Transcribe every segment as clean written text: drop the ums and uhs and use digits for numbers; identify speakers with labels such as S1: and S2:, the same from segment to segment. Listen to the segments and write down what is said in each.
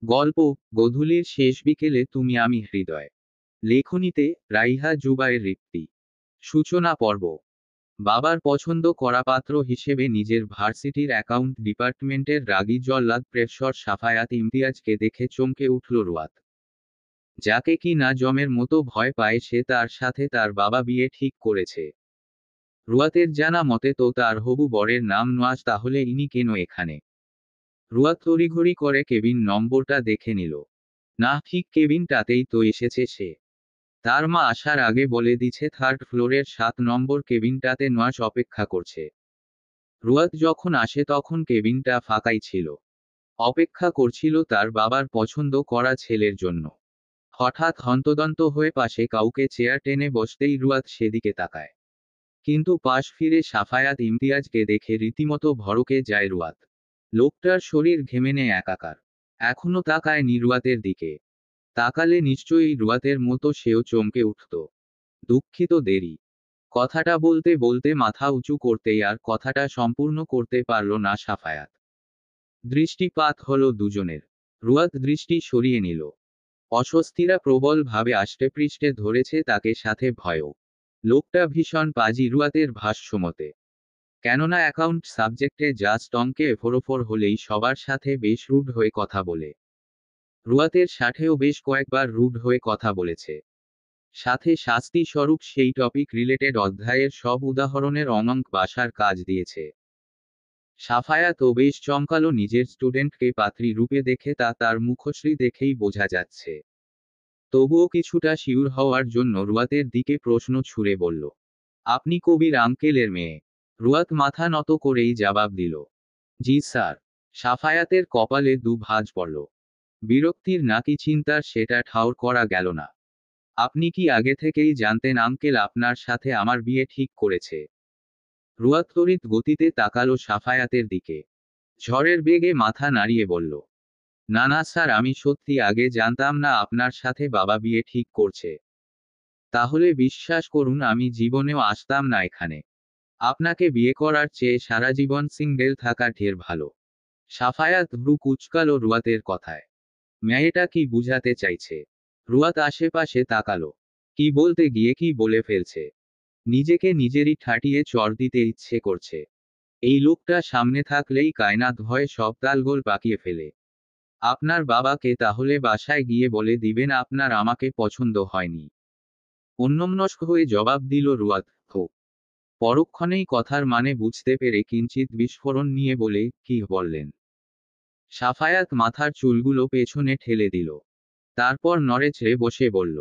S1: গল্প গোধূলির শেষ বিকেলে তুমি আমি হৃদয়। লেখনীতে রাইহা জুবায়ের রিপ্তি। সূচনা পর্ব। বাবার পছন্দ করা পাত্র হিসেবে নিজের ভার্সিটির অ্যাকাউন্ট ডিপার্টমেন্টের রাগী জল্লাদ প্রফেসর সাফায়াত ইমতিয়াজকে দেখে চমকে উঠল রুয়াত। যাকে কি না জমের মতো ভয় পায় সে, তার সাথে তার বাবা বিয়ে ঠিক করেছে। রুয়াতের জানা মতে তো তার হবু বরের নাম নওয়াজ, তাহলে ইনি কেন এখানে? রুয়াত তড়িঘড়ি করে কেবিন নম্বরটা দেখে নিল। না, ঠিক কেবিনটাতেই তো এসেছে সে। তার মা আসার আগে বলে দিছে থার্ড ফ্লোরের 7 নম্বর কেবিনটাতে নওয়াজ অপেক্ষা করছে। রুয়াত যখন আসে তখন কেবিনটা ফাঁকাই ছিল। অপেক্ষা করছিল তার বাবার পছন্দ করা ছেলের জন্য। হঠাৎ হন্তদন্ত হয়ে পাশে কাউকে চেয়ার টেনে বসতেই রুয়াত সেদিকে তাকায়। কিন্তু পাশ ফিরে সাফায়াত ইমতিয়াজকে দেখে রীতিমতো ভড়কে যায় রুয়াত। লোকটার শরীর ঘেমেনে একাকার। এখনো তাকায়নি রুয়াতের দিকে। তাকালে নিশ্চয়ই রুয়াতের মতো সেও চমকে উঠত। দুঃখিত দেরি। কথাটা বলতে বলতে মাথা উঁচু করতেই আর কথাটা সম্পূর্ণ করতে পারল না সাফায়াত। দৃষ্টিপাত হলো দুজনের। রুয়াত দৃষ্টি সরিয়ে নিল। অস্বস্তিরা প্রবল ভাবে আষ্টেপৃষ্ঠে ধরেছে তাকে, সাথে ভয়ও। লোকটা ভীষণ পাজি রুয়াতের ভাষ্যমতে। কেননা অ্যাকাউন্ট সাবজেক্টে জাস্ট অঙ্কে এফোরোফোর হলেই সবার সাথে বেশ রুড হয়ে কথা বলে। রুয়াতের সাথেও বেশ কয়েকবার রুড হয়ে কথা বলেছে। সাথে শাস্তি স্বরূপ সেই টপিক রিলেটেড অধ্যায়ের সব উদাহরণের অঙ্ক বাসার কাজ দিয়েছে। সাফায়াত ও বেশ চমকালো নিজের স্টুডেন্টকে পাত্রী রূপে দেখে, তা তার মুখশ্রী দেখেই বোঝা যাচ্ছে। তবুও কিছুটা শিউর হওয়ার জন্য রুয়াতের দিকে প্রশ্ন ছুড়ে বলল, আপনি কবির আঙ্কেলের মেয়ে? রুয়াত মাথা নত করেই জবাব দিল, জি স্যার। সাফায়াতের কপালে দু ভাঁজ পড়ল। বিরক্তির নাকি চিন্তার সেটা ঠাউর করা গেল না। আপনি কি আগে থেকেই জানতেন আঙ্কেল আপনার সাথে আমার বিয়ে ঠিক করেছে? রুয়াত তড়িৎ গতিতে তাকালো সাফায়াতের দিকে। ঝড়ের বেগে মাথা নাড়িয়ে বলল, না না স্যার, আমি সত্যি আগে জানতাম না আপনার সাথে বাবা বিয়ে ঠিক করছে। তাহলে বিশ্বাস করুন আমি জীবনেও আসতাম না এখানে। আপনাকে বিয়ে করার চেয়ে সারা জীবন সিঙ্গেল থাকা ঢের ভালো। সাফায়াত ভ্রু কুঁচকালো রুয়াতের কথায়। মেয়েটা কি বুঝাতে চাইছে? রুয়াত আশেপাশে তাকালো। কি বলতে গিয়ে কি বলে ফেলছে। নিজেকে নিজেরই ঠাটিয়ে চড় দিতে ইচ্ছে করছে। এই লোকটা সামনে থাকলেই কায়নাত ভয়ে সব তালগোল পাকিয়ে ফেলে। আপনার বাবাকে তাহলে বাসায় গিয়ে বলে দিবেন আপনার আমাকে পছন্দ হয়নি। অন্যমনস্ক হয়ে জবাব দিল রুয়াত। হো। পরক্ষণেই কথার মানে বুঝতে পেরে কিঞ্চিত বিস্ফোরণ নিয়ে বলে, কি বললেন? সাফায়াত মাথার চুলগুলো পেছনে ঠেলে দিল। তারপর নড়েচড়ে বসে বলল,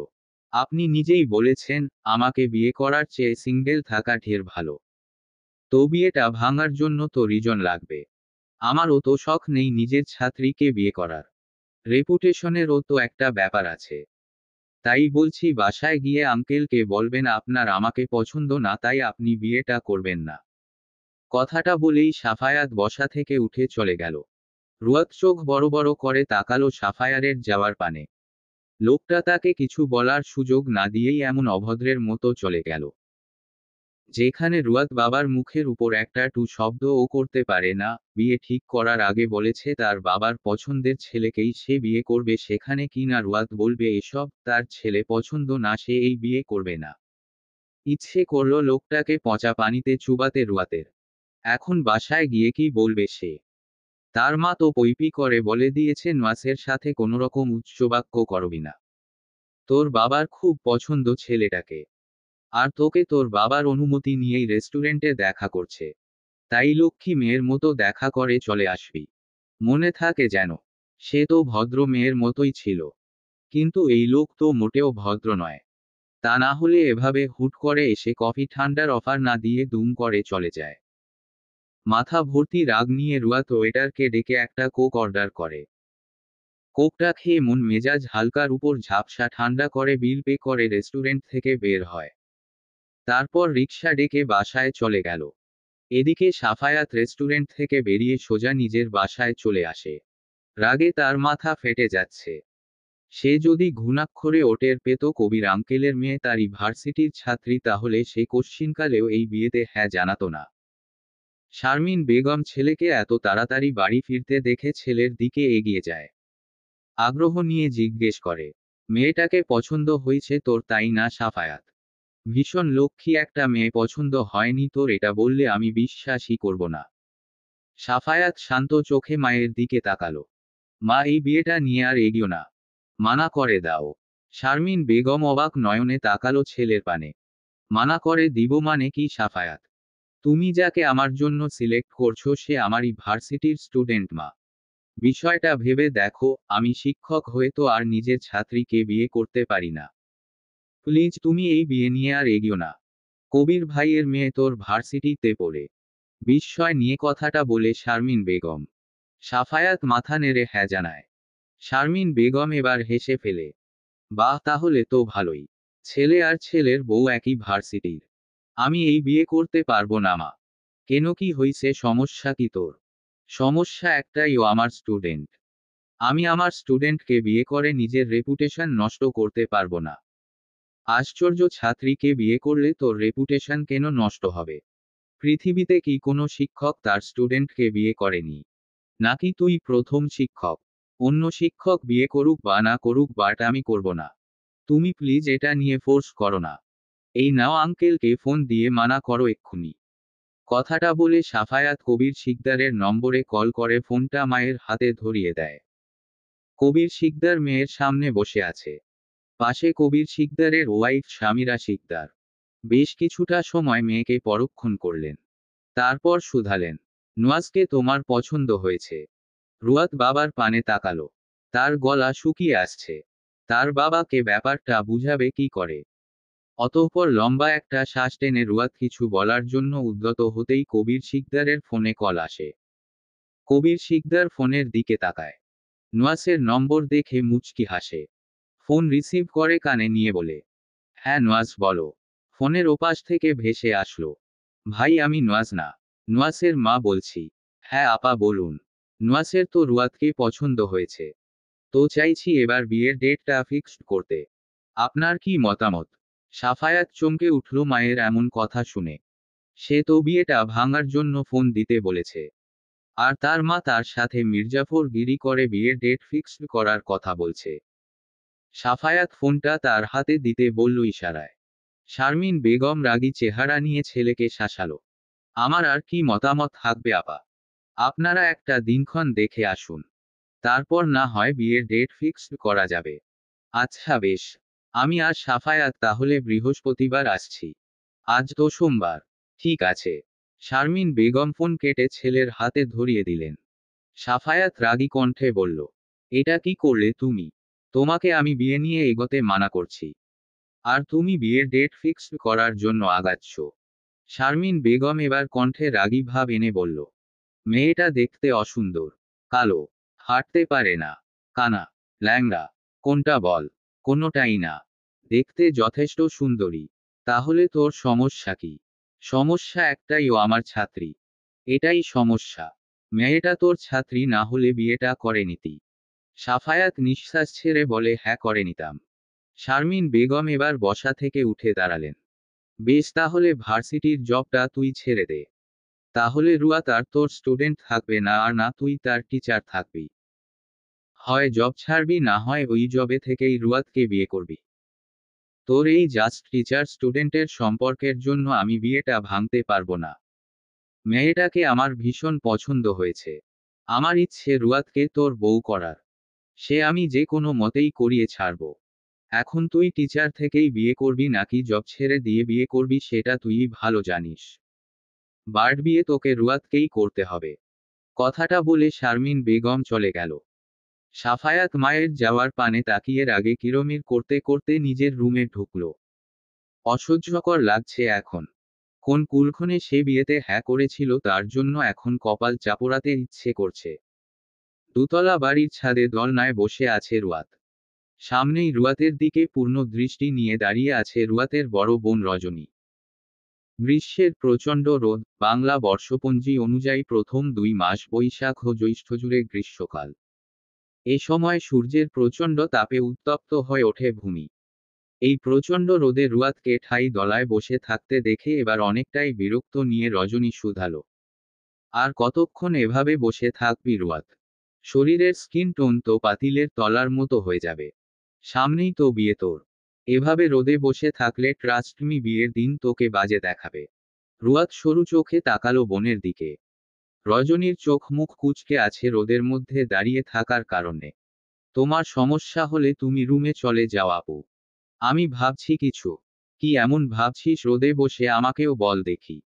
S1: আপনি নিজেই বলেছেন আমাকে বিয়ে করার চেয়ে সিঙ্গেল থাকা ঢের ভালো। তো বিয়েটা ভাঙার জন্য তো রিজন লাগবে। আমারও তো শখ নেই নিজের ছাত্রীকে বিয়ে করার। রেপুটেশনেরও তো একটা ব্যাপার আছে। তাই বলছি বাসায় গিয়ে আঙ্কেলকে বলবেন আপনার আমাকে পছন্দ না, তাই আপনি বিয়েটা করবেন না। কথাটা বলেই সাফায়াত বসা থেকে উঠে চলে গেল। রুয়াত চোখ বড় বড় করে তাকালো সাফায়ারের যাওয়ার পানে। লোকটা তাকে কিছু বলার সুযোগ না দিয়েই এমন অভদ্রের মতো চলে গেল। যেখানে রুয়াত বাবার মুখের উপর একটা টু শব্দও করতে পারে না, বিয়ে ঠিক করার আগে বলেছে তার বাবার পছন্দের ছেলেকেই সে বিয়ে করবে, সেখানে কি না রুয়াত বলবে এসব তার ছেলে পছন্দ না, সে এই বিয়ে করবে না। ইচ্ছে করল লোকটাকে পচা পানিতে চুবাতে রুয়াতের। এখন বাসায় গিয়ে কি বলবে সে? তার মা তো পৈপি করে বলে দিয়েছে নওয়াজের সাথে কোনোরকম উচ্চবাক্য করবি না। তোর বাবার খুব পছন্দ ছেলেটাকে। আর তোকে তোর বাবার অনুমতি নিয়েই রেস্টুরেন্টে দেখা করছে। তাই লক্ষ্মী মেয়ের মতো দেখা করে চলে আসবি। মনে থাকে যেন। সে তো ভদ্র মেয়ের মতোই ছিল। কিন্তু এই লোক তো মোটেও ভদ্র নয়। তা না হলে এভাবে হুট করে এসে কফি ঠান্ডার অফার না দিয়ে দুম করে চলে যায়। মাথা ভর্তি রাগ নিয়ে রুয়াত ওয়েটারকে ডেকে একটা কোক অর্ডার করে। কোকটা খেয়ে মন মেজাজ হালকার উপর ঝাপসা ঠান্ডা করে বিল পে করে রেস্টুরেন্ট থেকে বের হয়। তারপর রিকশা ডেকে বাসায় চলে গেল। এদিকে সাফায়াত রেস্টুরেন্ট থেকে বেরিয়ে সোজা নিজের বাসায় চলে আসে। রাগে তার মাথা ফেটে যাচ্ছে। সে যদি ঘুণাক্ষরে ওটের পেত কবির আঙ্কেলের মেয়ে তারই ভার্সিটির ছাত্রী, তাহলে সে কোশ্চিনকালেও এই বিয়েতে হ্যাঁ জানাতো না। শারমিন বেগম ছেলেকে এত তাড়াতাড়ি বাড়ি ফিরতে দেখে ছেলের দিকে এগিয়ে যায়। আগ্রহ নিয়ে জিজ্ঞেস করে, মেয়েটাকে পছন্দ হয়েছে তোর তাই না সাফায়াত? ভীষণ লক্ষ্মী একটা মেয়ে পছন্দ হয়নি তোর, এটা বললে আমি বিশ্বাসই করব না। সাফায়াত শান্ত চোখে মায়ের দিকে তাকালো। মা, এই বিয়েটা নিয়ে আর এগিও না, মানা করে দাও। শারমিন বেগম অবাক নয়নে তাকালো ছেলের পানে। মানা করে দিব মানে কি সাফায়াত? তুমি যাকে আমার জন্য সিলেক্ট করছো সে আমারই ভার্সিটির স্টুডেন্ট মা। বিষয়টা ভেবে দেখো, আমি শিক্ষক হয়ে তো আর নিজের ছাত্রীকে বিয়ে করতে পারি না। প্লিজ তুমি এই বিয়ে নিয়ে আর এগিও না। কবির ভাইয়ের মেয়ে তোর ভার্সিটিতে পড়ে। বিস্ময় নিয়ে কথাটা বলে শারমিন বেগম। সাফায়াত মাথা নেড়ে হ্যাঁ জানায়। শারমিন বেগম এবার হেসে ফেলে। বাহ, তাহলে তো ভালোই। ছেলে আর ছেলের বউ একই ভার্সিটির। আমি এই বিয়ে করতে পারবো না মা। কেন, কি হইছে, সমস্যা কি তোর? সমস্যা একটাই, ও আমার স্টুডেন্ট। আমি আমার স্টুডেন্টকে বিয়ে করে নিজের রেপুটেশন নষ্ট করতে পারবো না। আশ্চর্য, ছাত্রীকে বিয়ে করলে তোর রেপুটেশন কেন নষ্ট হবে? পৃথিবীতে কি কোনো শিক্ষক তার স্টুডেন্টকে বিয়ে করেনি? নাকি তুই প্রথম শিক্ষক? অন্য শিক্ষক বিয়ে করুক বা না করুক, বাট আমি করব না। তুমি প্লিজ এটা নিয়ে ফোর্স করো না। এই নাও, আঙ্কেলকে ফোন দিয়ে মানা করো এক্ষুনি। কথাটা বলে সাফায়াত কবির শিকদারের নম্বরে কল করে ফোনটা মায়ের হাতে ধরিয়ে দেয়। কবির শিকদার মেয়ের সামনে বসে আছে। পাশে কবির শিকদারের ওয়াইফ শামিরা শিকদার। বেশ কিছুটা সময় মেয়েকে পরক্ষণ করলেন। তারপর শুধালেন, নুয়াজকে তোমার পছন্দ হয়েছে? রুয়াত বাবার পানে তাকালো। তার গলা শুকিয়ে আসছে। তার বাবাকে ব্যাপারটা বুঝাবে কি করে? অতঃপর লম্বা একটা শ্বাস টেনে রুয়াত কিছু বলার জন্য উদ্যত হতেই কবির শিকদারের ফোনে কল আসে। কবির শিকদার ফোনের দিকে তাকায়। নুয়াসের নম্বর দেখে মুচকি হাসে। ফোন রিসিভ করে কানে নিয়ে বলে, হ্যাঁ নুয়াজ বলো। ফোনের ওপাশ থেকে ভেসে আসলো, ভাই আমি নুয়াজ না, নুয়াসের মা বলছি। হ্যাঁ আপা বলুন। নুয়াসের তো রুয়াতকে পছন্দ হয়েছে। তো চাইছি এবার বিয়ের ডেটটা ফিক্সড করতে। আপনার কি মতামত? সাফায়াত চমকে উঠল মায়ের এমন কথা শুনে। সে তো বিয়েটা ভাঙার জন্য ফোন দিতে বলেছে। আর তার মা তার সাথে মির্জাফর গিরি করে বিয়ের ডেট ফিক্সড করার কথা বলছে। সাফায়াত ফোনটা তার হাতে দিতে বলল ইশারায়। শারমিন বেগম রাগী চেহারা নিয়ে ছেলেকে শাসালো। আমার আর কি মতামত থাকবে আপা? আপনারা একটা দিনক্ষণ দেখে আসুন। তারপর না হয় বিয়ের ডেট ফিক্সড করা যাবে। আচ্ছা বেশ। আমি আর সাফায়াত তাহলে বৃহস্পতিবার আসছি। আজ তো সোমবার। ঠিক আছে। শারমিন বেগম ফোন কেটে ছেলের হাতে ধরিয়ে দিলেন। সাফায়াত রাগী কণ্ঠে বলল, এটা কি করলে তুমি? তোমাকে আমি বিয়ে নিয়ে এগোতে মানা করছি, আর তুমি বিয়ের ডেট ফিক্সড করার জন্য আগাচ্ছ। শারমিন বেগম এবার কণ্ঠে রাগী ভাব এনে বলল, মেয়েটা দেখতে অসুন্দর, কালো, হাঁটতে পারে না, কানা, ল্যাংড়া, কোনটা বল? কোনোটাই না। দেখতে যথেষ্ট সুন্দরী। তাহলে তোর সমস্যা কি? সমস্যা একটাই, ও আমার ছাত্রী। এটাই সমস্যা। মেয়েটা তোর ছাত্রী না হলে বিয়েটা করে নিতি। সাফায়াত নিঃশ্বাস ছেড়ে বলে, হ্যাঁ করে নিতাম। শারমিন বেগম এবার বসা থেকে উঠে দাঁড়ালেন। বেশ, তাহলে ভার্সিটির জবটা তুই ছেড়ে দে। তাহলে রুয়াত আর তোর স্টুডেন্ট থাকবে না, আর না তুই তার টিচার থাকবি। হয় জব ছাড়বি, না হয় ওই জবে থেকেই রুয়াতকে বিয়ে করবি। তোর এই জাস্ট টিচার স্টুডেন্টের সম্পর্কের জন্য আমি বিয়েটা ভাঙতে পারবো না। মেয়েটাকে আমার ভীষণ পছন্দ হয়েছে। আমার ইচ্ছে রুয়াতকে তোর বউ করার। সে আমি যে কোনো মতেই করিয়ে ছাড়ব। এখন তুই টিচার থেকেই বিয়ে করবি নাকি জব ছেড়ে দিয়ে বিয়ে করবি সেটা তুই ভালো জানিস। বার্ড বিয়ে তোকে রুয়াতকেই করতে হবে। কথাটা বলে শারমিন বেগম চলে গেল। সাফায়াত মায়ের যাওয়ার পানে তাকিয়ে রাগে কিরমির করতে করতে নিজের রুমে ঢুকল। অসহ্যকর লাগছে এখন। কোন কুলক্ষণে সে বিয়েতে হ্যাঁ করেছিল তার জন্য এখন কপাল চাপড়াতে ইচ্ছে করছে। দুতলা বাড়ির ছাদে দোলনায় বসে আছে রুয়াত। সামনেই রুয়াতের দিকে পূর্ণ দৃষ্টি নিয়ে দাঁড়িয়ে আছে রুয়াতের বড় বোন রজনী। গ্রীষ্মের প্রচণ্ড রোদ, বাংলা বর্ষপঞ্জি অনুযায়ী প্রথম 2 মাস বৈশাখ ও জ্যৈষ্ঠ জুড়ে গ্রীষ্মকাল। এ সময় সূর্যের প্রচণ্ড তাপে উত্তপ্ত হয়ে ওঠে ভূমি। এই প্রচণ্ড রোদে রুয়াতকে ঠাই দলায় বসে থাকতে দেখে এবার অনেকটাই বিরক্ত নিয়ে রজনী শুধালো, আর কতক্ষণ এভাবে বসে থাকবি রুয়াত? শরীরের স্কিন টোন তো পাতিলের তলার মতো হয়ে যাবে। সামনেই তো বিয়ে তোর। এভাবে রোদে বসে থাকলে ট্রাস্ট মি বিয়ের দিন তোকে বাজে দেখাবে। রুয়াদ সরু চোখে তাকালো বোনের দিকে। রজনীর চোখ মুখ কুঁচকে আছে রোদের মধ্যে দাঁড়িয়ে থাকার কারণে। তোমার সমস্যা হলে তুমি রুমে চলে যাও আপু। আমি ভাবছি কিছু। কি এমন ভাবছিস রোদে বসে আমাকেও বল দেখি।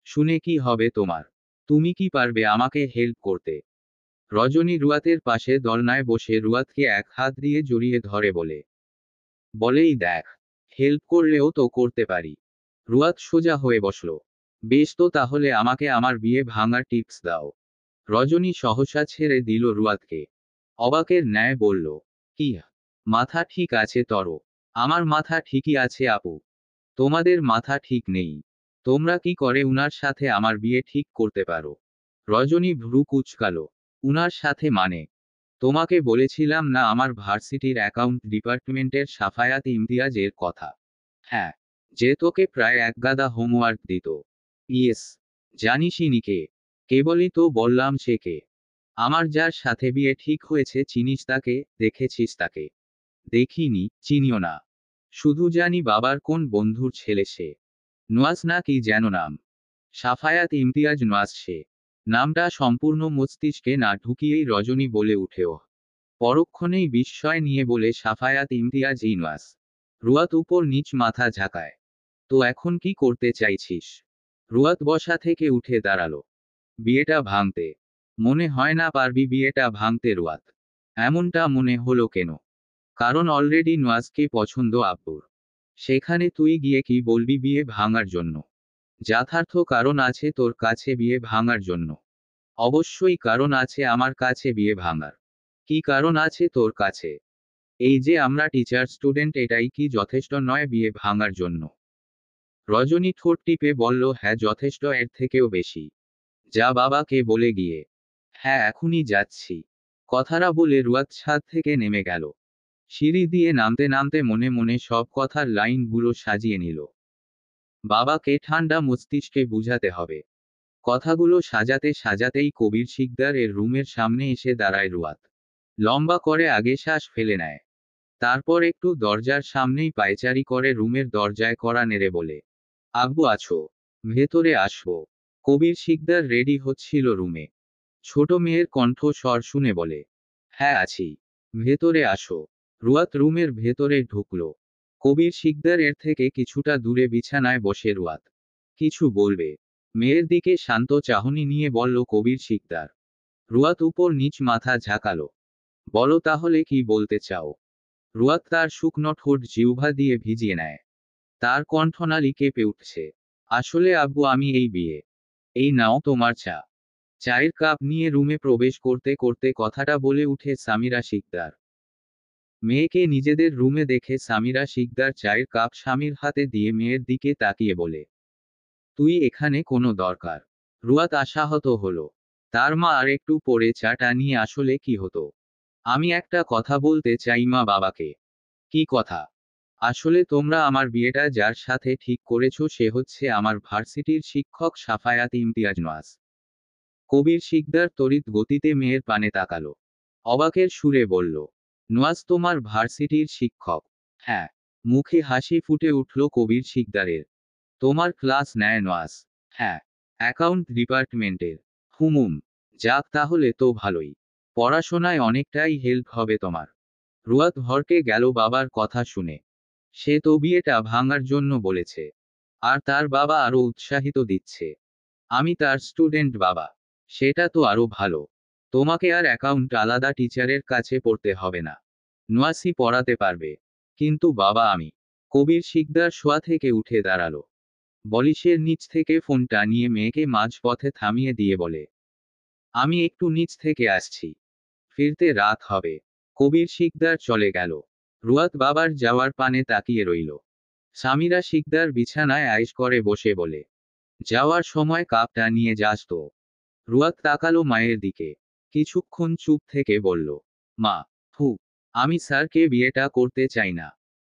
S1: শুনে কি হবে তোমার? তুমি কি পারবে আমাকে হেল্প করতে? রজনী রুয়াতের পাশে দোলনায় বসে রুয়াতকে এক হাত দিয়ে জড়িয়ে ধরে বলেই দেখ, হেল্প করলেও তো করতে পারি। রুয়াত সোজা হয়ে বসল। বেশ তো তাহলে আমাকে আমার বিয়ে ভাঙার টিপস দাও। রজনী সহসা ছেড়ে দিল রুয়াতকে। অবাকের ন্যায় বলল, কি? মাথা ঠিক আছে তর? আমার মাথা ঠিকই আছে আপু। তোমাদের মাথা ঠিক নেই। তোমরা কি করে উনার সাথে আমার বিয়ে ঠিক করতে পারো? রজনী ভ্রু কুঁচকালো। উনার সাথে মানে? তোমাকে বলেছিলাম না আমার ভার্সিটির অ্যাকাউন্ট ডিপার্টমেন্টের সাফায়াত ইমতিয়াজের কথা। হ্যাঁ, যে তোকে প্রায় একগাদা হোমওয়ার্ক দিত। ইয়েস। জানিসই কে? কেবলই তো বললাম সে কে। আমার যার সাথে বিয়ে ঠিক হয়েছে চিনিস তাকে, দেখেছিস তাকে? দেখিনি, চিনিও না। শুধু জানি বাবার কোন বন্ধুর ছেলে সে। নওয়াজ না কি যেন নাম। সাফায়াত ইমতিয়াজ নওয়াজ সে। নামটা সম্পূর্ণ মস্তিষ্কে না ঢুকিয়েই রজনী বলে উঠেও। পরক্ষণেই বিস্ময় নিয়ে বলে সাফায়াত ইমতিয়াজ নওয়াজ। রুয়াত উপর নিচ মাথা ঝাঁকায়। তো এখন কি করতে চাইছিস? রুয়াত বসা থেকে উঠে দাঁড়ালো। বিয়েটা ভাঙতে। মনে হয় না পারবি বিয়েটা ভাঙতে রুয়াত। এমনটা মনে হলো কেন? কারণ অলরেডি নওয়াজকে পছন্দ আব্বুর। সেখানে তুই গিয়ে কি বলবি বিয়ে ভাঙার জন্য? যথার্থ কারণ আছে তোর কাছে বিয়ে ভাঙার জন্য। অবশ্যই কারণ আছে আমার কাছে বিয়ে ভাঙার। কি কারণ আছে তোর কাছে? এই যে আমরা টিচার স্টুডেন্ট, এটাই কি যথেষ্ট নয় বিয়ে ভাঙার জন্য? রজনী ঠোঁট টিপে বলল, হ্যাঁ যথেষ্ট, এর থেকেও বেশি। যা বাবাকে বলে গিয়ে। হ্যাঁ এখনই যাচ্ছি। কথাটা বলে রুয়াত ছাদ থেকে নেমে গেল। সিঁড়ি দিয়ে নামতে নামতে মনে মনে সব কথার লাইনগুলো সাজিয়ে নিল। বাবাকে ঠান্ডা মস্তিষ্কে বুঝাতে হবে। কথাগুলো সাজাতে সাজাতেই কবির শিকদার এর রুমের সামনে এসে দাঁড়ায় রুয়াত। লম্বা করে আগে শ্বাস ফেলে নেয়। তারপর একটু দরজার সামনেই পায়চারি করে রুমের দরজায় কড়া নেড়ে বলে, আব্বু আছো? ভেতরে আসবো? কবির শিকদার রেডি হচ্ছিল রুমে। ছোট মেয়ের কণ্ঠ স্বর শুনে বলে, হ্যাঁ আছি। ভেতরে আসো। রুয়াত রুমের ভেতরে ঢুকলো। কবির শিকদার এর থেকে কিছুটা দূরে বিছানায় বসে রুয়াত কিছু বলবে। মেয়ের দিকে শান্ত চাহনি নিয়ে বলল কবির শিকদার। রুয়াত উপর নিচ মাথা ঝাঁকালো। বলো তাহলে কি বলতে চাও? রুয়াত তার শুকনো ঠোঁট জিহ্বা দিয়ে ভিজিয়ে নেয়। তার কণ্ঠনালী কেঁপে উঠছে। আসলে আব্বু আমি এই বিয়ে। এই নাও তোমার চা। চায়ের কাপ নিয়ে রুমে প্রবেশ করতে করতে কথাটা বলে উঠে সামিরা শিকদার। মেয়েকে নিজেদের রুমে দেখে সামিরা শিকদার চায়ের কাপ স্বামীর হাতে দিয়ে মেয়ের দিকে তাকিয়ে বলে, তুই এখানে কোনো দরকার? রুয়াত আশাহত হলো। তার মা আর একটু পরে চাটা নিয়ে আসলে কি হতো? আমি একটা কথা বলতে চাই মা বাবাকে। কি কথা? আসলে তোমরা আমার বিয়েটা যার সাথে ঠিক করেছো সে হচ্ছে আমার ভার্সিটির শিক্ষক সাফায়াত ইমতিয়াজ নওয়াজ। কবির শিকদার তড়িৎ গতিতে মেয়ের পানে তাকালো। অবাকের সুরে বলল, নওয়াজ তোমার ভার্সিটির শিক্ষক? হ্যাঁ। মুখে হাসি ফুটে উঠল কবির শিকদারের। তোমার ক্লাস নেয় নওয়াজ? হ্যাঁ। অ্যাকাউন্ট ডিপার্টমেন্টের? হুমুম। যাক তাহলে তো ভালোই। পড়াশোনায় অনেকটাই হেল্প হবে তোমার। রুয়াত হরকে গেল বাবার কথা শুনে। সে তো বিয়েটা ভাঙার জন্য বলেছে। আর তার বাবা আরো উৎসাহিত দিচ্ছে। আমি তার স্টুডেন্ট বাবা। সেটা তো আরো ভালো। তোমাকে আর অ্যাকাউন্ট আলাদা টিচারের কাছে পড়তে হবে না। নোয়াসি পড়াতে পারবে। কিন্তু বাবা আমি। কবির শিকদার শোয়া থেকে উঠে দাঁড়ালো। বলিসের নিচ থেকে ফোনটা নিয়ে মেয়েকে মাঝপথে থামিয়ে দিয়ে বলে, আমি একটু নিচ থেকে আসছি। ফিরতে রাত হবে। কবির শিকদার চলে গেল। রুয়াত বাবার যাওয়ার পানে তাকিয়ে রইল। সামিরা শিকদার বিছানায় আইস করে বসে বলে, যাওয়ার সময় কাপটা নিয়ে যাস তো। রুয়াত তাকালো মায়ের দিকে। কিছুক্ষণ চুপ থেকে বলল, মা, হু, আমি স্যারকে বিয়েটা করতে চাই না।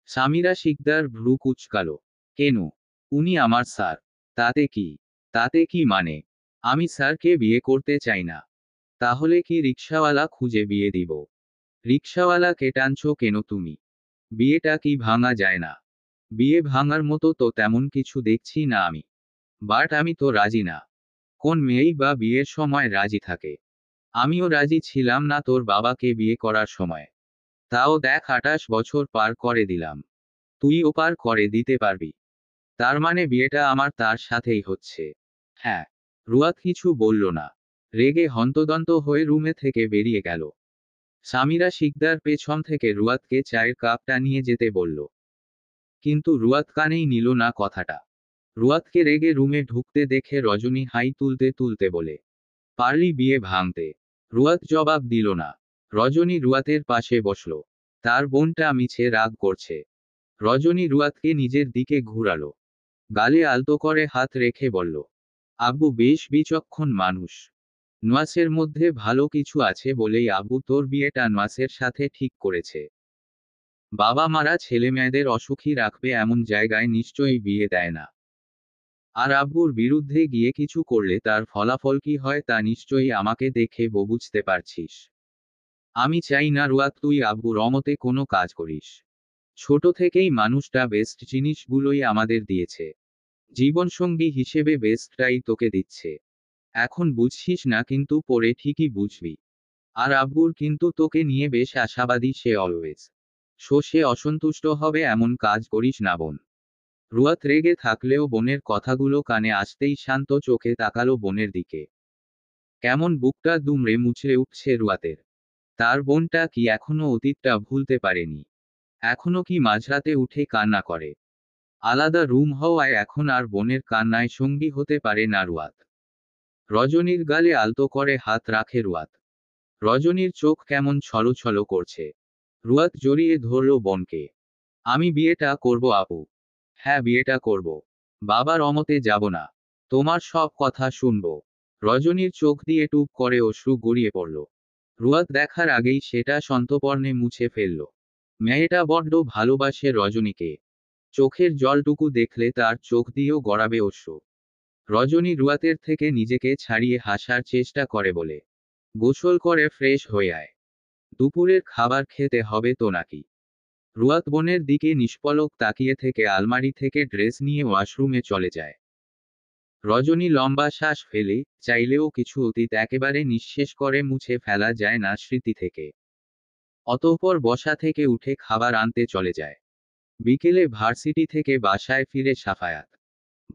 S1: সামিরা শিকদার ভ্রু কুঁচকালো। কেন? উনি আমার স্যার। তাতে কি? তাতে কি মানে? আমি স্যারকে বিয়ে করতে চাই না। তাহলে কি রিকশাওয়ালা খুঁজে বিয়ে দিব? রিকশাওয়ালাকে টানছো কেন তুমি? বিয়েটা কি ভাঙা যায় না? বিয়ে ভাঙার মতো তো তেমন কিছু দেখছি না আমি। বাট আমি তো রাজি না। কোন মেয়েই বা বিয়ের সময় রাজি থাকে? আমিও রাজি ছিলাম না তোর বাবাকে বিয়ে করার সময়। তাও দেখ 28 বছর পার করে দিলাম। তুইও পার করে দিতে পারবি। তার মানে বিয়েটা আমার তার সাথেই হচ্ছে। হ্যাঁ। রুয়াত কিছু বলল না। রেগে হন্তদন্ত হয়ে রুমে থেকে বেরিয়ে গেল। সামিরা শিকদার পেছন থেকে রুয়াতকে চায়ের কাপটা নিয়ে যেতে বলল। কিন্তু রুয়াত কানেই নিল না কথাটা। রুয়াতকে রেগে রুমে ঢুকতে দেখে রজনী হাই তুলতে তুলতে বলে, পারলি বিয়ে ভাঙতে? রুয়াত জবাব দিল না। রজনী রুয়াতের পাশে বসল। তার বোনটা মিছে রাগ করছে। রজনী রুয়াতকে নিজের দিকে ঘুরালো। গালে আলতো করে হাত রেখে বলল, আব্বু বেশ বিচক্ষণ মানুষ। নওয়াজের মধ্যে ভালো কিছু আছে বলেই আব্বু তোর বিয়েটা নওয়াজের সাথে ঠিক করেছে। বাবা মারা ছেলেমেয়েদের অসুখী রাখবে এমন জায়গায় নিশ্চয়ই বিয়ে দেয় না। আর আব্বুর বিরুদ্ধে গিয়ে কিছু করলে তার ফলাফল কি হয় তা নিশ্চয়ই আমাকে দেখে বুঝতে পারছিস। আমি চাই না রুয়াত তুই আব্বুর অমতে কোনো কাজ করিস। ছোট থেকেই মানুষটা বেস্ট জিনিসগুলোই আমাদের দিয়েছে। জীবনসঙ্গী হিসেবে বেস্টটাই তোকে দিচ্ছে। এখন বুঝছিস না কিন্তু পরে ঠিকই বুঝবি। আর আব্বুর কিন্তু তোকে নিয়ে বেশ আশাবাদী সে অলওয়েজ। সে অসন্তুষ্ট হবে এমন কাজ করিস না বোন। রুয়াত রেগে থাকলেও বোনের কথাগুলো কানে আসতেই শান্ত চোখে তাকালো বোনের দিকে। কেমন বুকটা দুমড়ে মুচড়ে উঠছে রুয়াতের। তার বোনটা কি এখনো অতীতটা ভুলতে পারেনি? এখনো কি মাঝরাতে উঠে কান্না করে? আলাদা রুম হওয়ায় এখন আর বোনের কান্নায় সঙ্গী হতে পারে না রুয়াত। রজনীর গালে আলতো করে হাত রাখে রুয়াত। রজনীর চোখ কেমন ছলছল করছে। রুয়াত জড়িয়ে ধরল বোনকে। আমি বিয়েটা করব আপু। হ্যাঁ বিয়েটা করব। বাবার অমতে যাব না। তোমার সব কথা শুনব। রজনীর চোখ দিয়ে টুপ করে অশ্রু গড়িয়ে পড়ল। রুয়াত দেখার আগেই সেটা সন্তর্পণে মুছে ফেলল। মেয়েটা বড্ড ভালোবাসে রজনীকে। চোখের জলটুকু দেখলে তার চোখ দিয়েও গড়াবে অশ্রু। রজনী রুয়াতের থেকে নিজেকে ছাড়িয়ে হাসার চেষ্টা করে বলে, গোসল করে ফ্রেশ হয়ে আয়। দুপুরের খাবার খেতে হবে তো নাকি? রুয়াত বোনের দিকে নিষ্পলক তাকিয়ে থেকে আলমারি থেকে ড্রেস নিয়ে ওয়াশরুমে চলে যায়। রজনী লম্বা শ্বাস ফেলে, চাইলেও কিছু অতীত একেবারে নিঃশেষ করে মুছে ফেলা যায় না স্মৃতি থেকে। অতঃপর বসা থেকে উঠে খাবার আনতে চলে যায়। বিকেলে ভার্সিটি থেকে বাসায় ফিরে সাফায়াত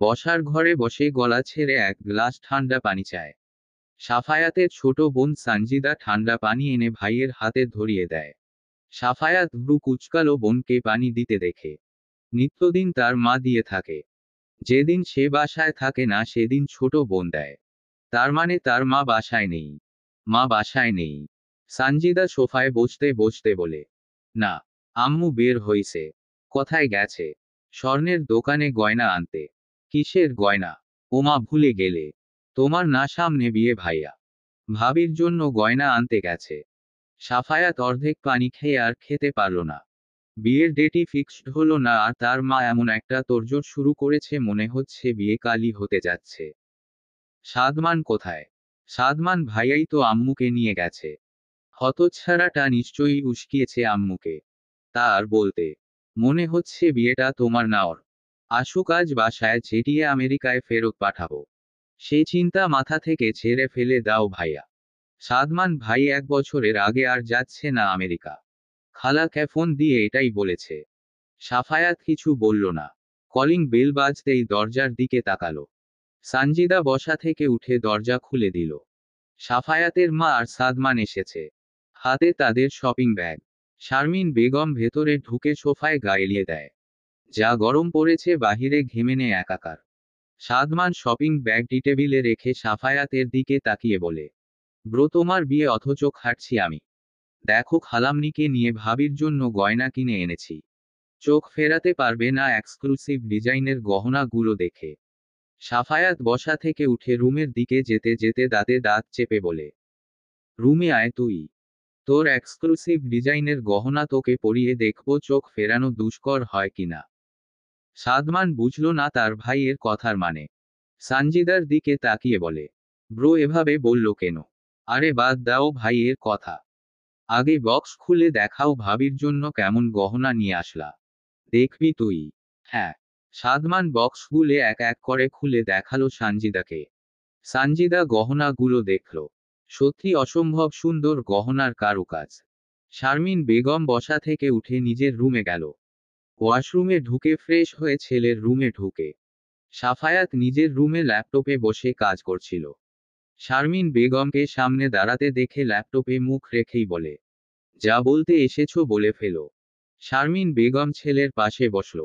S1: বসার ঘরে বসে গলা ছেড়ে এক গ্লাস ঠান্ডা পানি চায়। সাফায়াতের ছোট বোন সানজিদা ঠান্ডা পানি এনে ভাইয়ের হাতে ধরিয়ে দেয়। সাফায়াত ভ্রু কুচকালো বোনকে পানি দিতে দেখে। নিত্যদিন তার মা দিয়ে থাকে। যেদিন সে বাসায় থাকে না সেদিন ছোট বোন দেয়। তার মানে তার মা বাসায় নেই। মা বাসায় নেই। সানজিদা সোফায় বসতে বসতে বলে, না, আম্মু বের হইছে। কোথায় গেছে? স্বর্ণের দোকানে গয়না আনতে। কিসের গয়না? ওমা ভুলে গেলে। তোমার না সামনে বিয়ে ভাইয়া। ভাবির জন্য গয়না আনতে গেছে। সাফায়াত অর্ধেক পানি খেয়ে আর খেতে পারল না। বিয়ের ডেটই ফিক্সড হলো না আর তার মা এমন একটা তোড়জোড় শুরু করেছে মনে হচ্ছে বিয়ে কালই হতে যাচ্ছে। সাদমান কোথায়? সাদমান ভাইয়াই তো আম্মুকে নিয়ে গেছে। হতচ্ছাড়াটা নিশ্চয়ই উস্কিয়েছে আম্মুকে। তা আর বলতে। মনে হচ্ছে বিয়েটা তোমার না ওর। আসুক আজ বাসায় ছেটিয়ে আমেরিকায় ফেরত পাঠাবো। সে চিন্তা মাথা থেকে ছেড়ে ফেলে দাও ভাইয়া। সাদমান ভাই 1 বছরের আগে আর যাচ্ছে না আমেরিকা। খালাকে ফোন দিয়ে এটাই বলেছে। সাফায়াত কিছু বলল না। কলিং বেল বাজতেই দরজার দিকে তাকালো। সানজিদা বসা থেকে উঠে দরজা খুলে দিল। সাফায়াতের মা আর সাদমান এসেছে। হাতে তাদের শপিং ব্যাগ। শারমিন বেগম ভেতরে ঢুকে সোফায় গা এলিয়ে দেয়। যা গরম পড়েছে বাহিরে ঘেমেনে একাকার। সাদমান শপিং ব্যাগটি টেবিলে রেখে সাফায়াতের দিকে তাকিয়ে বলে, ব্রো তোমার বিয়ে অথচ খাটছি আমি। দেখো খালামনিকে নিয়ে ভাবির জন্য গয়না কিনে এনেছি। চোখ ফেরাতে পারবে না এক্সক্লুসিভ ডিজাইনের গহনাগুলো দেখে। সাফায়াত বসা থেকে উঠে রুমের দিকে যেতে যেতে দাঁতে দাঁত চেপে বলে, রুমে আয় তুই। তোর এক্সক্লুসিভ ডিজাইনের গহনা তোকে পরিয়ে দেখব চোখ ফেরানো দুষ্কর হয় কিনা। সাদমান বুঝল না তার ভাইয়ের কথার মানে। সানজিদার দিকে তাকিয়ে বলে, ব্রো এভাবে বলল কেন? আরে বাদ দাও ভাই এর কথা, আগে বক্স খুলে দেখাও ভাবির জন্য কেমন গহনা নিয়ে আসলা, দেখবি তুই। হ্যাঁ। সাদমান বক্সগুলো এক এক করে খুলে দেখালো সানজিদাকে। সানজিদা গহনাগুলো দেখল। সত্যি অসম্ভব সুন্দর গহনার কারুকাজ। শারমিন বেগম বসা থেকে উঠে নিজের রুমে গেল। ওয়াশরুমে ঢুকে ফ্রেশ হয়ে ছেলের রুমে ঢুকে সাফায়াত নিজের রুমে ল্যাপটপে বসে কাজ করছিল। শারমিন বেগমকে সামনে দাঁড়াতে দেখে ল্যাপটপে মুখ রেখেই বলে, যা বলতে এসেছো বলে ফেলো। শারমিন বেগম ছেলের পাশে বসল।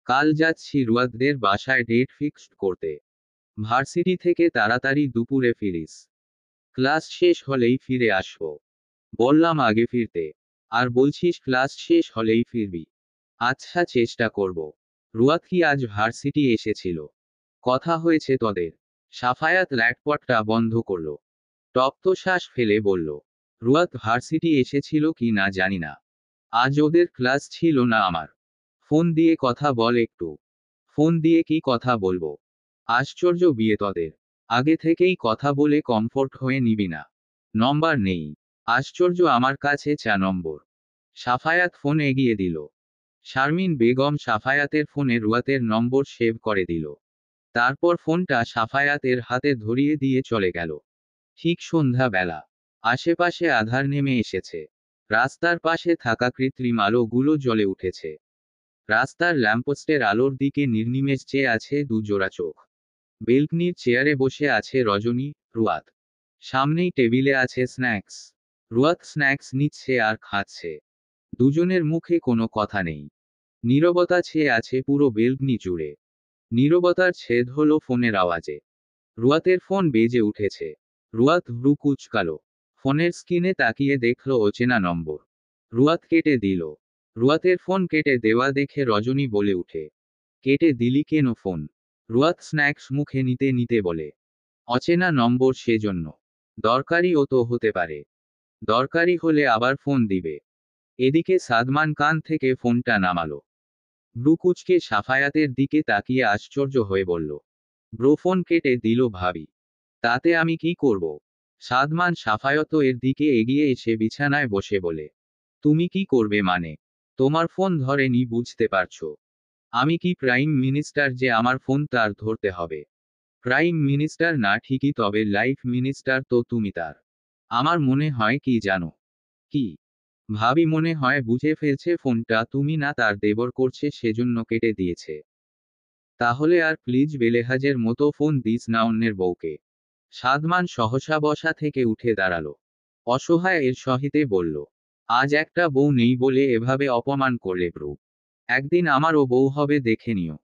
S1: কাল যাচ্ছি রুয়াদদের বাসায় ডেট ফিক্সড করতে। ভার্সিটি থেকে তাড়াতাড়ি দুপুরে ফিরিস। ক্লাস শেষ হলেই ফিরে আসবো। বললাম আগে ফিরতে। আর বলছিস ক্লাস শেষ হলেই ফিরবি। আচ্ছা চেষ্টা করব। রুয়াদ কি আজ ভার্সিটি এসেছিল? কথা হয়েছে তোদের? সাফায়াত ল্যাপটপটা বন্ধ করল। তপ্ত শ্বাস ফেলে বলল, রুয়াদ ভার্সিটি এসেছিল কি না জানি না। আজ ওদের ক্লাস ছিল না আমার। ফোন দিয়ে কথা বল একটু। ফোন দিয়ে কি কথা বলবো? আশ্চর্য বিয়ে তোদের। আগে থেকেই কথা বলে কমফোর্ট হয়ে নিবি না। নম্বর নেই। আশ্চর্য, আমার কাছে চা নম্বর। সাফায়াত ফোন এগিয়ে দিল। শারমিন বেগম সাফায়াতের ফোনে রুয়াতের নম্বর সেভ করে দিল। তারপর ফোনটা সাফায়াতের হাতে ধরিয়ে দিয়ে চলে গেল। ঠিক সন্ধ্যা বেলা। আশেপাশে আঁধার নেমে এসেছে। রাস্তার পাশে থাকা কৃত্রিম আলোগুলো জ্বলে উঠেছে। রাস্তার ল্যাম্পপোস্টের আলোর দিকে নির্নিমেষ চেয়ে আছে দুজোড়া চোখ। বেলকনির চেয়ারে বসে আছে রজনী, রুয়াত। সামনেই টেবিলে আছে স্ন্যাক্স। রুয়াত স্ন্যাক্স নিচ্ছে আর খাচ্ছে। দুজনের মুখে কোনো কথা নেই। নীরবতা ছেয়ে আছে পুরো বেলকনি জুড়ে। নীরবতার ছেদ হলো ফোনের আওয়াজে। রুয়াতের ফোন বেজে উঠেছে। রুয়াত ভ্রু কুঁচকালো। ফোনের স্ক্রিনে তাকিয়ে দেখল অচেনা নম্বর। রুয়াত কেটে দিল। রুয়াতের ফোন কেটে দেওয়া দেখে রজনী বলে উঠে, কেটে দিলি কেন ফোন? রুয়াত স্ন্যাক্স মুখে নিতে নিতে বলে, অচেনা নম্বর সেজন্য। দরকারিও তো হতে পারে। দরকারি হলে আবার ফোন দিবে। এদিকে সাদমান কান থেকে ফোনটা নামালো। ব্রু কুঁচকে সাফায়াতের দিকে তাকিয়ে আশ্চর্য হয়ে বলল, ব্রো ফোন কেটে দিল ভাবি। তাতে আমি কি করব? সাদমান সাফায়ত এর দিকে এগিয়ে এসে বিছানায় বসে বলে, তুমি কি করবে মানে? তোমার ফোন ধরেনি বুঝতে পারছো? আমি কি প্রাইম মিনিস্টার যে আমার ফোন তার ধরতে হবে? প্রাইম মিনিস্টার না ঠিকই, তবে লাইফ মিনিস্টার তো তুমি তার। আমার মনে হয় কি জানো? কি? ভাবি মনে হয় বুঝে ফেলছে ফোনটা তুমি না তার দেবর করছে সেজন্য কেটে দিয়েছে। তাহলে আর প্লিজ বেলেহাজের মতো ফোন দিস না অন্যের বউকে। সাদমান সহসা বসা থেকে উঠে দাঁড়ালো। অসহায় এর সহিতে বলল, আজ একটা বউ নেই বলে এভাবে অপমান করলে ব্রু। একদিন আমারও বউ হবে দেখে নিও।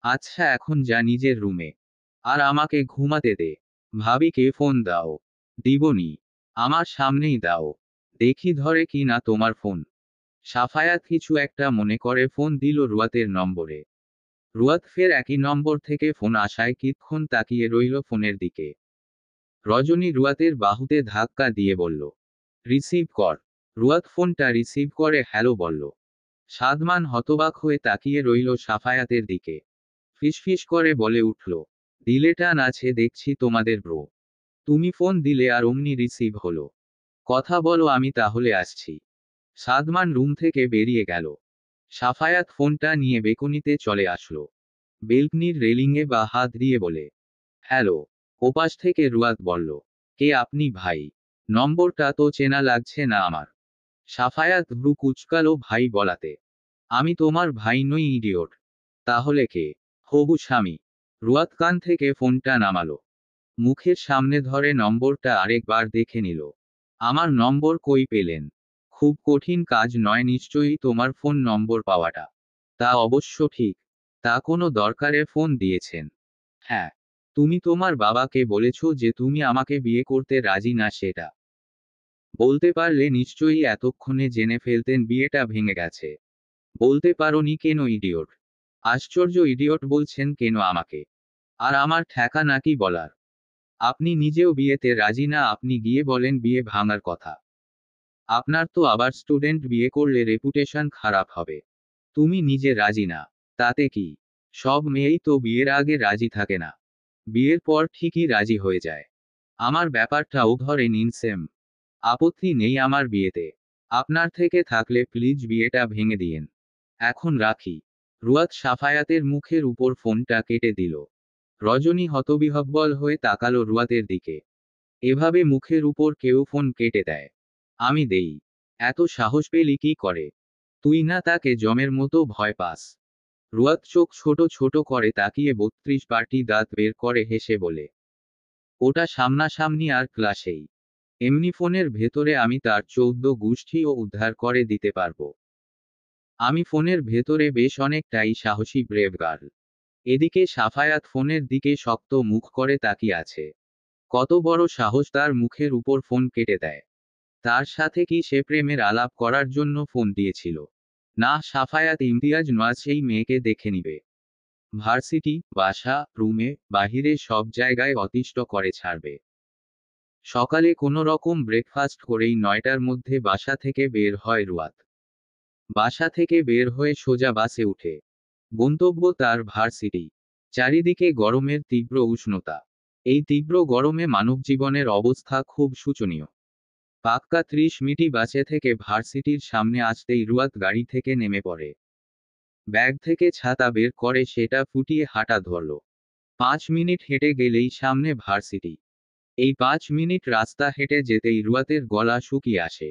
S1: আচ্ছা এখন যা নিজের রুমে। আর আমাকে ঘুমাতে দে। ভাবিকে ফোন দাও। দিবনি। আমার সামনেই দাও। দেখি ধরে কি না তোমার ফোন। সাফায়াত কিছু একটা মনে করে ফোন দিল রুয়াতের নম্বরে। রুয়াত ফের একই নম্বর থেকে ফোন আসায় কিছুক্ষণ তাকিয়ে রইল ফোনের দিকে। রজনী রুয়াতের বাহুতে ধাক্কা দিয়ে বলল, রিসিভ কর। রুয়াত ফোনটা রিসিভ করে হ্যালো বলল। সাদমান হতবাক হয়ে তাকিয়ে রইল সাফায়াতের দিকে। ফিসফিস করে বলে উঠল, দিলে টান আছে দেখছি তোমাদের ব্রো। তুমি ফোন দিলে আর অমনি রিসিভ হলো। কথা বলো, আমি তাহলে আসছি। সাদমান রুম থেকে বেরিয়ে গেল। সাফায়াত ফোনটা নিয়ে বেকনিতে চলে আসলো। বেলকনির রেলিংয়ে বা হাত দিয়ে বলে, হ্যালো। ওপাশ থেকে রুয়াত বলল, কে আপনি ভাই? নম্বরটা তো চেনা লাগছে না আমার। সাফায়াত ভ্রু কুচকালো ভাই বলাতে। আমি তোমার ভাই নই ইডিওট। তাহলে কে? হবু স্বামী। রুয়াত কান থেকে ফোনটা নামালো। মুখের সামনে ধরে নম্বরটা আরেকবার দেখে নিল। আমার নম্বর কই পেলেন? খুব কঠিন কাজ নয় নিশ্চয়ই তোমার ফোন নম্বর পাওয়াটা। তা অবশ্য ঠিক। তা কোনো দরকারে ফোন দিয়েছেন? হ্যাঁ। তুমি তোমার বাবাকে বলেছো যে তুমি আমাকে বিয়ে করতে রাজি না সেটা? বলতে পারলে নিশ্চয়ই এতক্ষণে জেনে ফেলতেন বিয়েটা ভেঙে গেছে। বলতে পারোনি কেন ইডিওট? আশ্চর্য, ইডিওট বলছেন কেন আমাকে? আর আমার ঠেকা নাকি বলার? আপনি নিজেও বিয়েতে রাজি না, আপনি গিয়ে বলেন বিয়ে ভাঙার কথা। আপনার তো আবার স্টুডেন্ট বিয়ে করলে রেপুটেশন খারাপ হবে। তুমি নিজে রাজি না। তাতে কি? সব মেয়েই তো বিয়ের আগে রাজি থাকে না। বিয়ের পর ঠিকই রাজি হয়ে যায়। আমার ব্যাপারটাও ধরে নিন সেম। আপত্তি নেই আমার বিয়েতে। আপনার থেকে থাকলে প্লিজ বিয়েটা ভেঙে দিয়েন। এখন রাখি। রুয়াত সাফায়াতের মুখের উপর ফোনটা কেটে দিল। রজনী হতবিহ্বল হয়ে তাকালো রুয়াতের দিকে। এভাবে মুখের উপর কেউ ফোন কেটে দেয়? আমি দেই। এত সাহস পেলি কি করে? তুই না তাকে জমের মতো ভয় পাস? রুয়াত চোখ ছোট ছোট করে তাকিয়ে 32 দাঁত বের করে হেসে বলে, ওটা সামনাসামনি আর ক্লাসেই। এমনি ফোনের ভেতরে আমি তার 14 গোষ্ঠীও উদ্ধার করে দিতে পারবো। আমি ফোনের ভেতরে বেশ অনেকটাই সাহসী ব্রেভ গার্ল। এদিকে সাফায়াত ফোনের দিকে শক্ত মুখ করে তাকিয়ে আছে। কত বড় সাহস তার মুখের উপর ফোন কেটে দেয়? তার সাথে কি সে প্রেমের আলাপ করার জন্য ফোন দিয়েছিল? না, সাফায়াত ইমতিয়াজ নওয়াজ সেই মেয়েকে দেখে নিবে। ভার্সিটি, বাসা, রুমে, বাহিরে সব জায়গায় অতিষ্ঠ করে ছাড়বে। সকালে কোনো রকম ব্রেকফাস্ট করেই 9টার মধ্যে বাসা থেকে বের হয় রুয়াত। বাসা থেকে বের হয়ে সোজা বাসে উঠে। গন্তব্য তার ভার্সিটি। চারিদিকে গরমের তীব্র উষ্ণতা। এই তীব্র গরমে মানবজীবনের অবস্থা খুব শোচনীয়। পাক্কা 30 মিনিটই বাসে থেকে ভার্সিটির সামনে আসতেই রুয়াত গাড়ি থেকে নেমে পড়ে। ব্যাগ থেকে ছাতা বের করে সেটা ফুটিয়ে হাঁটা ধরল। 5 মিনিট হেঁটে গেলেই সামনে ভার্সিটি। এই 5 মিনিট রাস্তা হেঁটে যেতেই রুয়াতের গলা শুকিয়ে আসে।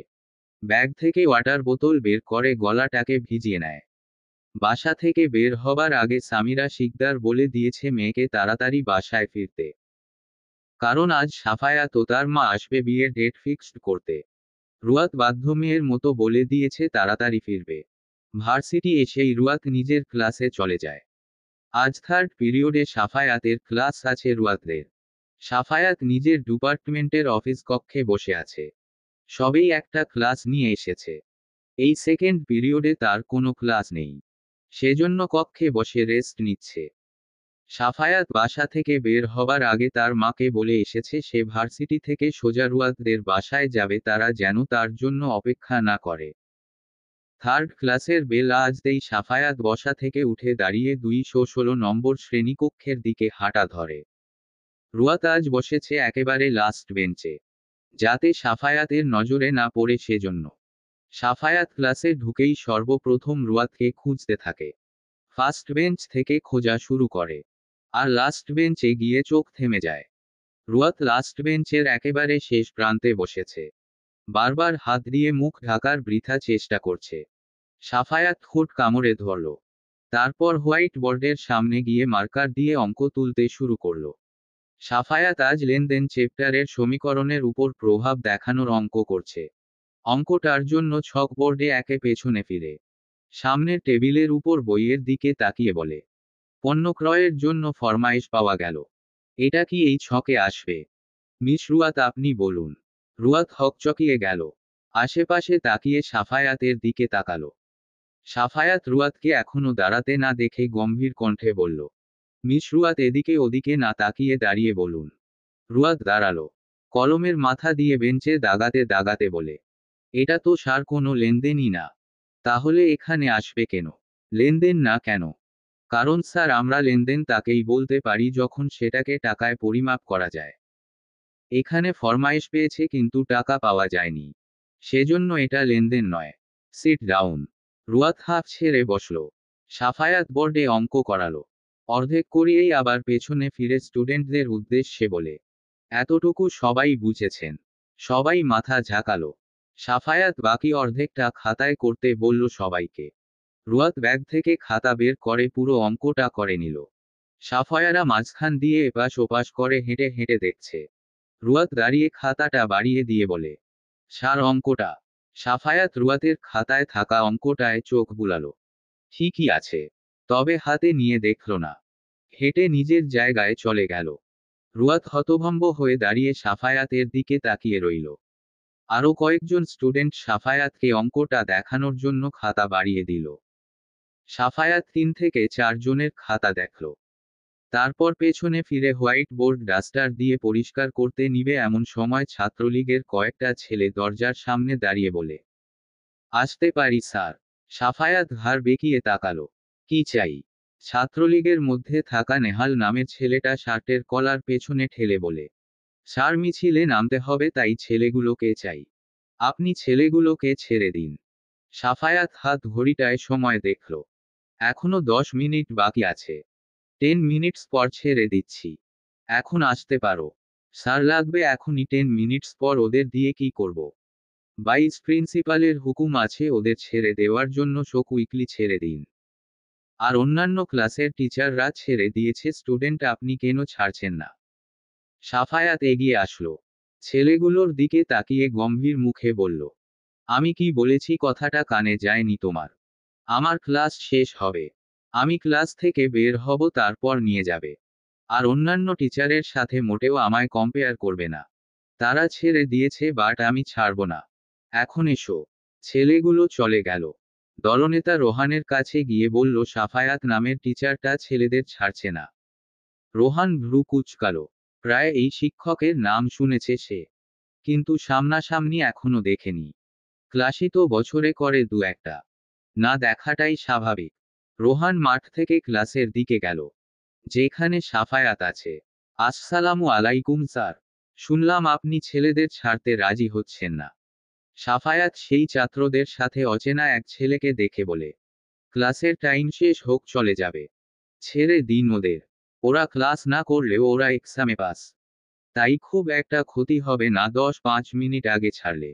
S1: ব্যাগ থেকে ওয়াটার বোতল বের করে গলাটাকে ভিজিয়ে নেয়। বাসা থেকে বের হবার আগে সামিরা শিকদার বলে দিয়েছে মেয়েকে তাড়াতাড়ি বাসায় ফিরতে। কারণ আজ সাফায়াত ও তার মা আসবে বিয়ের ডেট ফিক্সড করতে। রুয়াত বাধ্য মেয়ের মতো বলে দিয়েছে তাড়াতাড়ি ফিরবে। ভার্সিটি এসেই রুয়াত নিজের ক্লাসে চলে যায়। আজ 3rd পিরিয়ডে সাফায়াতের ক্লাস আছে রুয়াতদের। সাফায়াত নিজের ডিপার্টমেন্টের অফিস কক্ষে বসে আছে। সবেই একটা ক্লাস নিয়ে এসেছে। এই 2nd পিরিয়ডে তার কোনো ক্লাস নেই। সেজন্য কক্ষে বসে রেস্ট নিচ্ছে। সাফায়াত বাসা থেকে বের হবার আগে তার মাকে বলে এসেছে সে ভার্সিটি থেকে সোজা রুয়াতদের বাসায় যাবে, তারা যেন তার জন্য অপেক্ষা না করে। 3rd ক্লাসের বেল আজতেই সাফায়াত বসা থেকে উঠে দাঁড়িয়ে 216 নম্বর শ্রেণীকক্ষের দিকে হাঁটা ধরে। রুয়াত আজ বসেছে একেবারে লাস্ট বেঞ্চে, যাতে সাফায়াতের নজরে না পড়ে সেজন্য। সাফায়াত ক্লাসে ঢুকেই সর্বপ্রথম রুয়াতকে খুঁজতে থাকে। ফার্স্ট বেঞ্চ থেকে খোঁজা শুরু করে। আর লাস্ট বেঞ্চে গিয়ে চোখ থেমে যায়। রুয়াত লাস্ট বেঞ্চের একেবারে শেষ প্রান্তে বসেছে। বারবার হাত দিয়ে মুখ ঢাকার বৃথা চেষ্টা করছে। সাফায়াত ঠোঁট কামড়ে ধরল। তারপর হোয়াইট বোর্ডের সামনে গিয়ে মার্কার দিয়ে অঙ্ক তুলতে শুরু করল। সাফায়াত আজ লেনদেন চ্যাপ্টারের সমীকরণের উপর প্রভাব দেখানোর অঙ্ক করছে। অঙ্কটার জন্য ছক বোর্ডে একে পেছনে ফিরে সামনের টেবিলের উপর বইয়ের দিকে তাকিয়ে বলে, পণ্য ক্রয়ের জন্য ফরমাইশ পাওয়া গেল। এটা কি এই ছকে আসবে? মিস রুয়াত, আপনি বলুন। রুয়াত হকচকিয়ে গেল। আশেপাশে তাকিয়ে সাফায়াতের দিকে তাকালো। সাফায়াত রুয়াতকে এখনো দাঁড়াতে না দেখে গম্ভীর কণ্ঠে বলল, মিস রুয়াত, এদিকে ওদিকে না তাকিয়ে দাঁড়িয়ে বলুন। রুয়াত দাঁড়ালো। কলমের মাথা দিয়ে বেঞ্চে দাগাতে দাগাতে বলে, এটা তো সার কোনো লেনদেনই না। তাহলে এখানে আসবে কেন? লেনদেন না কেন? কারণ স্যার, আমরা লেনদেন তাকেই বলতে পারি যখন সেটাকে টাকায় পরিমাপ করা যায়। এখানে ফরমাইশ পেয়েছে কিন্তু টাকা পাওয়া যায়নি, সেজন্য এটা লেনদেন নয়। Sit down. রুয়াত হাফ ছেড়ে বসল। সাফায়াত বোর্ডে অঙ্ক করালো। অর্ধেক করিয়েই আবার পেছনে ফিরে স্টুডেন্টদের উদ্দেশ্যে বলে, এতটুকু সবাই বুঝেছেন? সবাই মাথা ঝাঁকালো। সাফায়াত বাকি অর্ধেকটা খাতায় করতে বলল সবাইকে। রুয়াত ব্যাগ থেকে খাতা বের করে পুরো অঙ্কটা করে নিল। সাফায়ারা মাঝখান দিয়ে এপাশ ওপাশ করে হেঁটে হেঁটে দেখছে। রুয়াত দাঁড়িয়ে খাতাটা বাড়িয়ে দিয়ে বলে, সার অঙ্কটা। সাফায়াত রুয়াতের খাতায় থাকা অঙ্কটায় চোখ বুলালো। ঠিকই আছে, তবে হাতে নিয়ে দেখল না। হেঁটে নিজের জায়গায় চলে গেল। রুয়াত হতভম্ব হয়ে দাঁড়িয়ে সাফায়াতের দিকে তাকিয়ে রইল। আরও কয়েকজন স্টুডেন্ট সাফায়াতকে অঙ্কটা দেখানোর জন্য খাতা বাড়িয়ে দিল। সাফায়াত 3 থেকে 4 জনের খাতা দেখল। তারপর পেছনে ফিরে হোয়াইট বোর্ড ডাস্টার দিয়ে পরিষ্কার করতে নিবে এমন সময় ছাত্রলীগের কয়েকটা ছেলে দরজার সামনে দাঁড়িয়ে বলে, আসতে পারি স্যার? সাফায়াত ঘাড় বেঁকিয়ে তাকালো। কি চাই? ছাত্রলীগের মধ্যে থাকা নেহাল নামের ছেলেটা শার্টের কলার পেছনে ঠেলে বলে, স্যার মিছিলে নামতে হবে, তাই ছেলেগুলোকে চাই। আপনি ছেলেগুলোকে ছেড়ে দিন। সাফায়াত হাত ঘড়িটায় সময় দেখল। এখনো 10 মিনিট বাকি আছে। 10 মিনিটস পর ছেড়ে দিচ্ছি। এখন আসতে পারো। স্যার লাগবে এখনই। 10 মিনিটস পর ওদের দিয়ে কি করব? ভাইস প্রিন্সিপালের হুকুম আছে ওদের ছেড়ে দেওয়ার জন্য, সো কুইকলি ছেড়ে দিন। আর অন্যান্য ক্লাসের টিচাররা ছেড়ে দিয়েছে, স্টুডেন্ট আপনি কেন ছাড়ছেন না? সাফায়াত এগিয়ে আসলো। ছেলেগুলোর দিকে তাকিয়ে গম্ভীর মুখে বলল, আমি কি বলেছি কথাটা কানে যায়নি তোমার? আমার ক্লাস শেষ হবে। আমি ক্লাস থেকে বের হব, তারপর নিয়ে যাবে। আর অন্যান্য টিচারের সাথে মোটেও আমায় কম্পেয়ার করবে না। তারা ছেড়ে দিয়েছে, বাট আমি ছাড়ব না। এখন এসো। ছেলেগুলো চলে গেল। দলনেতা রোহানের কাছে গিয়ে বলল, সাফায়াত নামের টিচারটা ছেলেদের ছাড়ছে না। রোহান ভ্রু কুঁচকালো। প্রায় এই শিক্ষকের নাম শুনেছে সে, কিন্তু সামনাসামনি এখনো দেখেনি। ক্লাসই তো বছরে করে দু একটা। না দেখাটাই স্বাভাবিক। রোহান মাঠ থেকে ক্লাসের দিকে গেল, যেখানে সাফায়াত আছে। আসসালামু আলাইকুম স্যার। শুনলাম আপনি ছেলেদের ছাড়তে রাজি হচ্ছেন না। সাফায়াত সেই ছাত্রদের সাথে অচেনা এক ছেলেকে দেখে বলে, ক্লাসের টাইম শেষ হোক, চলে যাবে। ছেড়ে দিন ওদের। ওরা ক্লাস না করলেও ওরা এক্সামে পাস। তাই খুব একটা ক্ষতি হবে না 10-5 মিনিট আগে ছাড়লে।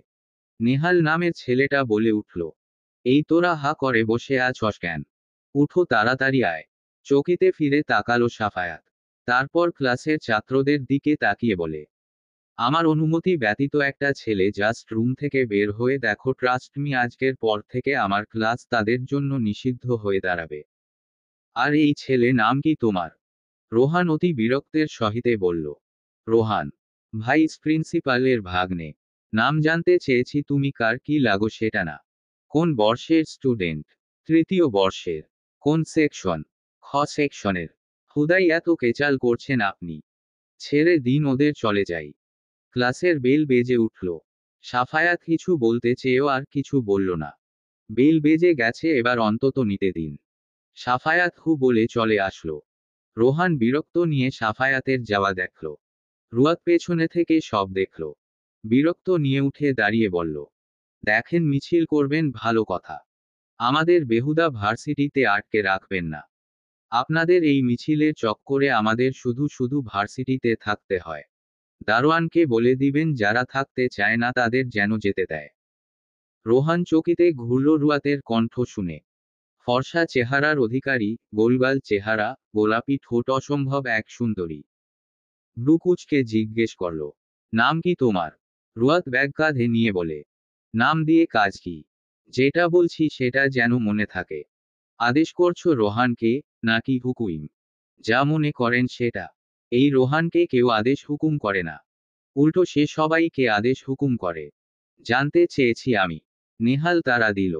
S1: নেহাল নামের ছেলেটা বলে উঠল, এই তোরা হা করে বসে আছস কেন? উঠো, তাড়াতাড়ি আয়। চকিতে ফিরে তাকালো সাফায়াত। তারপর ক্লাসের ছাত্রদের দিকে তাকিয়ে বলে, আমার অনুমতি ব্যতীত একটা ছেলে জাস্ট রুম থেকে বের হয়ে দেখো, ট্রাস্ট মি, আজকের পর থেকে আমার ক্লাস তাদের জন্য নিষিদ্ধ হয়ে দাঁড়াবে। আর এই ছেলে নাম কি তোমার? রোহান অতি বিরক্তের সহিতে বলল, রোহান। ভাইস প্রিন্সিপালের ভাগ্নে। নাম জানতে চেয়েছি, তুমি কার কি লাগো সেটা না। কোন বর্ষের স্টুডেন্ট? তৃতীয় বর্ষের। কোন সেকশন? খ সেকশনের। হুদাই এত কেচাল করছেন আপনি। ছেড়ে দিন ওদের, চলে যাই। ক্লাসের বেল বেজে উঠল। সাফায়াত কিছু বলতে চেয়েও আর কিছু বলল না। বেল বেজে গেছে, এবার অন্তত নিতে দিন। সাফায়াত হু বলে চলে আসলো। রোহান বিরক্ত নিয়ে সাফায়াতের যাওয়া দেখল। রুয়াত পেছনে থেকে সব দেখল। বিরক্ত নিয়ে উঠে দাঁড়িয়ে বলল, দেখেন, মিছিল করবেন ভালো কথা। আমাদের বেহুদা ভার্সিটিতে আটকে রাখবেন না। আপনাদের এই মিছিলের চক্করে আমাদের শুধু শুধু ভার্সিটিতে থাকতে হয়। দারোয়ানকে বলে দিবেন যারা থাকতে চায় না তাদের যেন যেতে দেয়। রোহান চকিতে ঘুরল রুয়াতের কণ্ঠ শুনে। ফর্সা চেহারার অধিকারী, গোলগাল চেহারা, গোলাপি ঠোঁট, অসম্ভব এক সুন্দরী। ব্রুকুচকে জিজ্ঞেস করল, নাম কি তোমার? রুয়াত ব্যাগ কাঁধে নিয়ে বলে, নাম দিয়ে কাজ কি? যেটা বলছি সেটা যেন মনে থাকে। আদেশ করছো রোহানকে, নাকি হুকুম? যা মনে করেন সেটা। এই রোহানকে কেউ আদেশ হুকুম করে না। উল্টো সে সবাইকে আদেশ হুকুম করে। জানতে চেয়েছি আমি। নেহাল তারা দিল।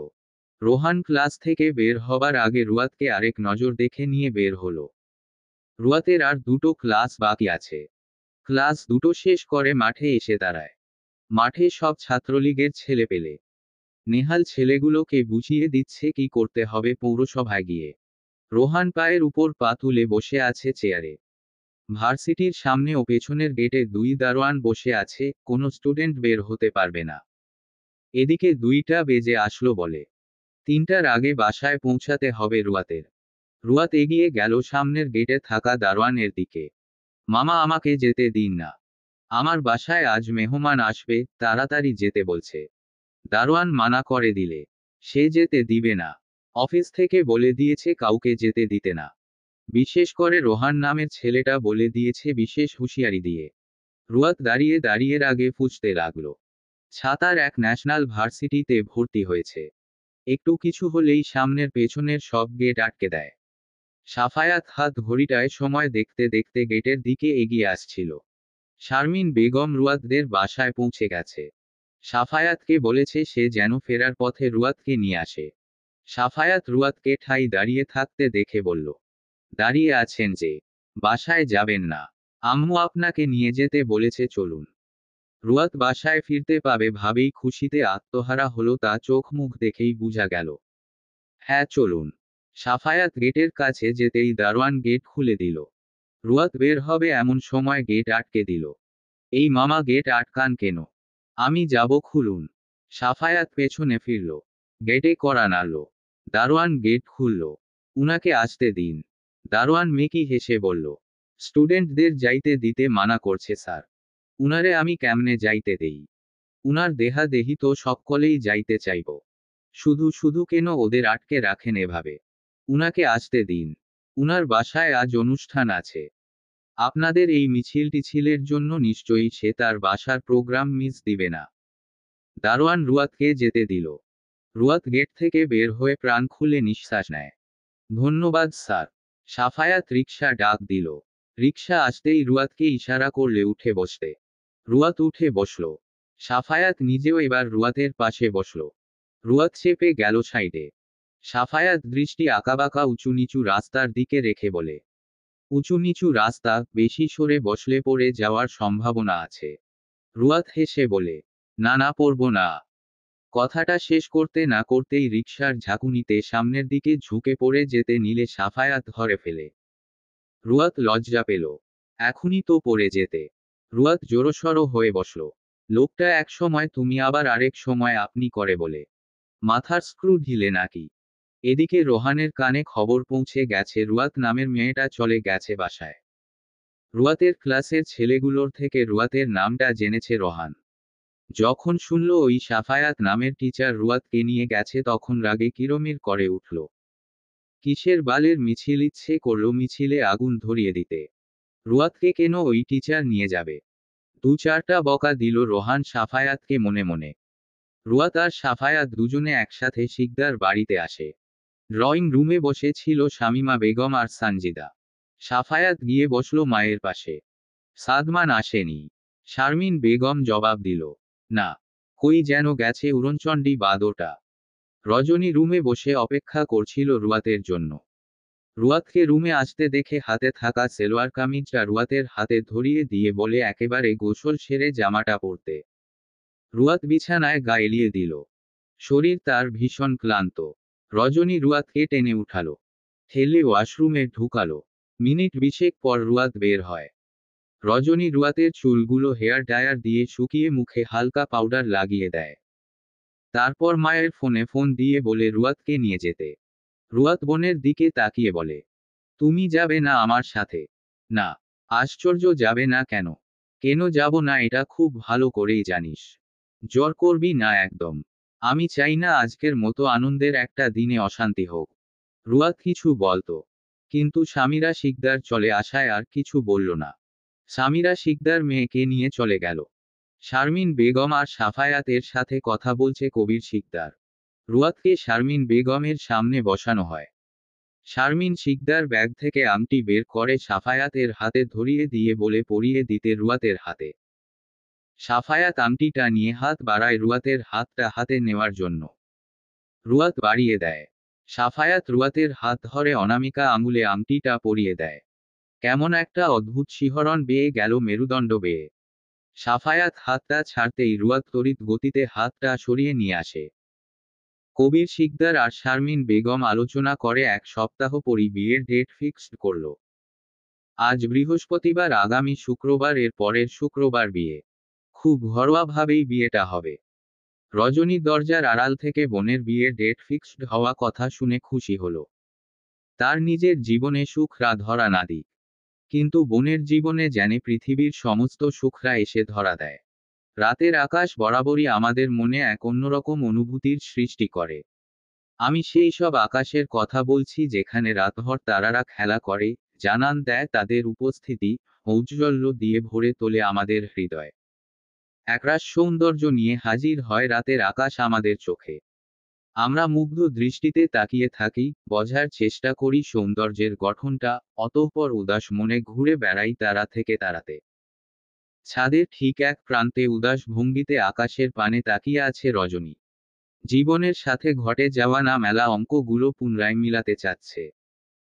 S1: রোহান ক্লাস থেকে বের হবার আগে রুয়াতকে আরেক নজর দেখে নিয়ে বের হলো। রুয়াতের আর দুটো ক্লাস বাকি আছে। ক্লাস দুটো শেষ করে মাঠে এসে দাঁড়ায়। মাঠে সব ছাত্রলীগের ছেলেপেলে। নেহাল ছেলেগুলোকে বুঝিয়ে দিচ্ছে কি করতে হবে পৌরসভায় গিয়ে। রোহান পায়ের উপর পা তুলে বসে আছে চেয়ারে। ভার্সিটির সামনে ও পেছনের গেটে দুই দারোয়ান বসে আছে, কোনো স্টুডেন্ট বের হতে পারবে না। এদিকে 2টা বেজে আসলো বলে। 3টার আগে বাসায় পৌঁছাতে হবে রুয়াতের। রুয়াত এগিয়ে গেল সামনের গেটে থাকা দারোয়ানের দিকে। মামা, আমাকে যেতে দিন না। আমার বাসায় আজ মেহমান আসবে, তাড়াতাড়ি যেতে বলছে। দারোয়ান মানা করে দিলে সে যেতে দিবে না। অফিস থেকে বলে দিয়েছে কাউকে যেতে দিতে না। বিশেষ করে রোহান নামের ছেলেটা বলে দিয়েছে বিশেষ হুঁশিয়ারি দিয়ে। রুয়াত দাঁড়িয়ে দাঁড়িয়ে আগে ফুঁচতে লাগলো। ছাতার এক ন্যাশনাল ভার্সিটিতে ভর্তি হয়েছে। একটু কিছু হলেই সামনের পেছনের সব গেট আটকে দেয়। সাফায়াত হাত ঘড়িটায় সময় দেখতে দেখতে গেটের দিকে এগিয়ে আসছিল। শারমিন বেগম রুয়াতদের বাসায় পৌঁছে গেছে। সাফায়াতকে বলেছে সে যেন ফেরার পথে রুয়াতকে নিয়ে আসে। সাফায়াত রুয়াতকে ঠাই দাঁড়িয়ে থাকতে দেখে বলল, দাঁড়িয়ে আছেন যে? বাসায় যাবেন না? আম্মু আপনাকে নিয়ে যেতে বলেছে, চলুন। রুয়াত বাসায় ফিরতে পাবে ভাবেই খুশিতে আত্মহারা হলো, তা চোখ মুখ দেখেই বোঝা গেল। হ্যাঁ, চলুন। সাফায়াত গেটের কাছে যেতেই দারোয়ান গেট খুলে দিল। রুয়াত বের হবে এমন সময় গেট আটকে দিল। এই মামা গেট আটকান কেন? আমি যাব, খুলুন। সাফায়াত পেছনে ফিরল। গেটে কড়া নাড়ল। দারোয়ান গেট খুলল। উনাকে আসতে দিন। দারোয়ান মেকি হেসে বলল, স্টুডেন্টদের যাইতে দিতে মানা করছে স্যার। উনারে আমি কেমনে যাইতে দেই? উনার দেহাদেহি তো সকলেই যাইতে চাইব। শুধু শুধু কেন ওদের আটকে রাখেন এভাবে? উনাকে আসতে দিন। উনার বাসায় আজ অনুষ্ঠান আছে। আপনাদের এই মিছিল টিছিলের জন্য নিশ্চয়ই সে তার বাসার প্রোগ্রাম মিস দিবে না। দারোয়ান রুয়াতকে যেতে দিল। রুয়াত গেট থেকে বের হয়ে প্রাণ খুলে নিঃশ্বাস নেয়। ধন্যবাদ স্যার। সাফায়াত রিকশা ডাক দিল। রিকশা আসতেই রুয়াতকে ইশারা করলে উঠে বসতে। রুয়াত উঠে বসল। সাফায়াত নিজেও এবার রুয়াতের পাশে বসল। রুয়াত চেপে গেল সাইডে। সাফায়াত দৃষ্টি আঁকাবাঁকা উঁচু নিচু রাস্তার দিকে রেখে বলে, উঁচু নিচু রাস্তা, বেশি সরে বসলে পড়ে যাওয়ার সম্ভাবনা আছে। রুয়াত হেসে বলে, না না, পড়ব না। কথাটা শেষ করতে না করতেই রিকশার ঝাঁকুনিতে সামনের দিকে ঝুঁকে পড়ে যেতে নিলে সাফায়াত ধরে ফেলে। রুয়াত লজ্জা পেল। এখনই তো পড়ে যেতে। রুয়াত জোরসড় হয়ে বসল। লোকটা এক সময় তুমি আবার আরেক সময় আপনি করে বলে। মাথার স্ক্রু ঢিলে নাকি? এদিকে রোহানের কানে খবর পৌঁছে গেছে রুয়াত নামের মেয়েটা চলে গেছে বাসায়। রুয়াতের ক্লাসের ছেলেগুলোর থেকে রুয়াতের নামটা জেনেছে রোহান। যখন শুনল ওই সাফায়াত নামের টিচার রুয়াতকে নিয়ে গেছে তখন রাগে কিরমির করে উঠল। কিসের বালের মিছিল, ইচ্ছে করল মিছিলে আগুন ধরিয়ে দিতে। রুয়াতকে কেন ওই টিচার নিয়ে যাবে? দু চারটা বকা দিল রোহান সাফায়াতকে মনে মনে। রুয়াত আর সাফায়াত দুজনে একসাথে শিকদার বাড়িতে আসে। ড্রয়িং রুমে বসে ছিল শামিমা বেগম আর সানজিদা। সাফায়াত গিয়ে বসল মায়ের পাশে। সাদমান আসেনি। শারমিন বেগম জবাব দিল, না। কই যেন গেছে উড়নচণ্ডী বাদোটা। রজনী রুমে বসে অপেক্ষা করছিল রুয়াতের জন্য। রুয়াতকে রুমে আসতে দেখে হাতে থাকা সেলোয়ার কামিজটা রুয়াতের হাতে ধরিয়ে দিয়ে বলে একেবারে গোসল সেরে জামাটা পরতে। রুয়াত বিছানায় গা এলিয়ে দিল। শরীর তার ভীষণ ক্লান্ত। রজনী রুয়াতকে টেনে উঠালো। ঠেলে ওয়াশরুমে ঢুকালো। মিনিট 20 পর রুয়াত বের হয়। রজনী রুয়াতের চুলগুলো হেয়ার ড্রায়ার দিয়ে শুকিয়ে মুখে হালকা পাউডার লাগিয়ে দেয়। তারপর মায়ের ফোনে ফোন দিয়ে বলে রুয়াতকে নিয়ে যেতে। রুয়াত বোনের দিকে তাকিয়ে বলে, তুমি যাবে না আমার সাথে? না। আশ্চর্য, যাবে না কেন? কেন যাব না এটা খুব ভালো করেই জানিস। জ্বর করবি না একদম। আমি চাই না আজকের মতো আনন্দের একটা দিনে অশান্তি হোক। রুয়াত কিছু বলতো, কিন্তু সামিরা শিকদার চলে আসায় আর কিছু বলল না। সামিরা শিকদার মেয়েকে নিয়ে চলে গেল। শারমিন বেগম আর সাফায়াতের সাথে কথা বলছে কবির শিকদার। রুয়াতকে শারমিন বেগমের সামনে বসানো হয়। শারমিন শিকদার ব্যাগ থেকে আংটি বের করে সাফায়াতের হাতে ধরিয়ে দিয়ে বলে পরিয়ে দিতে রুয়াতের হাতে। সাফায়াত আংটিটা নিয়ে হাত বাড়ায় রুয়াতের হাতটা হাতে নেওয়ার জন্য। রুয়াত বাড়িয়ে দেয়। সাফায়াত রুয়াতের হাত ধরে অনামিকা আঙুলে আংটিটা পরিয়ে দেয়। কেমন একটা অদ্ভুত শিহরণ বেয়ে গেল মেরুদণ্ড বেয়ে। সাফায়াত হাতটা ছাড়তেই রুয়াত তড়িৎ গতিতে হাতটা সরিয়ে নিয়ে আসে। কবির শিকদার আর শারমিন বেগম আলোচনা করে এক সপ্তাহ পরই বিয়ের ডেট ফিক্সড করল। আজ বৃহস্পতিবার, আগামী শুক্রবার, এর পরের শুক্রবার বিয়ে। খুব ঘরোয়াভাবেই বিয়েটা হবে। রজনী দরজার আড়াল থেকে বোনের বিয়ের ডেট ফিক্সড হওয়া কথা শুনে খুশি হলো। তার নিজের জীবনে সুখরা ধরা না দিক, কিন্তু বোনের জীবনে যেন পৃথিবীর সমস্ত সুখরা এসে ধরা দেয়। রাতের আকাশ বরাবরই আমাদের মনে এক অন্যরকম অনুভূতির সৃষ্টি করে। আমি সেই সব আকাশের কথা বলছি যেখানে রাতভর তারারা খেলা করে, জানান দেয় তাদের উপস্থিতি, ঔজ্জ্বল্য দিয়ে ভরে তোলে আমাদের হৃদয়। একরাশ সৌন্দর্য নিয়ে হাজির হয় রাতের আকাশ আমাদের চোখে। আমরা মুগ্ধ দৃষ্টিতে তাকিয়ে থাকি, বোঝার চেষ্টা করি সৌন্দর্যের গঠনটা, অতঃপর উদাস মনে ঘুরে বেড়াই তারা থেকে তারাতে। ছাদের ঠিক এক প্রান্তে উদাস ভঙ্গিতে আকাশের পানে তাকিয়ে আছে রজনী। জীবনের সাথে ঘটে যাওয়া না মেলা অঙ্কগুলো পুনরায় মিলাতে চাচ্ছে।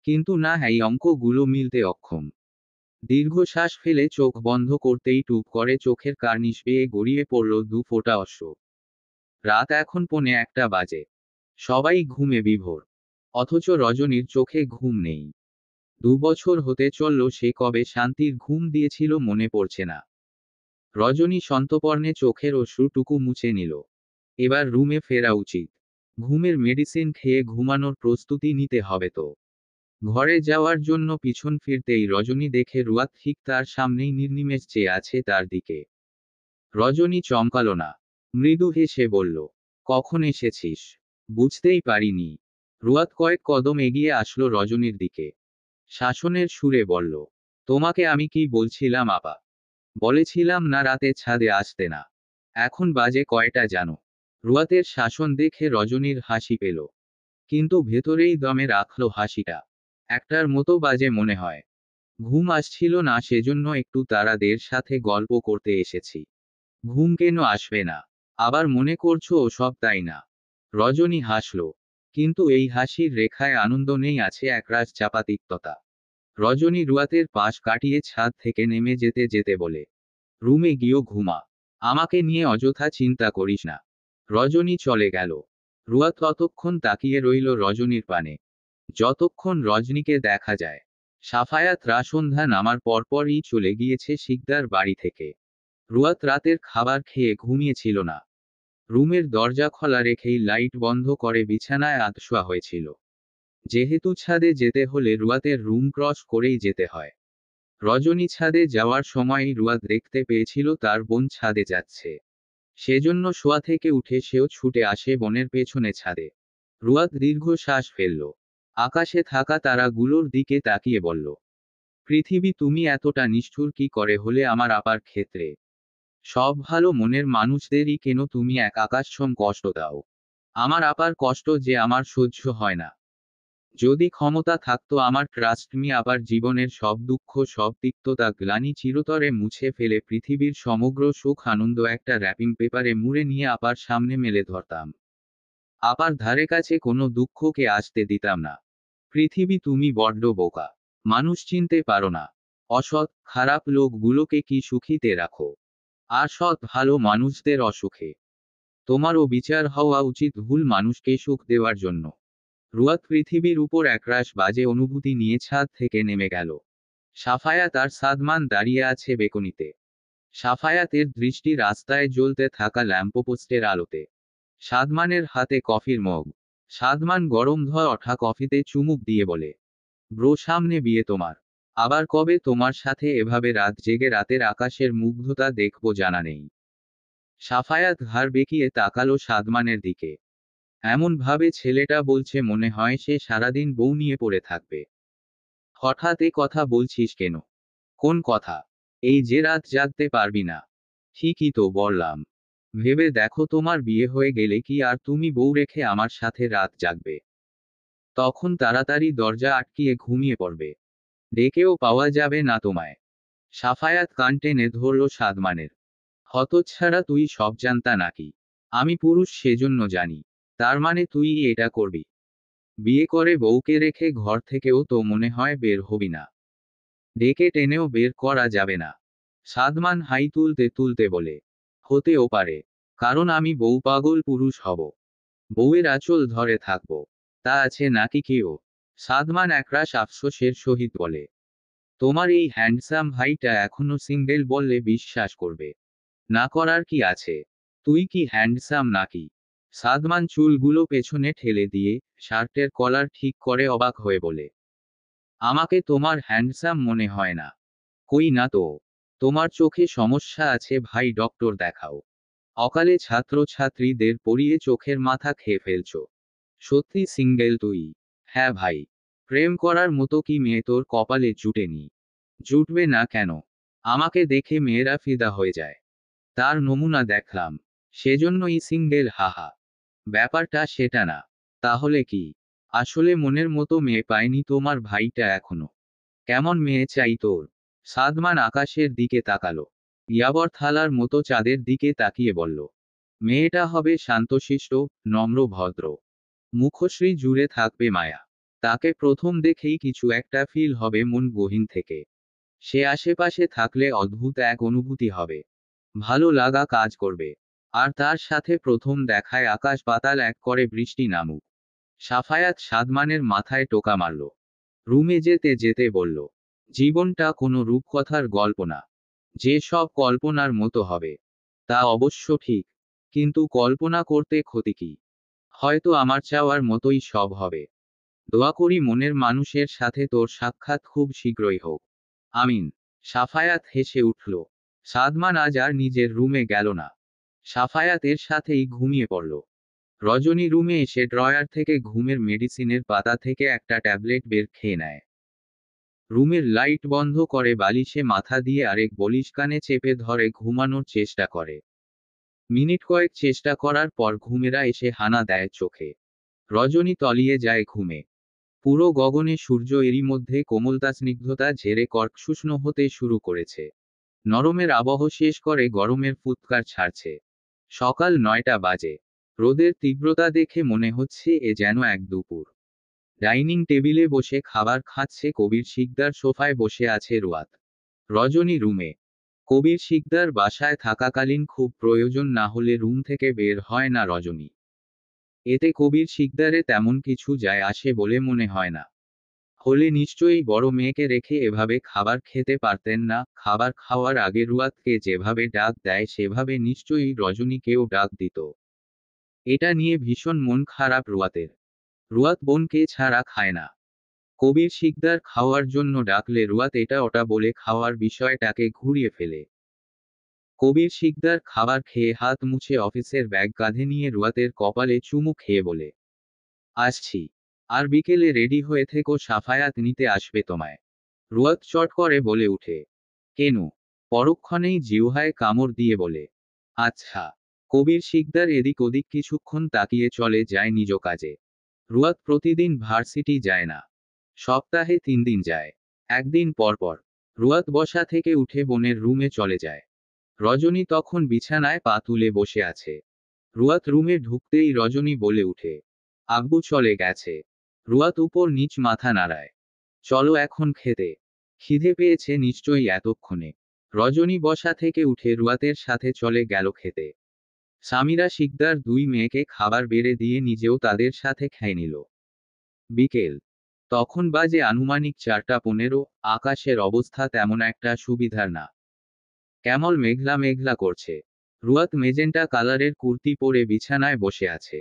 S1: কিন্তু না, এই অঙ্কগুলো মিলতে অক্ষম। দীর্ঘশ্বাস ফেলে চোখ বন্ধ করতেই টুপ করে চোখের কার্নিশ বেয়ে গড়িয়ে পড়ল দু ফোঁটা অশ্রু। রাত এখন 1:45 বাজে। সবাই ঘুমে বিভোর। অথচ রজনীর চোখে ঘুম নেই। 2 বছর হতে চলল সে কবে শান্তির ঘুম দিয়েছিল মনে পড়ছে না। রজনী সন্তর্পণে চোখের অশ্রুটুকু মুছে নিল। এবার রুমে ফেরা উচিত। ঘুমের মেডিসিন খেয়ে ঘুমানোর প্রস্তুতি নিতে হবে তো। ঘরে যাওয়ার জন্য পিছন ফিরতেই রজনী দেখে রুয়াত ঠিক তার সামনেই নির্নিমেষ চেয়ে আছে তার দিকে। রজনী চমকালো না, মৃদু হেসে বলল, কখন এসেছিস? বুঝতেই পারিনি। রুয়াত কয়েক কদম এগিয়ে আসলো রজনীর দিকে। শাসনের সুরে বলল, তোমাকে আমি কি বলছিলাম আপা? বলেছিলাম না রাতে ছাদে আসতে না। এখন বাজে কয়টা জানো? রুয়াতের শাসন দেখে রজনীর হাসি পেল, কিন্তু ভেতরেই দমে রাখলো হাসিটা। একটার মতো বাজে মনে হয়। ঘুম আসছিল না, সেজন্য একটু তারাদের সাথে গল্প করতে এসেছি। ঘুম কেন আসবে না? আবার মনে করছো ওসব, তাই না? রজনী হাসল, কিন্তু এই হাসির রেখায় আনন্দ নেই, আছে একরাশ চাপা তিক্ততা। রজনী রুয়াতের পাশ কাটিয়ে ছাদ থেকে নেমে যেতে যেতে বলে, রুমে গিয়েও ঘুমা। আমাকে নিয়ে অযথা চিন্তা করিস না। রজনী চলে গেল। রুয়াত ততক্ষণ তাকিয়ে রইল রজনীর পানে, যতক্ষণ রজনীকে দেখা যায়। সাফায়াত সন্ধ্যা নামার পরপরই চলে গিয়েছে শিকদার বাড়ি থেকে। রুয়াত রাতের খাবার খেয়ে ঘুমিয়েছিল না। রুমের দরজা খোলা রেখেই লাইট বন্ধ করে বিছানায় আধশোয়া হয়েছিল। যেহেতু ছাদে যেতে হলে রুয়াতের রুম ক্রস করেই যেতে হয়। রজনী ছাদে যাওয়ার সময়ই রুয়াত দেখতে পেয়েছিল তার বোন ছাদে যাচ্ছে। সেজন্য শোয়া থেকে উঠে সেও ছুটে আসে বোনের পেছনে ছাদে। রুয়াত দীর্ঘশ্বাস ফেলল। আকাশে থাকা তারাগুলোর দিকে তাকিয়ে বলল, পৃথিবী, তুমি এতটা নিষ্ঠুর কি করে হলে আমার আপার ক্ষেত্রে? সব ভালো মনের মানুষদেরই কেন তুমি এক আকাশসম কষ্ট দাও? আমার আপার কষ্ট যে আমার সহ্য হয় না। যদি ক্ষমতা থাকতো আমার, ট্রাস্ট মি, আপার জীবনের সব দুঃখ, সব তিক্ততা, গ্লানি চিরতরে মুছে ফেলে পৃথিবীর সমগ্র সুখ আনন্দ একটা র্যাপিং পেপারে মুড়ে নিয়ে আপার সামনে মেলে ধরতাম। আপার ধারে কাছে কোনো দুঃখকে আসতে দিতাম না। পৃথিবী, তুমি বড্ড বোকা। মানুষ চিনতে পারো না। অসৎ খারাপ লোকগুলোকে কি সুখীতে রাখো, আর সৎ ভালো মানুষদের অসুখে। তোমারও বিচার হওয়া উচিত ভুল মানুষকে সুখ দেওয়ার জন্য। রুয়াত পৃথিবীর উপর একরাশ বাজে অনুভূতি নিয়ে ছাদ থেকে নেমে গেল। সাফায়াত আর সাদমান দাঁড়িয়ে আছে বেকনিতে। সাফায়াতের দৃষ্টি রাস্তায় জ্বলতে থাকা ল্যাম্পপোস্টের আলোতে। সাদমানের হাতে কফির মগ। সাদমান গরম ধোয়া ওঠা কফিতে চুমুক দিয়ে বলে, ব্রো, সামনে বিয়ে তোমার। আবার কবে তোমার সাথে এভাবে রাত জেগে রাতের আকাশের মুগ্ধতা দেখব জানা নেই। সাফায়াত ঘাড় বেঁকিয়ে তাকালো সাদমানের দিকে। এমন ভাবে ছেলেটা বলছে মনে হয় সে সারাদিন বউ নিয়ে পড়ে থাকবে। হঠাৎ এ কথা বলছিস কেন? কোন কথা? এই যে রাত জাগতে পারবি না। ঠিকই তো বললাম। ভেবে দেখো, তোমার বিয়ে হয়ে গেলে কি আর তুমি বউ রেখে আমার সাথে রাত জাগবে? তখন তাড়াতাড়ি দরজা আটকিয়ে ঘুমিয়ে পড়বে। ডেকেও পাওয়া যাবে না তোমায়। সাফায়াত কান টেনে ধরল সাদমানের। হতচ্ছাড়া, তুই সব জানতা নাকি? আমি পুরুষ সেজন্য জানি। তার মানে তুই এটা করবি? বিয়ে করে বউকে রেখে ঘর থেকেও তো মনে হয় বের হবি না। ডেকে টেনেও বের করা যাবে না। সাদমান হাই তুলতে তুলতে বলে, হতেও পারে। কারণ আমি বউ পাগল পুরুষ হব। বউয়ের আঁচল ধরে থাকব। তা আছে নাকি কেউ? সাদমান একরাশ আফসোসের সহিত বলে, তোমার এই হ্যান্ডসাম ভাইটা এখনো সিঙ্গেল বললে বিশ্বাস করবে? না করার কি আছে? তুই কি হ্যান্ডসাম নাকি? সাদমান চুলগুলো পেছনে ঠেলে দিয়ে শার্টের কলার ঠিক করে অবাক হয়ে বলে, আমাকে তোমার হ্যান্ডসাম মনে হয় না। কই না তো। তোমার চোখে সমস্যা আছে ভাই, ডক্টর দেখাও। অকালে ছাত্রছাত্রীদের পড়িয়ে চোখের মাথা খেয়ে ফেলছো। সত্যি সিঙ্গেল তুই? হ্যাঁ ভাই। প্রেম করার মতো কি মেয়ে তোর কপালে জুটেনি? জুটবে না কেন? আমাকে দেখে মেয়েরা ফিদা হয়ে যায়। তার নমুনা দেখলাম। সেজন্যই সিঙ্গেল, হাহা। ব্যাপারটা সেটা না। তাহলে কি? আসলে মনের মতো মেয়ে পায়নি তোমার ভাইটা এখনো। কেমন মেয়ে চাই তোর? সাদমান আকাশের দিকে তাকালো। ইয়াবর থালার মতো চাঁদের দিকে তাকিয়ে বলল, মেয়েটা হবে শান্তশিষ্ট, নম্র, ভদ্র। মুখশ্রী জুড়ে থাকবে মায়া। তাকে প্রথম দেখেই কিছু একটা ফিল হবে মন গহীন থেকে। সে আশেপাশে থাকলে অদ্ভুত এক অনুভূতি হবে। ভালো লাগা কাজ করবে। আর তার সাথে প্রথম দেখায় আকাশ পাতাল এক করে বৃষ্টি নামুক। সাফায়াত সাদমানের মাথায় টোকা মারল। রুমে যেতে যেতে বলল, জীবনটা কোনো রূপকথার গল্প না। যে সব কল্পনার মতো হবে তা অবশ্য ঠিক, কিন্তু কল্পনা করতে ক্ষতি কি? হয়তো আমার চাওয়ার মতোই সব হবে। দোয়া করি মনের মানুষের সাথে তোর সাক্ষাৎ খুব শীঘ্রই হোক। আমিন। সাফায়াত হেসে উঠল। সাদমান আজ আর নিজের রুমে গেল না। সাফায়াতের সাথেই ঘুমিয়ে পড়ল। রজনী রুমে এসে ড্রয়ার থেকে ঘুমের মেডিসিনের পাতা থেকে একটা ট্যাবলেট বের খেয়ে নেয়। রুমের লাইট বন্ধ করে বালিশে মাথা দিয়ে আরেক বলিশ কানে চেপে ধরে ঘুমানোর চেষ্টা করে। মিনিট কয়েক চেষ্টা করার পর ঘুমেরা এসে হানা দেয় চোখে। রজনী তলিয়ে যায় ঘুমে। পুরো গগনে সূর্য এরই মধ্যে কোমলতা স্নিগ্ধতা ঝেড়ে কর্কশুষ্ণ হতে শুরু করেছে। নরমের আবহ শেষ করে গরমের ফুৎকার ছাড়ছে। সকাল 9টা বাজে। রোদের তীব্রতা দেখে মনে হচ্ছে এ যেন এক দুপুর। ডাইনিং টেবিলে বসে খাবার খাচ্ছে কবির শিকদার, সোফায় বসে আছে রুয়াত। রজনী রুমে। কবির শিকদার বাসায় থাকাকালীন খুব প্রয়োজন না হলে রুম থেকে বের হয় না রজনী। এতে কবির শিকদারে তেমন কিছু যায় আসে বলে মনে হয় না। হলে নিশ্চয়ই বড় মেয়েকে রেখে এভাবে খাবার খেতে পারতেন না। খাবার খাওয়ার আগে রুয়াতকে যেভাবে ডাক দেয় সেভাবে নিশ্চয়ই রজনীকেও ডাক দিত। এটা নিয়ে ভীষণ মন খারাপ রুয়াতের। রুয়াত বোনকে ছাড়া খায় না। কবির শিকদার খাওয়ার জন্য ডাকলে রুয়াত এটা ওটা বলে খাওয়ার বিষয়টাকে ঘুরিয়ে ফেলে। কবির শিকদার খাবার খেয়ে হাত মুছে অফিসের ব্যাগ কাঁধে নিয়ে রুয়াতের কপালে চুমু খেয়ে বলে, আসছি। আর বিকেলে রেডি হয়ে থেকো, সাফায়াত নিতে আসবে তোমায়। রুয়াত চট করে বলে উঠে, কেন? পরক্ষণেই জিহ্বায় কামড় দিয়ে বলে, আচ্ছা। কবির শিকদার এদিক ওদিক কিছুক্ষণ তাকিয়ে চলে যায় নিজ কাজে। রুয়াত প্রতিদিন ভার্সিটি যায় না। সপ্তাহে 3 দিন যায়। একদিন পরপর রুয়াত বসা থেকে উঠে বোনের রুমে চলে যায়। রজনী তখন বিছানায় পা তুলে বসে আছে। রুয়াত রুমে ঢুকতেই রজনী বলে উঠে, আব্বু চলে গেছে। রুয়াত উপর নিচ মাথা নাড়ায়। চলো এখন খেতে। খিদে পেয়েছে নিশ্চয়ই এতক্ষণে। রজনী বসা থেকে উঠে রুয়াতের সাথে চলে গেল খেতে। সামিরা শিকদার 2 মেয়েকে খাবার বেড়ে দিয়ে নিজেও তাদের সাথে খেয়ে নিল। বিকেল। তখন বাজে আনুমানিক 4টা 15। আকাশের অবস্থা তেমন একটা সুবিধার না। কেমন মেঘলা মেঘলা করছে। রুয়াত মেজেন্টা কালারের কুর্তি পরে বিছানায় বসে আছে।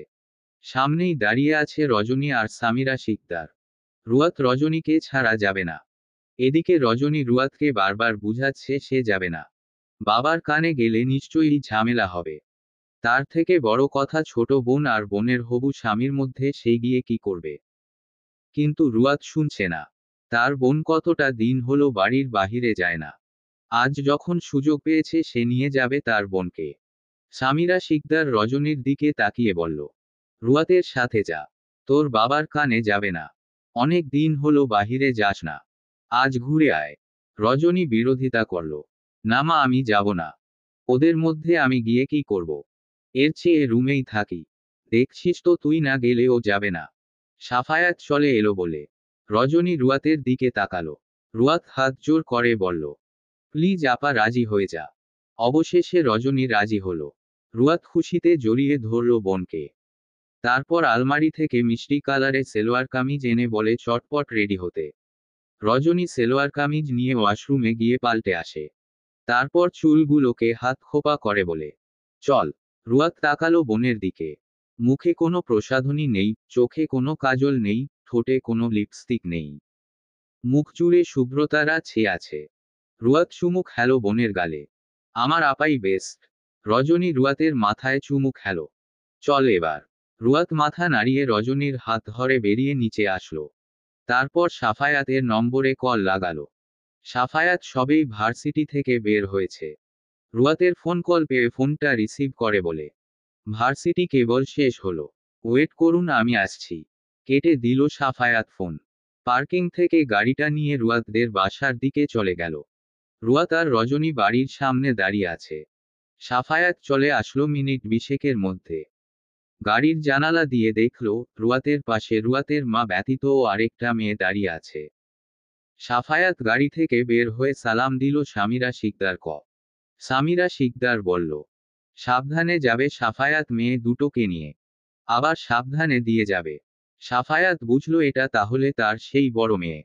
S1: সামনেই দাঁড়িয়ে আছে রজনী আর সামিরা শিকদার। রুয়াত রজনীকে ছাড়া যাবে না। এদিকে রজনী রুয়াতকে বারবার বুঝাচ্ছে সে যাবে না। বাবার কানে গেলে নিশ্চয়ই ঝামেলা হবে। তার থেকে বড় কথা ছোট বোন আর বোনের হবু স্বামীর মধ্যে সে গিয়ে কি করবে। কিন্তু রুয়াত শুনছে না। তার বোন কতটা দিন হলো বাড়ির বাহিরে যায় না। আজ যখন সুযোগ পেয়েছে সে নিয়ে যাবে তার বোনকে। সামিরা শিকদার রজনীর দিকে তাকিয়ে বলল, রুয়াতের সাথে যা। তোর বাবার কানে যাবে না। অনেক দিন হলো বাহিরে যাস না। আজ ঘুরে আয়। রজনী বিরোধিতা করল, না মা, আমি যাব না। ওদের মধ্যে আমি গিয়ে কি করব? এর চেয়ে রুমেই থাকি। দেখছিস তো তুই না গেলে ও যাবে না। সাফায়াত চলে এলো বলে। রজনী রুয়াতের দিকে তাকালো। রুয়াত হাত জোর করে বলল, প্লিজ আপা, রাজি হয়ে যা। অবশেষে রজনী রাজি হলো। রুয়াত খুশিতে জড়িয়ে ধরল বোনকে। তারপর আলমারি থেকে মিষ্টি কালারের সেলোয়ার কামিজ এনে বলে চটপট রেডি হতে। রজনী সেলোয়ার কামিজ নিয়ে ওয়াশরুমে গিয়ে পাল্টে আসে। তারপর চুলগুলোকে হাত খোপা করে বলে, চল। রুয়াত তাকালো বোনের দিকে। মুখে কোনো প্রসাধনী নেই, চোখে কোনো কাজল নেই, ঠোঁটে কোনো লিপস্টিক নেই। মুখ জুড়ে শুভ্রতারা ছেয়ে আছে। রুয়াত চুমু খেলো বোনের গালে। আমার আপাই বেস্ট। রজনী রুয়াতের মাথায় চুমু খেলো। চল এবার। রুয়াত মাথা নাড়িয়ে রজনীর হাত ধরে বেরিয়ে নিচে আসলো। তারপর সাফায়াতের নম্বরে কল লাগালো। সাফায়াত সবেই ভার্সিটি থেকে বের হয়েছে। রুয়াতের ফোন কল পেয়ে ফোনটা রিসিভ করে বলে, ভার্সিটি কেবল শেষ হলো। ওয়েট করুন, আমি আসছি। কেটে দিল সাফায়াত ফোন। পার্কিং থেকে গাড়িটা নিয়ে রুয়াতদের বাসার দিকে চলে গেল। রুয়াত আর রজনী বাড়ির সামনে দাঁড়িয়ে আছে। সাফায়াত চলে আসলো মিনিট 20-এর মধ্যে। গাড়ির জানালা দিয়ে দেখল রুয়াতের পাশে রুয়াতের মা ব্যতীত ও আরেকটা মেয়ে দাঁড়িয়ে আছে। সাফায়াত গাড়ি থেকে বের হয়ে সালাম দিল সামিরা শিকদার ক। সামিরা শিকদার বলল, সাবধানে যাবে সাফায়াত মেয়ে দুটোকে নিয়ে। আবার সাবধানে দিয়ে যাবে। সাফায়াত বুঝল এটা তাহলে তার সেই বড় মেয়ে,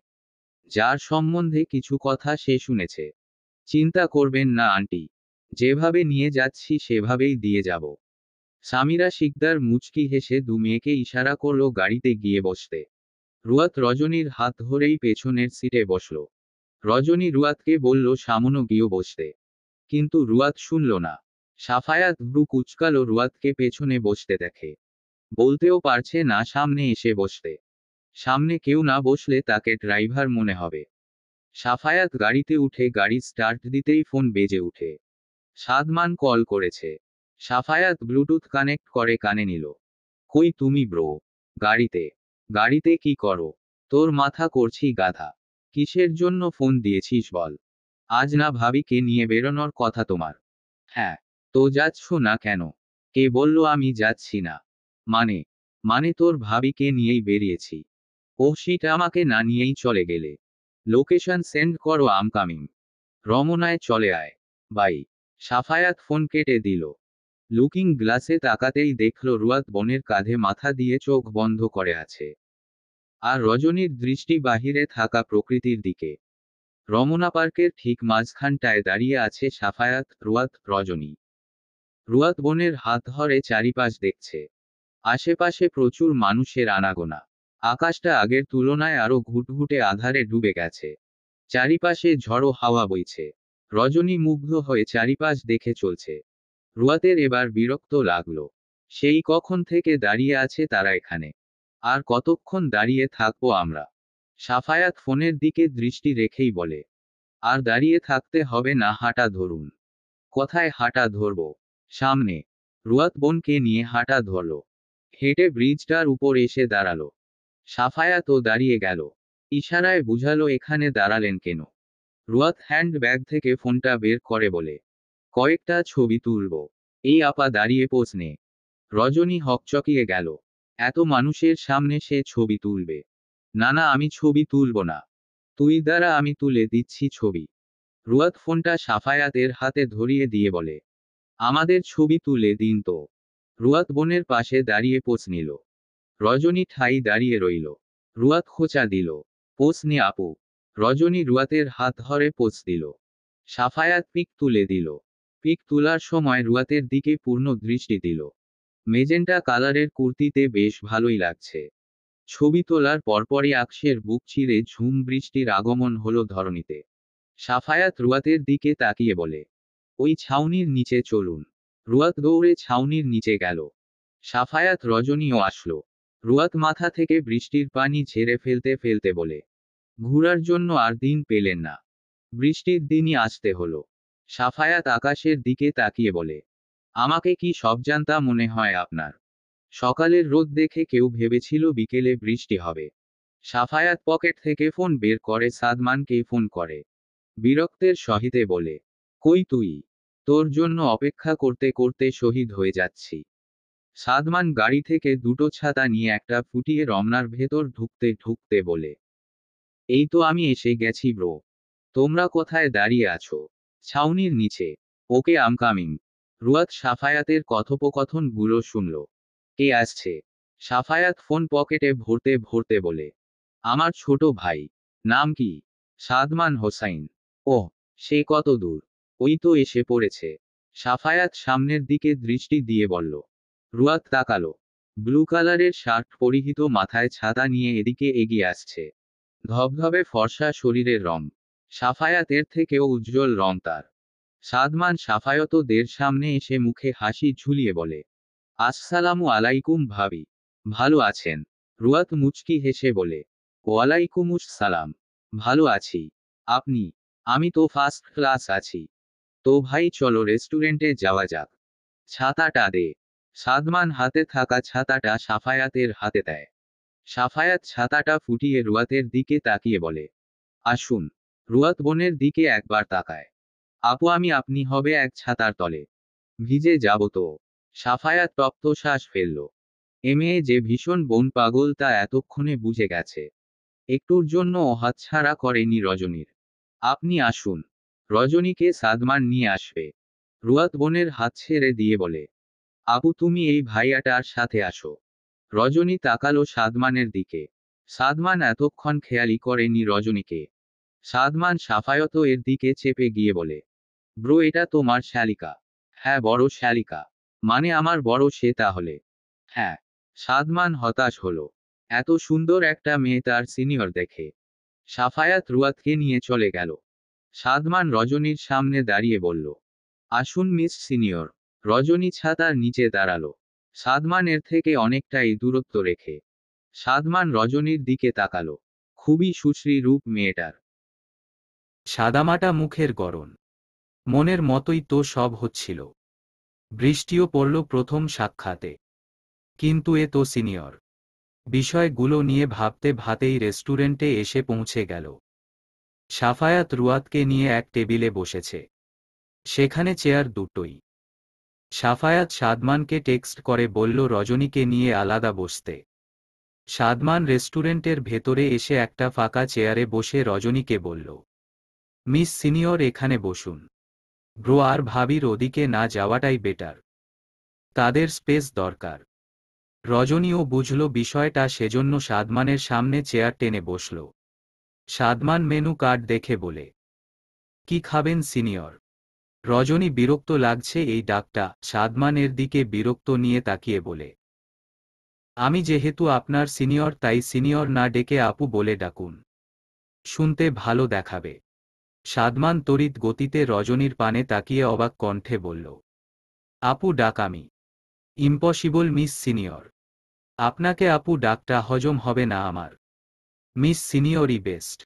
S1: যার সম্বন্ধে কিছু কথা সে শুনেছে। চিন্তা করবেন না আন্টি, যেভাবে নিয়ে যাচ্ছি সেভাবেই দিয়ে যাব। সামিরা শিকদার মুচকি হেসে দু মেয়েকে ইশারা করল গাড়িতে গিয়ে বসতে। রুয়াত রজনীর হাত ধরেই পেছনের সিটে বসল। রজনী রুয়াতকে বলল সামনে গিয়ে বসতে, কিন্তু রুয়াত শুনল না। সাফায়াত ভ্রু কুচকালো রুয়াতকে পেছনে বসতে দেখে। বলতেও পারছে না সামনে এসে বসতে। সামনে কেউ না বসলে তাকে ড্রাইভার মনে হবে। সাফায়াত গাড়িতে উঠে গাড়ি স্টার্ট দিতেই ফোন বেজে উঠে। সাদমান কল করেছে। সাফায়াত ব্লুটুথ কানেক্ট করে কানে নিল। কই তুমি ব্রো? গাড়িতে। গাড়িতে কি করো? তোর মাথা করছি গাধা। কিসের জন্য ফোন দিয়েছিস বল? আজ না ভাবিকে নিয়ে বেরোনোর কথা তোমার? হ্যাঁ। তো যাচ্ছ না কেন? কে বলল আমি যাচ্ছি না? মানে? মানে তোর ভাবিকে নিয়েই বেরিয়েছি। ও শিট, আমাকে না নিয়েই চলে গেলে। লোকেশন সেন্ড করো, আম কামিং। রমনায় চলে আয়। বাই। সাফায়াত ফোন কেটে দিল। লুকিং গ্লাসে তাকাতেই দেখল রুয়াত বোনের কাঁধে মাথা দিয়ে চোখ বন্ধ করে আছে। আর রজনীর দৃষ্টি বাহিরে থাকা প্রকৃতির দিকে। রমনা পার্কের ঠিক মাঝখানটায় দাঁড়িয়ে আছে সাফায়াত, রুয়াত, রজনী। রুয়াত বোনের হাত ধরে চারিপাশ দেখছে। আশেপাশে প্রচুর মানুষের আনাগোনা। আকাশটা আগের তুলনায় আরো ঘুটঘুটে আঁধারে ডুবে গেছে। চারিপাশে ঝড়ো হাওয়া বইছে। রজনী মুগ্ধ হয়ে চারিপাশ দেখে চলছে। রুয়াতের এবার বিরক্ত লাগলো। সেই কখন থেকে দাঁড়িয়ে আছে তারা এখানে। আর কতক্ষণ দাঁড়িয়ে থাকবো আমরা? সাফায়াত ফোনের দিকে দৃষ্টি রেখেই বলে। আর দাঁড়িয়ে থাকতে হবে না, হাঁটা ধরুন। কোথায় হাঁটা ধরব? সামনে। রুয়াত বোনকে নিয়ে হাঁটা ধরল। হেঁটে ব্রিজটার উপর এসে দাঁড়ালো। সাফায়াতও দাঁড়িয়ে গেল। ইশারায় বুঝালো এখানে দাঁড়ালেন কেন। রুয়াত হ্যান্ড ব্যাগ থেকে ফোনটা বের করে বলে, কয়েকটা ছবি তুলব। এই আপা দাঁড়িয়ে পোজ নে। রজনী হকচকিয়ে গেল। এত মানুষের সামনে সে ছবি তুলবে? না না, আমি ছবি তুলব না। তুই দ্বারা, আমি তুলে দিচ্ছি ছবি। রুয়াত ফোনটা সাফায়াতের হাতে ধরিয়ে দিয়ে বলে, আমাদের ছবি তুলে দিন তো। রুয়াত বোনের পাশে দাঁড়িয়ে পোজ নিল। রজনী ঠাই দাঁড়িয়ে রইল। রুয়াত খোঁচা দিল, পোজ নে আপু। রজনী রুয়াতের হাত ধরে পোজ দিল। সাফায়াত পিক তুলে দিল। পিক তোলার সময় রুয়াতের দিকে পূর্ণ দৃষ্টি দিল। মেজেন্টা কালারের কুর্তিতে বেশ ভালোই লাগছে। ছবি তোলার পরপরই আকশের বুক চিরে ঝুম বৃষ্টির আগমন হলো ধরণীতে। সাফায়াত রুয়াতের দিকে তাকিয়ে বলে, ওই ছাউনির নিচে চলুন। রুয়াত দৌড়ে ছাউনির নিচে গেল। সাফায়াত রজনীও আসলো। রুয়াত মাথা থেকে বৃষ্টির পানি ঝেড়ে ফেলতে ফেলতে বলে, ঘুরার জন্য আর দিন পেলেন না? বৃষ্টির দিনই আসতে হলো। সাফায়াত আকাশের দিকে তাকিয়ে বলে, আমাকে কি সব জানতা মনে হয় আপনার? সকালের রোদ দেখে কেউ ভেবেছিল বিকেলে বৃষ্টি হবে। সাফায়াত পকেট থেকে ফোন বের করে সাদমানকে ফোন করে। বিরক্তের সহিতে বলে, কই তুই? তোর জন্য অপেক্ষা করতে করতে শহীদ হয়ে যাচ্ছি। সাদমান গাড়ি থেকে দুটো ছাতা নিয়ে একটা ফুটিয়ে রমনার ভেতর ঢুকতে ঢুকতে বলে, এই তো আমি এসে গেছি ব্রো। তোমরা কোথায় দাঁড়িয়ে আছো? ছাউনির নিচে। ওকে, আম কামিং। রুয়াত সাফায়াতের কথোপকথন গুলো শুনল। কে আসছে? সাফায়াত ফোন পকেটে ভরতে ভরতে বলে, আমার ছোট ভাই। নাম কি? সাদমান হোসাইন। ওহ, সে কত দূর? ওই তো এসে পড়েছে। সাফায়াত সামনের দিকে দৃষ্টি দিয়ে বলল। রুয়াত তাকালো। ব্লু কালারের শার্ট পরিহিত, মাথায় ছাতা নিয়ে এদিকে এগিয়ে আসছে। ধবধবে ফর্সা শরীরের রং। সাফায়াতের থেকেও উজ্জ্বল রং তার। সাদমান সাফায়তদের সামনে এসে মুখে হাসি ঝুলিয়ে বলে, আসসালামু আলাইকুম ভাবি। ভালো আছেন? রুয়াত মুচকি হেসে বলে, ওয়ালাইকুমুস সালাম। ভালো আছি। আপনি? আমি তো ফার্স্ট ক্লাস আছি। তো ভাই চলো রেস্টুরেন্টে যাওয়া যাক। ছাতাটা দে। সাদমান হাতে থাকা ছাতাটা সাফায়াতের হাতে দেয়। সাফায়াত ছাতাটা ফুটিয়ে রুয়াতের দিকে তাকিয়ে বলে, আসুন। রুয়াত বোনের দিকে একবার তাকায়। আপু, আমি আপনি হবে এক ছাতার তলে। ভিজে যাব তো। সাফায়াত তপ্ত শ্বাস ফেলল। এ মেয়ে যে ভীষণ বন পাগল তা এতক্ষণে বুঝে গেছে। একটুর জন্য হাতছাড়া করেনি রজনীর। আপনি আসুন। রজনীকে সাদমান নিয়ে আসবে। রুয়াত বোনের হাত ছেড়ে দিয়ে বলে, আপু তুমি এই ভাইয়াটার সাথে আসো। রজনী তাকালো সাদমানের দিকে। সাদমান এতক্ষণ খেয়ালি করেনি রজনীকে। সাদমান সাফায়ত এর দিকে চেপে গিয়ে বলে, ব্রো এটা তোমার শ্যালিকা? হ্যাঁ বড় শ্যালিকা। মানে আমার বড় সে তাহলে? হ্যাঁ। সাদমান হতাশ হলো। এত সুন্দর একটা মেয়ে তার সিনিয়র দেখে। সাফায়াত রুয়াতকে নিয়ে চলে গেল। সাদমান রজনীর সামনে দাঁড়িয়ে বলল, আসুন মিস সিনিয়র। রজনী ছাতার নিচে দাঁড়ালো। সাদমান এর থেকে অনেকটাই দূরত্ব রেখে। সাদমান রজনীর দিকে তাকালো। খুবই সুশ্রী রূপ মেয়েটার।
S2: সাদামাটা মুখের গড়ন। মনের মতোই তো সব হচ্ছিল। বৃষ্টিও পড়ল প্রথম সাক্ষাতে। কিন্তু এ তো সিনিয়র। বিষয়গুলো নিয়ে ভাবতে ভাতেই রেস্টুরেন্টে এসে পৌঁছে গেল। সাফায়াত রুয়াতকে নিয়ে এক টেবিলে বসেছে। সেখানে চেয়ার দুটোই। সাফায়াত সাদমানকে টেক্সট করে বলল রজনীকে নিয়ে আলাদা বসতে। সাদমান রেস্টুরেন্টের ভেতরে এসে একটা ফাঁকা চেয়ারে বসে রজনীকে বলল, মিস সিনিয়র এখানে বসুন। ব্রো আর ভাবির ওদিকে না যাওয়াটাই বেটার। তাদের স্পেস দরকার। রজনীও বুঝল বিষয়টা, সেজন্য সাদমানের সামনে চেয়ার টেনে বসল। সাদমান মেনু কার্ড দেখে বলে, কি খাবেন সিনিয়র? রজনী বিরক্ত লাগছে এই ডাকটা। সাদমান এর দিকে বিরক্ত নিয়ে তাকিয়ে বলে, আমি যেহেতু আপনার সিনিয়র তাই সিনিয়র না ডেকে আপু বলে ডাকুন। শুনতে ভালো দেখাবে। সাদমান তড়িৎ গতিতে রজনীর পানে তাকিয়ে অবাক কণ্ঠে বলল, আপু ডাক আমি? Impossible miss senior. আপনাকে আপু ডাকটা হজম হবে না আমার। Miss সিনিয়রই best.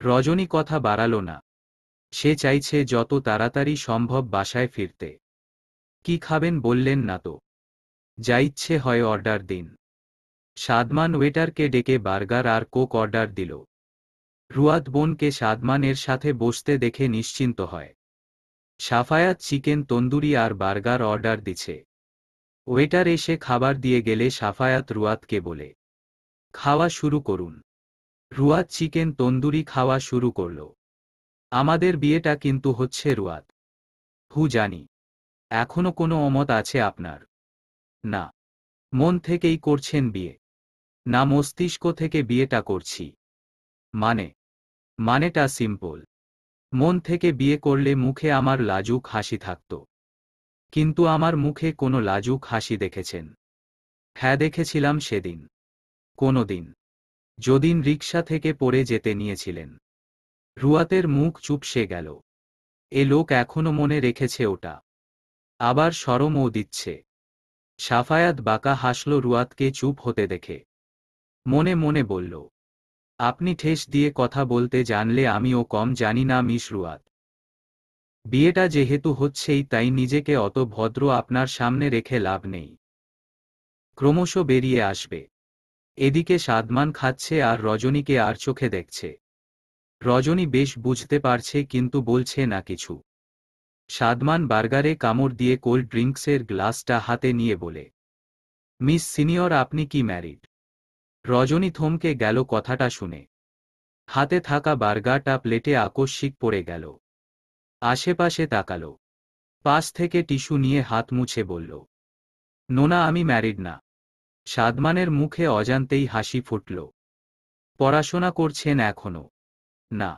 S2: রজনী কথা বাড়াল না। সে চাইছে যত তাড়াতাড়ি সম্ভব বাসায় ফিরতে। কি খাবেন বললেন না তো? যা ইচ্ছে হয় অর্ডার দিন। সাদমান ওয়েটারকে ডেকে বার্গার আর কোক অর্ডার দিল। রুয়াত বোনকে সাদমান এর সাথে বসতে দেখে নিশ্চিন্ত হয়। সাফায়াত চিকেন তন্দুরি আর বার্গার অর্ডার দিছে। ওয়েটার এসে খাবার দিয়ে গেলে সাফায়াত রুয়াতকে বলে, খাওয়া শুরু করুন। রুয়াত চিকেন তন্দুরি খাওয়া শুরু করল। আমাদের বিয়েটা কিন্তু হচ্ছে রুয়াত। জানি। এখনো কোনো অমত আছে আপনার? না। মন থেকেই করছেন বিয়ে? না মস্তিষ্ক থেকে বিয়েটা করছি। মানে? মানেটা সিম্পল। মন থেকে বিয়ে করলে মুখে আমার লাজুক হাসি থাকত। কিন্তু আমার মুখে কোনো লাজুক হাসি দেখেছেন? হ্যাঁ দেখেছিলাম সেদিন। কোনো দিন? যদিন রিকশা থেকে পড়ে যেতে নিয়েছিলেন। রুয়াতের মুখ চুপসে গেল। এ লোক এখনো মনে রেখেছে ওটা। আবার শরমও দিচ্ছে। সাফায়াত বাঁকা হাসল রুয়াতকে চুপ হতে দেখে। মনে মনে বলল, আপনি ঠেস দিয়ে কথা বলতে জানলে আমিও কম জানি না মিস রুয়াত। বিয়েটা যেহেতু হচ্ছেই তাই নিজেকে অত ভদ্র আপনার সামনে রেখে লাভ নেই। ক্রমশ বেরিয়ে আসবে। এদিকে সাদমান খাচ্ছে আর রজনীকে আর চোখে দেখছে। রজনী বেশ বুঝতে পারছে কিন্তু বলছে না কিছু। সাদমান বার্গারে কামড় দিয়ে কোল্ড ড্রিঙ্কসের গ্লাসটা হাতে নিয়ে বলে, মিস সিনিয়র আপনি কি ম্যারিড? রজনী থমকে গেল কথাটা শুনে। হাতে থাকা বার্গারটা প্লেটে আকস্মিক পড়ে গেল। আশেপাশে তাকালো। পাশ থেকে টিস্যু নিয়ে হাত মুছে বলল, নোনা আমি ম্যারিড না। সাদমানের মুখে অজান্তেই হাসি ফুটল। পড়াশোনা করছেন এখনো? না।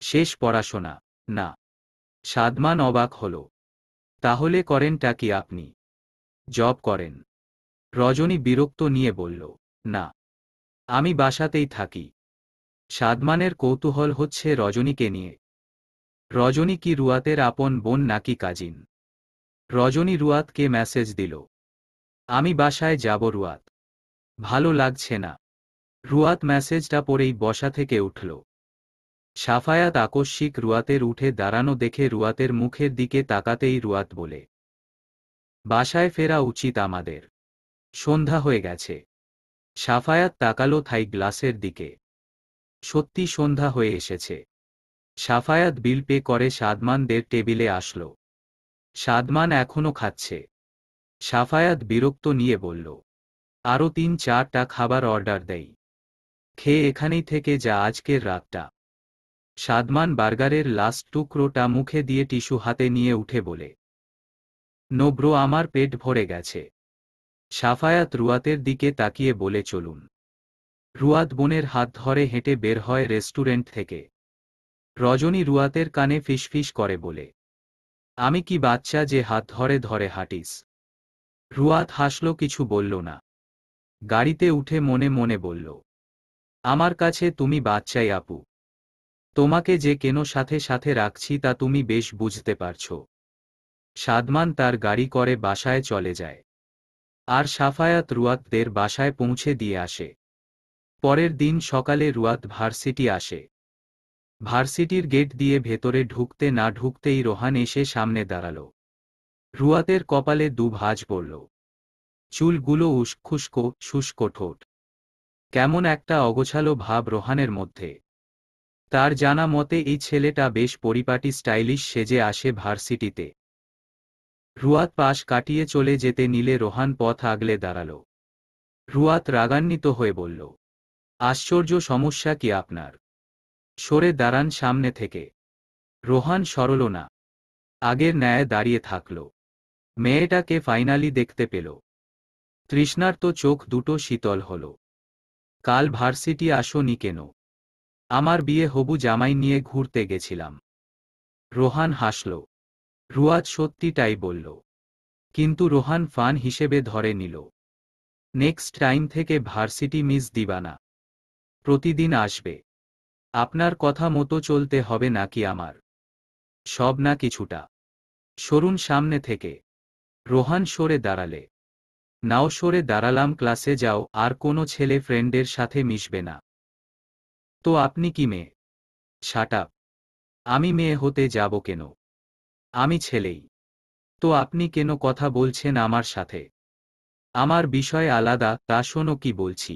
S2: শেষ পড়াশোনা? না। সাদমান অবাক হল। তাহলে করেনটা কি আপনি? জব করেন? রজনী বিরক্ত নিয়ে বলল, না। আমি বাসাতেই থাকি। সাদমানের কৌতূহল হচ্ছে রজনীকে নিয়ে। রজনী কি রুয়াতের আপন বোন নাকি কাজিন? রজনী রুয়াতকে মেসেজ দিল, আমি বাসায় যাব রুয়াত। ভালো লাগছে না। রুয়াত মেসেজটা পড়েই বসা থেকে উঠল। সাফায়াত আকস্মিক রুয়াতের উঠে দাঁড়ানো দেখে রুয়াতের মুখের দিকে তাকাতেই রুয়াত বলে, বাসায় ফেরা উচিত আমাদের। সন্ধ্যা হয়ে গেছে। সাফায়াত তাকালো থাই গ্লাসের দিকে। সত্যি সন্ধ্যা হয়ে এসেছে। সাফায়াত বিল পে করে সাদমানদের টেবিলে আসল। সাদমান এখনো খাচ্ছে। সাফায়াত বিরক্ত নিয়ে বলল, আরও ৩-৪টা খাবার অর্ডার দেই। খেয়ে এখানেই থেকে যা আজকের রাতটা। সাদমান বার্গারের লাস্ট টুকরোটা মুখে দিয়ে টিস্যু হাতে নিয়ে উঠে বলে, নো ব্রো আমার পেট ভরে গেছে। সাফায়াত রুয়াতের দিকে তাকিয়ে বলে চলুন। রুয়াত বোনের হাত ধরে হেঁটে বের হয় রেস্টুরেন্ট থেকে। রজনী রুয়াতের কানে ফিসফিস করে বলে, আমি কি বাচ্চা যে হাত ধরে ধরে হাঁটিস? রুয়াত হাসল, কিছু বলল না। গাড়িতে উঠে মনে মনে বলল, আমার কাছে তুমি বাচ্চাই আপু। তোমাকে যে কেন সাথে সাথে রাখছি তা তুমি বেশ বুঝতে পারছো। সাদমান তার গাড়ি করে বাসায় চলে যায়। আর সাফায়াত রুয়াতদের বাসায় পৌঁছে দিয়ে আসে। পরের দিন সকালে রুয়াত ভার্সিটি আসে। ভার্সিটির গেট দিয়ে ভেতরে ঢুকতে না ঢুকতেই রোহান এসে সামনে দাঁড়াল। রুয়াতের কপালে ভাঁজ পড়ল। চুলগুলো উস্খুস্কো, শুষ্ক ঠোঁট। কেমন একটা অগোছালো ভাব রোহানের মধ্যে। তার জানা মতে এই ছেলেটা বেশ পরিপাটি স্টাইলিশ সেজে আসে ভার্সিটিতে। রুয়াত পাশ কাটিয়ে চলে যেতে নিলে রোহান পথ আগলে দাঁড়াল। রুয়াত রাগান্বিত হয়ে বলল, আশ্চর্য, সমস্যা কি আপনার? সরে দাঁড়ান সামনে থেকে। রোহান সরল না, আগের ন্যায় দাঁড়িয়ে থাকল। মেয়েটাকে ফাইনালি দেখতে পেল। তৃষ্ণার তো চোখ দুটো শীতল হল। কাল ভার্সিটি আসোনি কেন? আমার বিয়ে হবু জামাই নিয়ে ঘুরতে গেছিলাম। রোহান হাসল। রুয়াত সত্যিটাই বলল। কিন্তু রোহান ফান হিসেবে ধরে নিল। নেক্সট টাইম থেকে ভার্সিটি মিস দিবা না। প্রতিদিন আসবে। আপনার কথা মতো চলতে হবে নাকি আমার? সব না কিছুটা। সরুন সামনে থেকে। রোহান সরে দাঁড়ালে। নাও সরে দাঁড়ালাম, ক্লাসে যাও, আর কোনো ছেলে ফ্রেন্ডের সাথে মিশবে না। তো আপনি কি মেয়ে? Shut up. আমি মেয়ে হতে যাব কেন? আমি ছেলেই। তো আপনি কেন কথা বলছেন আমার সাথে? আমার বিষয় আলাদা, তা শোনো কি বলছি।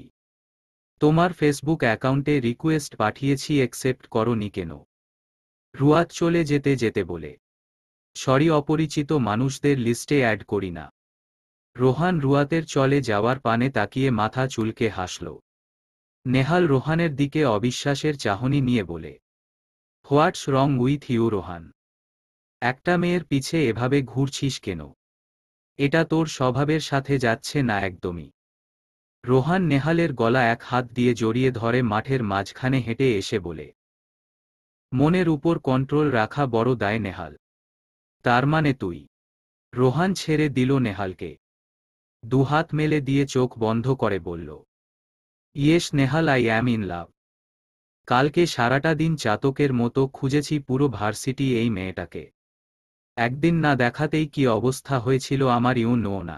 S2: তোমার ফেসবুক অ্যাকাউন্টে রিকোয়েস্ট পাঠিয়েছি, অ্যাকসেপ্ট করোনি কেন? রুয়াত চলে যেতে যেতে বলে, সরি, অপরিচিত মানুষদের লিস্টে অ্যাড করি না। রোহান রুয়াতের চলে যাওয়ার পানে তাকিয়ে মাথা চুলকে হাসল। নেহাল রোহানের দিকে অবিশ্বাসের চাহনি নিয়ে বলে, হোয়াটস রং উইথ ইউ রোহান? একটা মেয়ের পিছে এভাবে ঘুরছিস কেন? এটা তোর স্বভাবের সাথে যাচ্ছে না একদমই। রোহান নেহালের গলা এক হাত দিয়ে জড়িয়ে ধরে মাঠের মাঝখানে হেঁটে এসে বলে, মনের উপর কন্ট্রোল রাখা বড় দায় নেহাল। তার মানে তুই? রোহান ছেড়ে দিল নেহালকে। দুহাত মেলে দিয়ে চোখ বন্ধ করে বলল, yes Nehal, I am in love. কালকে সারাটা দিন চাতকের মতো খুঁজেছি পুরো ভার্সিটি এই মেয়েটাকে। একদিন না দেখাতেই কি অবস্থা হয়েছিল আমার, ইউ নো না।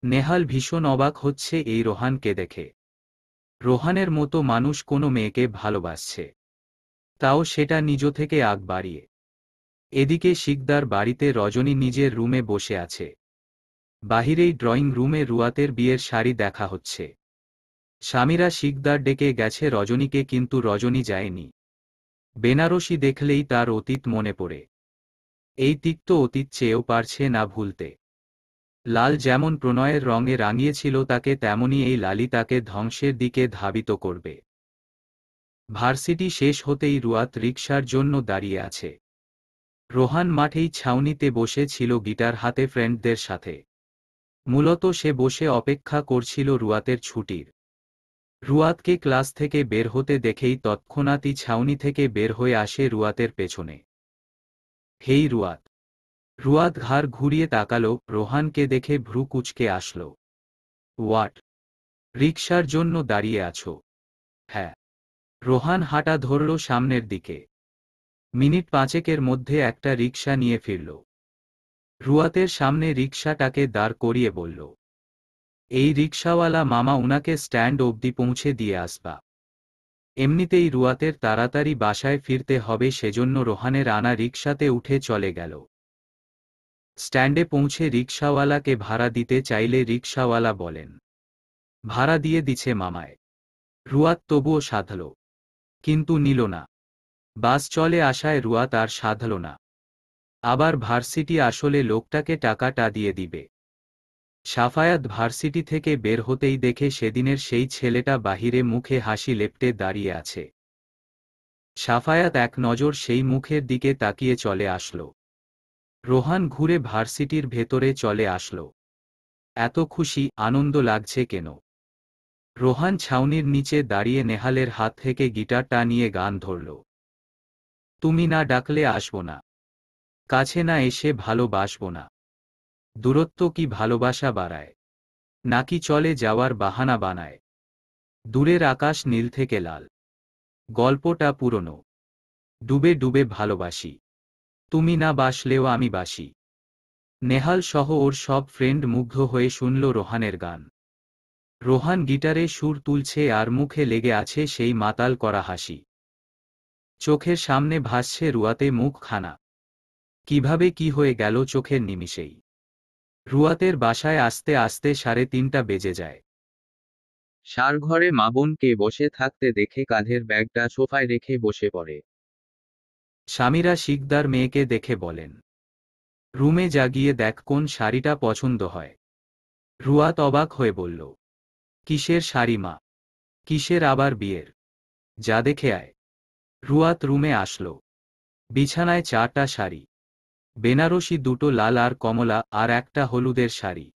S2: নেহাল ভীষণ অবাক হচ্ছে এই রোহানকে দেখে। রোহানের মতো মানুষ কোনো মেয়েকে ভালোবাসছে, তাও সেটা নিজ থেকে আগ বাড়িয়ে। এদিকে শিকদার বাড়িতে রজনী নিজের রুমে বসে আছে। বাহিরেই ড্রয়িং রুমে রুয়াতের বিয়ের শাড়ি দেখা হচ্ছে। স্বামীরা শিকদার ডেকে গেছে রজনীকে, কিন্তু রজনী যায়নি। বেনারসি দেখলেই তার অতীত মনে পড়ে। এই তিক্ত অতীত চেয়েও পারছে না ভুলতে। লাল যেমন প্রণয়ের রঙে রাঙিয়েছিল তাকে, তেমনি এই লালি তাকে ধ্বংসের দিকে ধাবিত করবে। ভার্সিটি শেষ হতেই রুয়াত রিকশার জন্য দাঁড়িয়ে আছে। রোহান মাঠেই ছাউনিতে বসে ছিল গিটার হাতে ফ্রেন্ডদের সাথে। মূলত সে বসে অপেক্ষা করছিল রুয়াতের ছুটির। রুয়াতকে ক্লাস থেকে বের হতে দেখেই তৎক্ষণাৎই ছাউনি থেকে বের হয়ে আসে রুয়াতের পেছনে। হেই রুয়াত। রুয়াত ঘাড় ঘুরিয়ে তাকালো, রোহানকে দেখে ভ্রু কুঁচকে আসল। হোয়াট? রিকশার জন্য দাঁড়িয়ে আছো? হ্যাঁ। রোহান হাঁটা ধরল সামনের দিকে। মিনিট পাঁচেকের মধ্যে একটা রিকশা নিয়ে ফিরল। রুয়াতের সামনে রিকশাটাকে দাঁড় করিয়ে বলল, এই রিকশাওয়ালা মামা, উনাকে স্ট্যান্ড অবধি পৌঁছে দিয়ে আসবা। এমনিতেই রুয়াতের তাড়াতাড়ি বাসায় ফিরতে হবে, সেজন্য রোহানের আনা রিকশাতে উঠে চলে গেল। স্ট্যান্ডে পৌঁছে রিকশাওয়ালাকে ভাড়া দিতে চাইলে রিকশাওয়ালা বলেন, ভাড়া দিয়ে দিছে মামায়। রুয়াত তবুও সাধল, কিন্তু নিল না। বাস চলে আসায় রুয়াত আর সাধল না। আবার ভার্সিটি আসলে লোকটাকে টাকাটা দিয়ে দিবে। সাফায়াত ভার্সিটি থেকে বের হতেই দেখে সেদিনের সেই ছেলেটা বাহিরে মুখে হাসি লেপ্টে দাঁড়িয়ে আছে। সাফায়াত এক নজর সেই মুখের দিকে তাকিয়ে চলে আসল। রোহান ঘুরে ভার্সিটির ভেতরে চলে আসল। এত খুশি, আনন্দ লাগছে কেন? রোহান ছাউনির নিচে দাঁড়িয়ে নেহালের হাত থেকে গিটারটা নিয়ে গান ধরল। তুমি না ডাকলে আসব না, কাছে না এসে ভালোবাসব না। দূরত্ব কি ভালোবাসা বাড়ায়, নাকি চলে যাওয়ার বাহানা বানায়? দূরের আকাশ নীল থেকে লাল, গল্পটা পুরনো। ডুবে ডুবে ভালোবাসি, তুমি না বাসলেও আমি বাসি। নেহাল সহ ওর সব ফ্রেন্ড মুগ্ধ হয়ে শুনল রোহানের গান। রোহান গিটারে সুর তুলছে আর মুখে লেগে আছে সেই মাতাল করা হাসি। চোখের সামনে ভাসছে রুয়াতে মুখখানা। কিভাবে কি হয়ে গেল চোখের নিমিষেই। রুয়াতের বাসায় আসতে আসতে 3:30 বেজে যায়।
S1: সার ঘরে মা বোনকে বসে থাকতে দেখে কাঁধের ব্যাগটা সোফায় রেখে বসে পড়ে।
S2: স্বামীরা শিকদার মেয়েকে দেখে বলেন, রুমে যা গিয়ে দেখ কোন শাড়িটা পছন্দ হয়। রুয়াত অবাক হয়ে বলল, কিসের শাড়ি মা? কিসের আবার বিয়ের? যা দেখে আয়। রুয়াত রুমে আসলো। বিছানায় 4টা শাড়ি, বেনারসি 2টো লাল আর কমলা আর একটা হলুদের শাড়ি।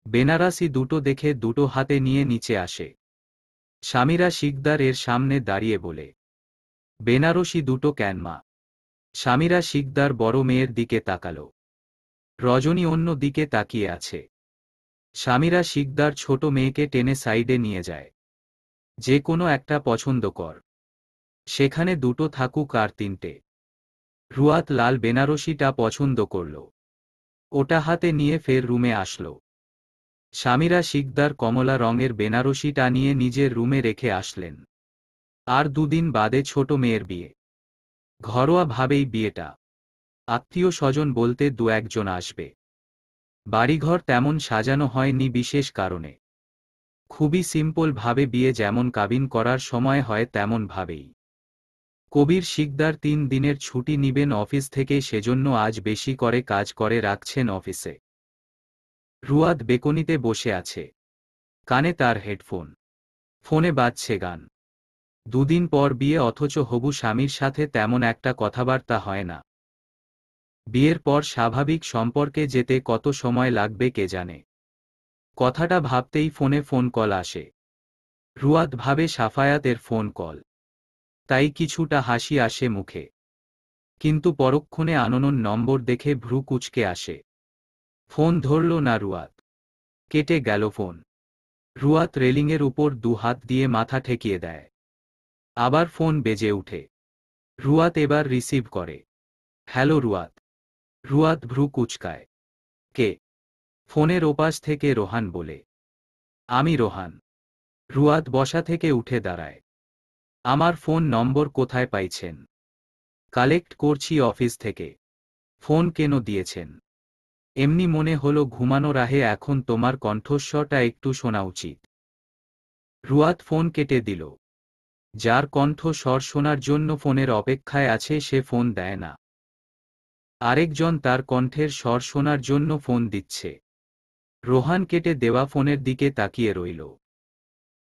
S2: বেনারসি 2টো দেখে 2টো হাতে নিয়ে নিচে আসে। স্বামীরা শিকদার এর সামনে দাঁড়িয়ে বলে, বেনারসি 2টো কেন মা? স্বামীরা শিকদার বড় মেয়ের দিকে তাকালো। রজনী অন্য দিকে তাকিয়ে আছে। স্বামীরা শিকদার ছোট মেয়েকে টেনে সাইডে নিয়ে যায়। যে কোনো একটা পছন্দ কর, সেখানে 2টো থাকুক আর 3টে। রুয়াত লাল বেনারসিটা পছন্দ করল, ওটা হাতে নিয়ে ফের রুমে আসলো। স্বামীরা শিকদার কমলা রঙের বেনারসিটা নিয়ে নিজের রুমে রেখে আসলেন। আর 2 দিন বাদে ছোট মেয়ের বিয়ে। ঘরোয়া ভাবেই বিয়েটা। আত্মীয় স্বজন বলতে 2-1 জন আসবে। বাড়িঘর তেমন সাজানো হয়নি বিশেষ কারণে। খুবই সিম্পল ভাবে বিয়ে, যেমন কাবিন করার সময় হয় তেমন ভাবেই। কবির শিকদার 3 দিনের ছুটি নিবেন অফিস থেকে, সেজন্য আজ বেশি করে কাজ করে রাখছেন অফিসে। রুয়াদ বেকনিতে বসে আছে, কানে তার হেডফোন। ফোনে বাজছে গান। 2 দিন পর বিয়ে, অথচ হবু স্বামীর সাথে তেমন একটা কথাবার্তা হয় না। বিয়ের পর স্বাভাবিক সম্পর্কে যেতে কত সময় লাগবে কে জানে। কথাটা ভাবতেই ফোনে ফোন কল আসে। রুয়াদ ভাবে সাফায়াতের ফোন কল, তাই কিছুটা হাসি আসে মুখে। কিন্তু পরক্ষণে আননোন নম্বর দেখে ভ্রু কুঁচকে আসে। ফোন ধরল না রুয়াত। কেটে গেল ফোন। রুয়াত রেলিংয়ের উপর 2 হাত দিয়ে মাথা ঠেকিয়ে দেয়। আবার ফোন বেজে উঠে। রুয়াত এবার রিসিভ করে। হ্যালো রুয়াত। রুয়াত ভ্রু কুঁচকায়। কে? ফোনের ওপাশ থেকে রোহান বলে, আমি রোহান। রুয়াত বসা থেকে উঠে দাঁড়ায়। আমার ফোন নম্বর কোথায় পাইছেন? কালেক্ট করছি অফিস থেকে। ফোন কেন দিয়েছেন? এমনি মনে হলো ঘুমানোর আগে এখন তোমার কণ্ঠস্বরটা একটু শোনা উচিত। রুয়াত ফোন কেটে দিল। যার কণ্ঠস্বর শোনার জন্য ফোনের অপেক্ষায় আছে সে ফোন দেয় না। আরেকজন তার কণ্ঠের স্বর শোনার জন্য ফোন দিচ্ছে। রোহান কেটে দেওয়া ফোনের দিকে তাকিয়ে রইল।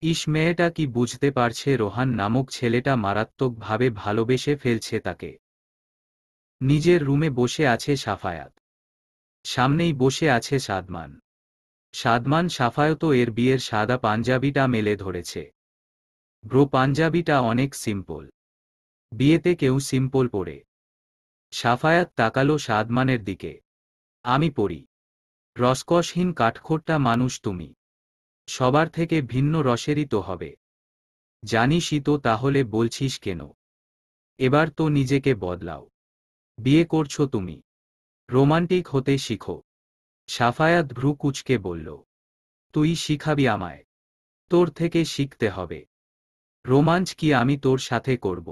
S2: ইস, মেয়েটা কি বুঝতে পারছে রোহান নামক ছেলেটা মারাত্মকভাবে ভালোবেসে ফেলছে তাকে। নিজের রুমে বসে আছে সাফায়াত। সামনেই বসে আছে সাদমান। সাদমান সাফায়াতও এর বিয়ের সাদা পাঞ্জাবিটা মেলে ধরেছে। ব্রো, পাঞ্জাবিটা অনেক সিম্পল। বিয়েতে কেউ সিম্পল পরে? সাফায়াত তাকালো সাদমানের দিকে। আমি পরি। রসকসহীন কাঠখোট্টা মানুষ তুমি। সবার থেকে ভিন্ন রসেরই তো হবে। জানিসই তো, তাহলে বলছিস কেন? এবার তো নিজেকে বদলাও। বিয়ে করছো তুমি, রোমান্টিক হতে শিখো। সাফায়াত ভ্রু কুঁচকে বলল, তুই শিখাবি আমায়? তোর থেকে শিখতে হবে। রোমাঞ্চ কি আমি তোর সাথে করব?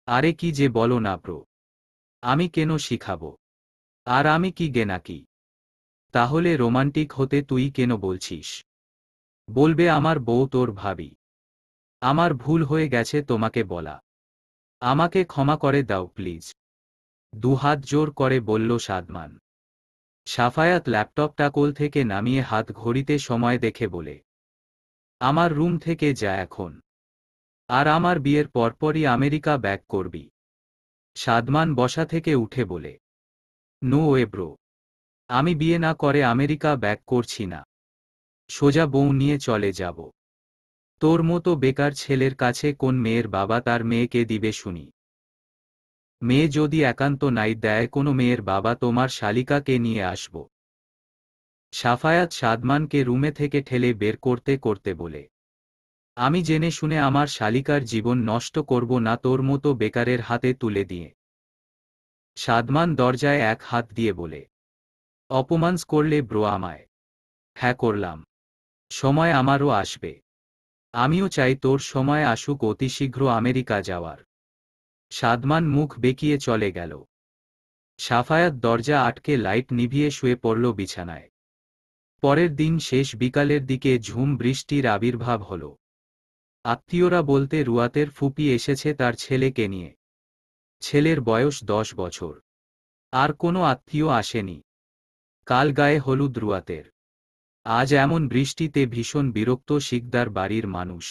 S2: আরে কি যে বলো না ব্রো। আমি কেন শিখাবো? আর আমি কি গে নাকি? তাহলে রোমান্টিক হতে তুই কেন বলছিস? বলবে আমার বউ তোর ভাবি। আমার ভুল হয়ে গেছে তোমাকে বলা। আমাকে ক্ষমা করে দাও প্লিজ। 2 হাত জোর করে বলল সাদমান। সাফায়াত ল্যাপটপটা কোল থেকে নামিয়ে হাত ঘড়িতে সময় দেখে বলে, আমার রুম থেকে যা এখন। আর আমার বিয়ের পরপরই আমেরিকা ব্যাক করবি। সাদমান বসা থেকে উঠে বলে, নো ওয়ে ব্রো। আমি বিয়ে না করে আমেরিকা ব্যাক করছি না। সোজা বউ নিয়ে চলে যাব। তোর মতো বেকার ছেলের কাছে কোন মেয়ের বাবা তার মেয়েকে দিবে শুনি? মেয়ে যদি একান্ত নাই দেয় কোনো মেয়ের বাবা তোমার শালিকাকে নিয়ে আসব। সাফায়াত সাদমানকে রুমে থেকে ঠেলে বের করতে করতে বলে, আমি জেনে শুনে আমার শালিকার জীবন নষ্ট করব না তোর মতো বেকারের হাতে তুলে দিয়ে। সাদমান দরজায় এক হাত দিয়ে বলে, অপমান করলে ব্রো আমায়। হ্যাঁ করলাম। সময় আমারও আসবে। আমিও চাই তোর সময় আসুক অতি শীঘ্র আমেরিকা যাওয়ার। সাদমান মুখ বেঁকিয়ে চলে গেল। সাফায়াত দরজা আটকে লাইট নিভিয়ে শুয়ে পড়ল বিছানায়। পরের দিন শেষ বিকালের দিকে ঝুম বৃষ্টির আবির্ভাব হল। আত্মীয়রা বলতে রুয়াতের ফুপি এসেছে তার ছেলেকে নিয়ে। ছেলের বয়স 10 বছর। আর কোনো আত্মীয় আসেনি। কাল গায়ে হলুদ রুয়াতের। আজ এমন বৃষ্টিতে ভীষণ বিরক্ত শিকদার বাড়ির মানুষ।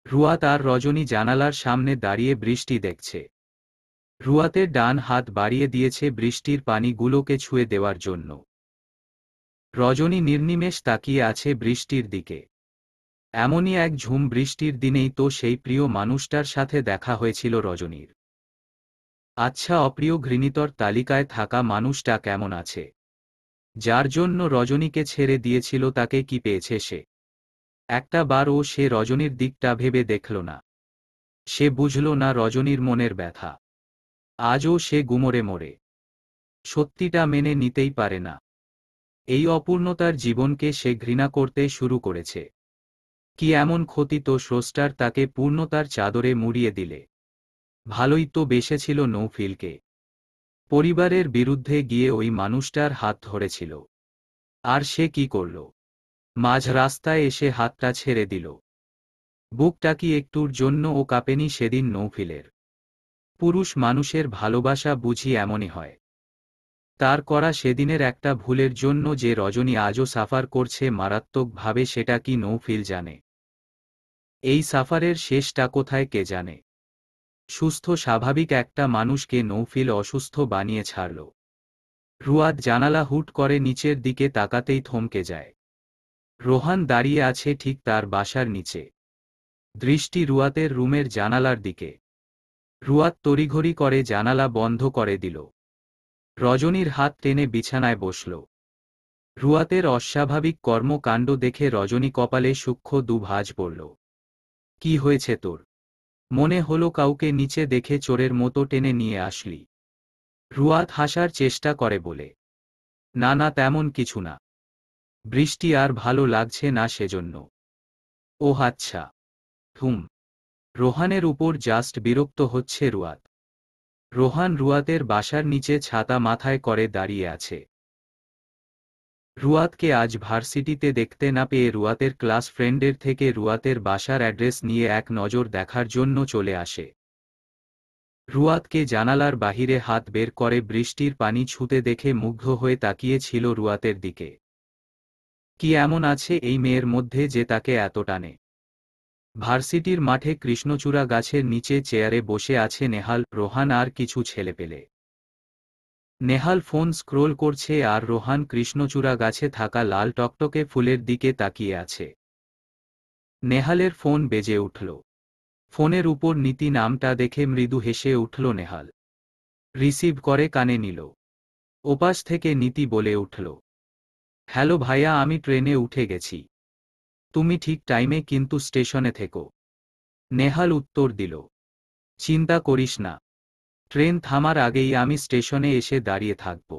S2: রুয়াত আর রজনী জানালার সামনে দাঁড়িয়ে বৃষ্টি দেখছে। রুয়াতের ডান হাত বাড়িয়ে দিয়েছে বৃষ্টির পানিগুলোকে ছুঁয়ে দেওয়ার জন্য। রজনী নির্নিমেষ তাকিয়ে আছে বৃষ্টির দিকে। এমনই এক ঝুম বৃষ্টির দিনেই তো সেই প্রিয় মানুষটার সাথে দেখা হয়েছিল রজনীর। আচ্ছা, অপ্রিয় ঘৃণিতর তালিকায় থাকা মানুষটা কেমন আছে? যার জন্য রজনীকে ছেড়ে দিয়েছিল তাকে কি পেয়েছে সে? একটা বারও সে রজনীর দিকটা ভেবে দেখল না। সে বুঝল না রজনীর মনের ব্যথা। আজও সে গুমরে মরে। সত্যিটা মেনে নিতেই পারে না। এই অপূর্ণতার জীবনকে সে ঘৃণা করতে শুরু করেছে। কি এমন ক্ষতি তো স্রষ্টার তাকে পূর্ণতার চাদরে মুড়িয়ে দিলে? ভালোই তো বেসেছিল নৌফিলকে। পরিবারের বিরুদ্ধে গিয়ে ওই মানুষটার হাত ধরেছিল। আর সে কি করল? মাঝ রাস্তায় এসে হাতটা ছেড়ে দিল। বুকটা কি একটুর জন্য ও কাঁপেনি সেদিন নৌফিলের? পুরুষ মানুষের ভালোবাসা বুঝি এমনই হয়। তার করা সেদিনের একটা ভুলের জন্য যে রজনী আজও সাফার করছে মারাত্মকভাবে সেটা কি নৌফিল জানে? এই সাফারের শেষটা কোথায় কে জানে? সুস্থ স্বাভাবিক একটা মানুষকে নৌফিল অসুস্থ বানিয়ে ছাড়ল। রুয়াত জানালা হুট করে নিচের দিকে তাকাতেই থমকে যায়। রোহান দাঁড়িয়ে আছে ঠিক তার বাসার নিচে। দৃষ্টি রুয়াতের রুমের জানালার দিকে। রুয়াত তড়িঘড়ি করে জানালা বন্ধ করে দিল। রজনীর হাত টেনে বিছানায় বসল। রুয়াতের অস্বাভাবিক কর্মকাণ্ড দেখে রজনী কপালে সূক্ষ্ম দুভাঁজ পড়ল। কি হয়েছে তোর? মনে হলো কাউকে নিচে দেখে চোরের মতো টেনে নিয়ে আসলি। রুয়াত হাসার চেষ্টা করে বলে, না না তেমন কিছু না। বৃষ্টি আর ভালো লাগছে না সেজন্য। ওহ আচ্ছা। হুম। রোহানের উপর জাস্ট বিরক্ত হচ্ছে রুয়াত। রোহান রুয়াতের বাসার নিচে ছাতা মাথায় করে দাঁড়িয়ে আছে। রুয়াতকে আজ ভার্সিটিতে দেখতে না পেয়ে রুয়াতের ক্লাস ফ্রেন্ডের থেকে রুয়াতের বাসার অ্যাড্রেস নিয়ে এক নজর দেখার জন্য চলে আসে। রুয়াতকে জানালার বাহিরে হাত বের করে বৃষ্টির পানি ছুঁতে দেখে মুগ্ধ হয়ে তাকিয়ে ছিল রুয়াতের দিকে। কি এমন আছে এই মেয়ের মধ্যে যে তাকে এত টানে? ভার্সিটির মাঠে কৃষ্ণচূড়া গাছের নিচে চেয়ারে বসে আছে নেহাল, রোহান আর কিছু ছেলেপেলে। নেহাল ফোন স্ক্রোল করছে আর রোহান কৃষ্ণচূড়া গাছে থাকা লাল টকটকে ফুলের দিকে তাকিয়ে আছে। নেহালের ফোন বেজে উঠল। ফোনের উপর নীতি নামটা দেখে মৃদু হেসে উঠল নেহাল। রিসিভ করে কানে নিল। ওপাশ থেকে নীতি বলে উঠল, হ্যালো ভাইয়া, আমি ট্রেনে উঠে গেছি। তুমি ঠিক টাইমে কিন্তু স্টেশনে থেকো। নেহাল উত্তর দিল, চিন্তা করিস না। ট্রেন থামার আগেই আমি স্টেশনে এসে দাঁড়িয়ে থাকব।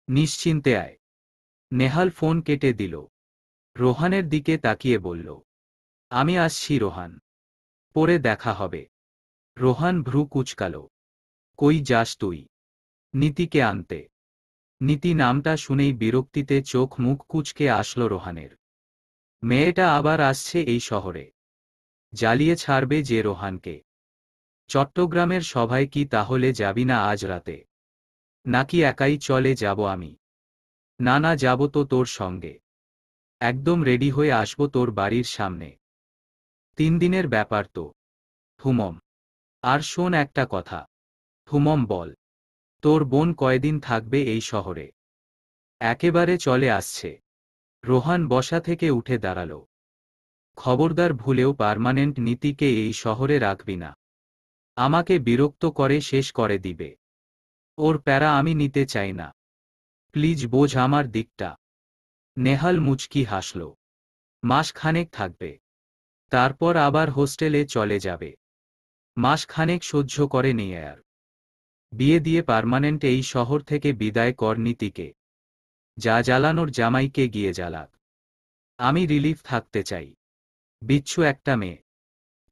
S2: নিশ্চিন্তে আয়। নেহাল ফোন কেটে দিল। রোহানের দিকে তাকিয়ে বলল, আমি আসছি রোহান। পরে দেখা হবে। রোহান ভ্রু কুঁচকাল। কই যাস তুই? নীতিকে আনতে। নীতি নামটা শুনেই বিরক্তিতে চোখ মুখ কুঁচকে আসল রোহানের। মেয়েটা আবার আসছে এই শহরে। জ্বালিয়ে ছাড়বে যে রোহানকে। চট্টগ্রামের সভায় কি তাহলে যাবি না আজ রাতে? নাকি একাই চলে যাব আমি? না না, যাব তো তোর সঙ্গে। একদম রেডি হয়ে আসব তোর বাড়ির সামনে। 3 দিনের ব্যাপার তো। হুমম। আর শোন একটা কথা। হুমম বল। তোর বোন কয়দিন থাকবে এই শহরে? একেবারে চলে আসছে। রোহান বসা থেকে উঠে দাঁড়াল। খবরদার ভুলেও পার্মানেন্ট নীতিকে এই শহরে রাখবি না। আমাকে বিরক্ত করে শেষ করে দিবে। ওর প্যারা আমি নিতে চাই না। প্লিজ বোঝ আমার দিকটা। নেহাল মুচকি হাসল। মাসখানেক থাকবে। তারপর আবার হোস্টেলে চলে যাবে। মাসখানেক সহ্য করে নি আর। বিয়ে দিয়ে পার্মানেন্ট এই শহর থেকে বিদায় কর নীতিকে। যা জ্বালানোর জামাইকে গিয়ে জ্বালাক। আমি রিলিফ থাকতে চাই। বিচ্ছু একটা মেয়ে।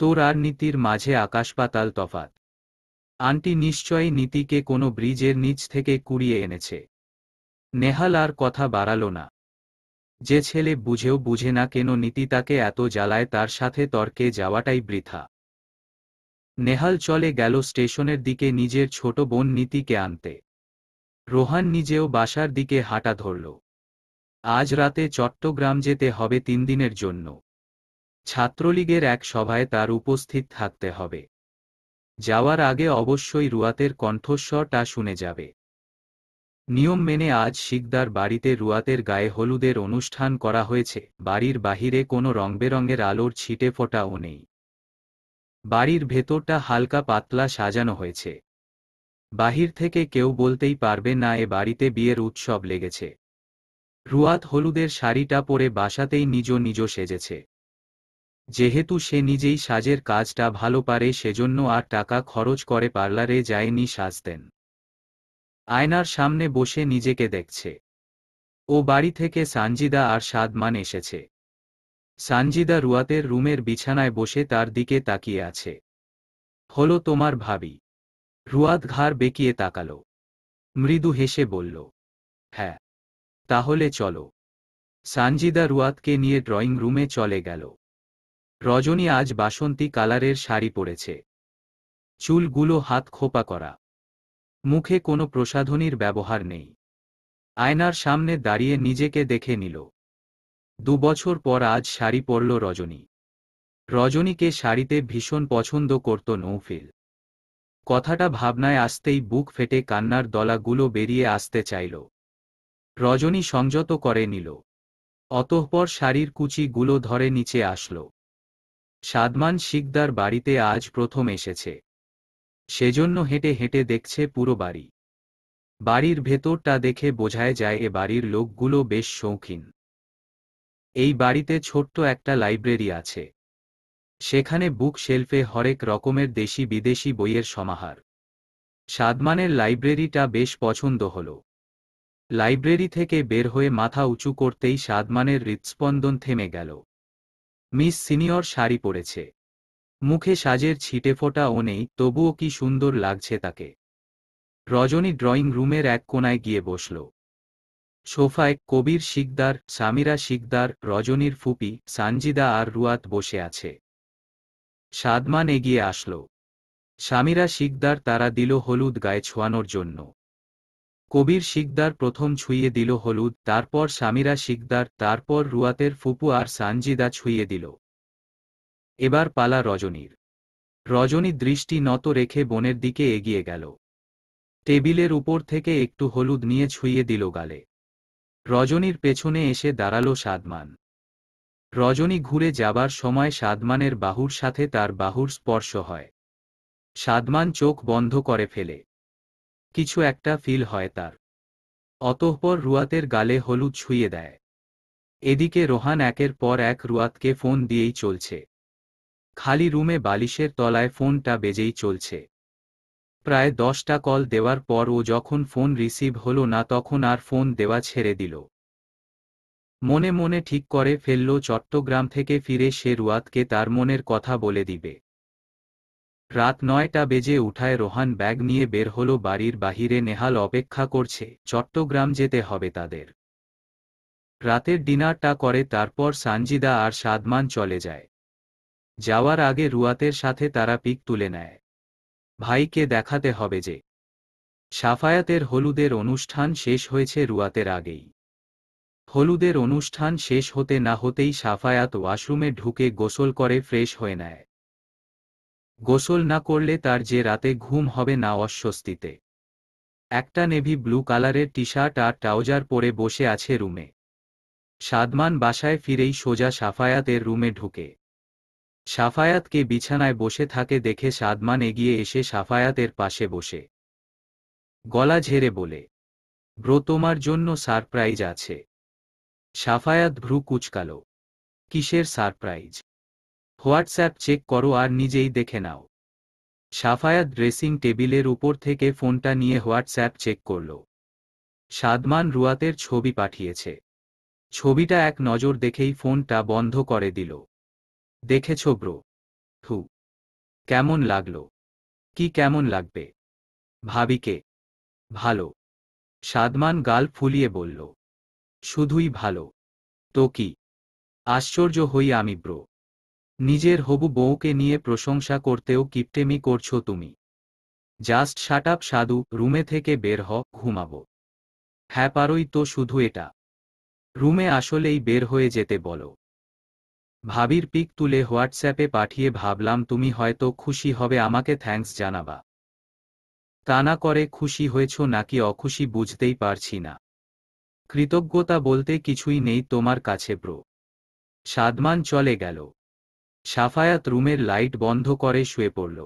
S2: তোর আর নীতির মাঝে আকাশ পাতাল তফাত। আন্টি নিশ্চয়ই নীতিকে কোনো ব্রিজের নিচ থেকে কুড়িয়ে এনেছে। নেহাল আর কথা বাড়াল না। যে ছেলে বুঝেও বুঝে না কেন নীতি তাকে এত জ্বালায় তার সাথে তর্কে যাওয়াটাই বৃথা। নেহাল চলে গেল স্টেশনের দিকে নিজের ছোট বোন নীতিকে আনতে। রোহান নিজেও বাসার দিকে হাঁটা ধরল। আজ রাতে চট্টগ্রাম যেতে হবে 3 দিনের জন্য। ছাত্রলীগের এক সভায় তার উপস্থিত থাকতে হবে। যাওয়ার আগে অবশ্যই রুয়াতের কণ্ঠস্বরটা শুনে যাবে। নিয়ম মেনে আজ শিকদার বাড়িতে রুয়াতের গায়ে হলুদের অনুষ্ঠান করা হয়েছে। বাড়ির বাহিরে কোনো রংবেরঙের আলোর ছিটে ফোঁটাও নেই। বাড়ির ভেতরটা হালকা পাতলা সাজানো হয়েছে। বাহির থেকে কেউ বলতেই পারবে না এ বাড়িতে বিয়ের উৎসব লেগেছে। রুয়াত হলুদের শাড়িটা পরে বাসাতেই নিজ নিজ সেজেছে। যেহেতু সে নিজেই সাজের কাজটা ভালো পারে সেজন্য আর টাকা খরচ করে পার্লারে যায়নি সাজতেন। আয়নার সামনে বসে নিজেকে দেখছে। ও বাড়ি থেকে সানজিদা আর সাদমান এসেছে। সানজিদা রুয়াতের রুমের বিছানায় বসে তার দিকে তাকিয়ে আছে। হলো তোমার ভাবি? রুয়াত ঘাড় বেঁকিয়ে তাকাল। মৃদু হেসে বলল, হ্যাঁ। তাহলে চলো। সানজিদা রুয়াতকে নিয়ে ড্রয়িং রুমে চলে গেল। রজনী আজ বাসন্তী কালারের শাড়ি পরেছে। চুলগুলো হাত খোপা করা। মুখে কোনো প্রসাধনীর ব্যবহার নেই। আয়নার সামনে দাঁড়িয়ে নিজেকে দেখে নিল। 2 বছর পর আজ শাড়ি পরল রজনী। রজনীকে শাড়িতে ভীষণ পছন্দ করত নৌফিল। কথাটা ভাবনায় আসতেই বুক ফেটে কান্নার দলাগুলো বেরিয়ে আসতে চাইল। রজনী সংযত করে নিল। অতঃপর শাড়ির কুচিগুলো ধরে নিচে আসল। সাদমান শিকদার বাড়িতে আজ প্রথম এসেছে। সেজন্য হেঁটে হেঁটে দেখছে পুরো বাড়ি। বাড়ির ভেতরটা দেখে বোঝায় যায় এ বাড়ির লোকগুলো বেশ শৌখিন। এই বাড়িতে ছোট্ট একটা লাইব্রেরি আছে। সেখানে বুক শেলফে হরেক রকমের দেশি বিদেশি বইয়ের সমাহার। সাদমানের লাইব্রেরিটা বেশ পছন্দ হল। লাইব্রেরি থেকে বের হয়ে মাথা উঁচু করতেই সাদমানের হৃৎস্পন্দন থেমে গেল। মিস সিনিয়র শাড়ি পরেছে। মুখে সাজের ছিটেফোঁটাও নেই, তবুও কি সুন্দর লাগছে তাকে। রজনী ড্রয়িং রুমের এক কোণায় গিয়ে বসল। সোফায় কবির শিকদার, সামিরা শিকদার, রজনীর ফুপি, সানজিদা আর রুয়াত বসে আছে। সাদমান এগিয়ে আসল। সামিরা শিকদার তারা দিল হলুদ গায়ে ছোঁয়ানোর জন্য। কবির শিকদার প্রথম ছুঁয়ে দিল হলুদ, তারপর সামিরা শিকদার, তারপর রুয়াতের ফুপু আর সানজিদা ছুঁয়ে দিল। এবার পালা রজনীর। রজনী দৃষ্টি নত রেখে বোনের দিকে এগিয়ে গেল। টেবিলের উপর থেকে একটু হলুদ নিয়ে ছুঁয়ে দিল গালে। রজনীর পেছনে এসে দাঁড়াল সাদমান। রজনী ঘুরে যাবার সময় সাদমানের বাহুর সাথে তার বাহুর স্পর্শ হয়। সাদমান চোখ বন্ধ করে ফেলে। কিছু একটা ফিল হয় তার। অতঃপর রুয়াতের গালে হলুদ ছুঁয়ে দেয়। এদিকে রোহান একের পর এক রুয়াতকে ফোন দিয়েই চলছে। খালি রুমে বালিশের তলায় ফোনটা বেজেই চলছে। প্রায় 10টা কল দেওয়ার পর ও যখন ফোন রিসিভ হলো না তখন আর ফোন দেওয়া ছেড়ে দিল। মনে মনে ঠিক করে ফেলল চট্টগ্রাম থেকে ফিরে সে রুয়াতকে তার মনের কথা বলে দিবে। রাত 9টা বেজে উঠায় রোহান ব্যাগ নিয়ে বের হলো বাড়ির বাহিরে। নেহাল অপেক্ষা করছে, চট্টগ্রাম যেতে হবে তাদের। রাতের ডিনারটা করে তারপর সানজিদা আর সাদমান চলে যায়। যাওয়ার আগে রুয়াতের সাথে তারা পিক তুলে নেয়। ভাইকে দেখাতে হবে যে সাফায়াতের হলুদের অনুষ্ঠান শেষ হয়েছে রুয়াতের আগেই। হলুদের অনুষ্ঠান শেষ হতে না হতেই সাফায়াত ওয়াশরুমে ঢুকে গোসল করে ফ্রেশ হয়ে নেয়। গোসল না করলে তার যে রাতে ঘুম হবে না অস্বস্তিতে। একটা নেভি ব্লু কালারের টি শার্ট আর ট্রাউজার পরে বসে আছে রুমে। সাদমান বাসায় ফিরেই সোজা সাফায়াতের রুমে ঢুকে সাফায়াতকে বিছানায় বসে থাকে দেখে সাদমান এগিয়ে এসে সাফায়াতের পাশে বসে গলা ঝেড়ে বলে, ব্রো তোমার জন্য সারপ্রাইজ আছে। সাফায়াত ভ্রু কুঁচকাল। কিসের সারপ্রাইজ? হোয়াটসঅ্যাপ চেক করো আর নিজেই দেখে নাও। সাফায়াত ড্রেসিং টেবিলের উপর থেকে ফোনটা নিয়ে হোয়াটসঅ্যাপ চেক করল। সাদমান রুয়াতের ছবি পাঠিয়েছে। ছবিটা এক নজর দেখেই ফোনটা বন্ধ করে দিল। দেখেছ ব্রো? হু, কেমন লাগলো? কি কেমন লাগবে? ভাবিকে? ভালো। সাদমান গাল ফুলিয়ে বলল, শুধুই ভালো তো কি? আশ্চর্য হই আমি ব্রো। নিজের হবু বউকে নিয়ে প্রশংসা করতেও কিপটেমি করছো তুমি। জাস্ট শাট আপ সাধু, রুমে থেকে বের হ, ঘুমাবো। হ্যাঁ পারোই তো শুধু এটা। রুমে আসলেই বের হয়ে যেতে বলো। ভাবির পিক তুলে হোয়াটসঅ্যাপে পাঠিয়ে ভাবলাম তুমি হয়তো খুশি হবে, আমাকে থ্যাঙ্কস জানাবা। তা না করে খুশি হয়েছ নাকি অখুশি বুঝতেই পারছি না। কৃতজ্ঞতা বলতে কিছুই নেই তোমার কাছে ব্রো। সাদমান চলে গেল। সাফায়াত রুমের লাইট বন্ধ করে শুয়ে পড়ল।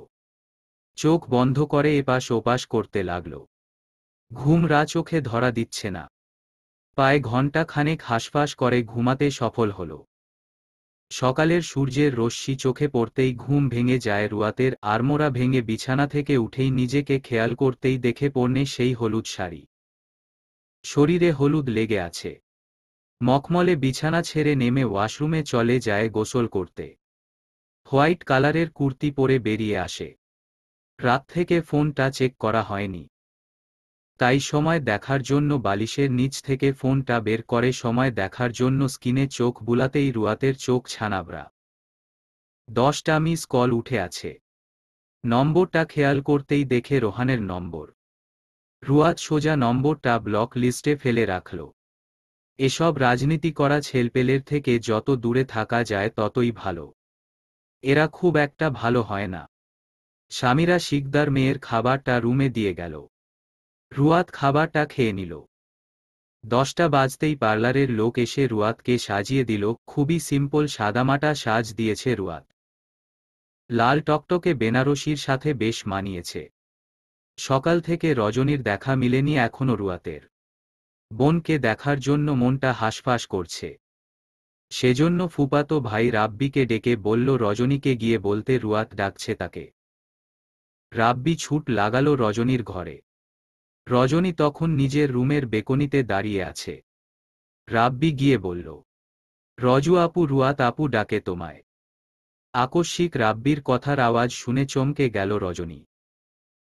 S2: চোখ বন্ধ করে এপাশ ওপাশ করতে লাগল। ঘুম চোখে ধরা দিচ্ছে না। প্রায় ঘণ্টা খানেক হাঁসফাঁস করে ঘুমাতে সফল হল। সকালের সূর্যের রশ্মি চোখে পড়তেই ঘুম ভেঙে যায় রুয়াতের। আড়মোড়া ভেঙে বিছানা থেকে উঠেই নিজেকে খেয়াল করতেই দেখে পড়নে সেই হলুদ শাড়ি। শরীরে হলুদ লেগে আছে। মখমলে বিছানা ছেড়ে নেমে ওয়াশরুমে চলে যায় গোসল করতে। হোয়াইট কালারের কুর্তি পরে বেরিয়ে আসে। রাত থেকে ফোনটা চেক করা হয়নি, তাই সময় দেখার জন্য বালিশের নিচ থেকে ফোনটা বের করে সময় দেখার জন্য স্ক্রিনে চোখ বুলাতেই রুয়াতের চোখ ছানাবড়া। 10টা মিস কল উঠে আছে। নম্বরটা খেয়াল করতেই দেখে রোহানের নম্বর। রুয়াত সোজা নম্বরটা ব্লক লিস্টে ফেলে রাখল। এসব রাজনীতি করা ছেলপেলের থেকে যত দূরে থাকা যায় ততই ভালো। এরা খুব একটা ভালো হয় না। স্বামীরা শিকদার মেয়ের খাবারটা রুমে দিয়ে গেল। রুয়াত খাবারটা খেয়ে নিল। 10টা বাজতেই পার্লারের লোক এসে রুয়াতকে সাজিয়ে দিল। খুবই সিম্পল সাদামাটা সাজ দিয়েছে রুয়াত। লাল টকটকে বেনারসির সাথে বেশ মানিয়েছে। সকাল থেকে রজনীর দেখা মিলেনি এখনো রুয়াতের। বোনকে দেখার জন্য মনটা হাঁসফাঁস করছে। সেজন্য ফুপাতো ভাই রাব্বিকে ডেকে বলল রজনীকে গিয়ে বলতে রুয়াত ডাকছে তাকে। রাব্বি ছুট লাগালো রজনীর ঘরে। রজনী তখন নিজের রুমের বেকনিতে দাঁড়িয়ে আছে। রাব্বি গিয়ে বলল, রজু আপু, রুয়াত আপু ডাকে তোমায়। আকস্মিক রাব্বির কথার আওয়াজ শুনে চমকে গেল রজনী।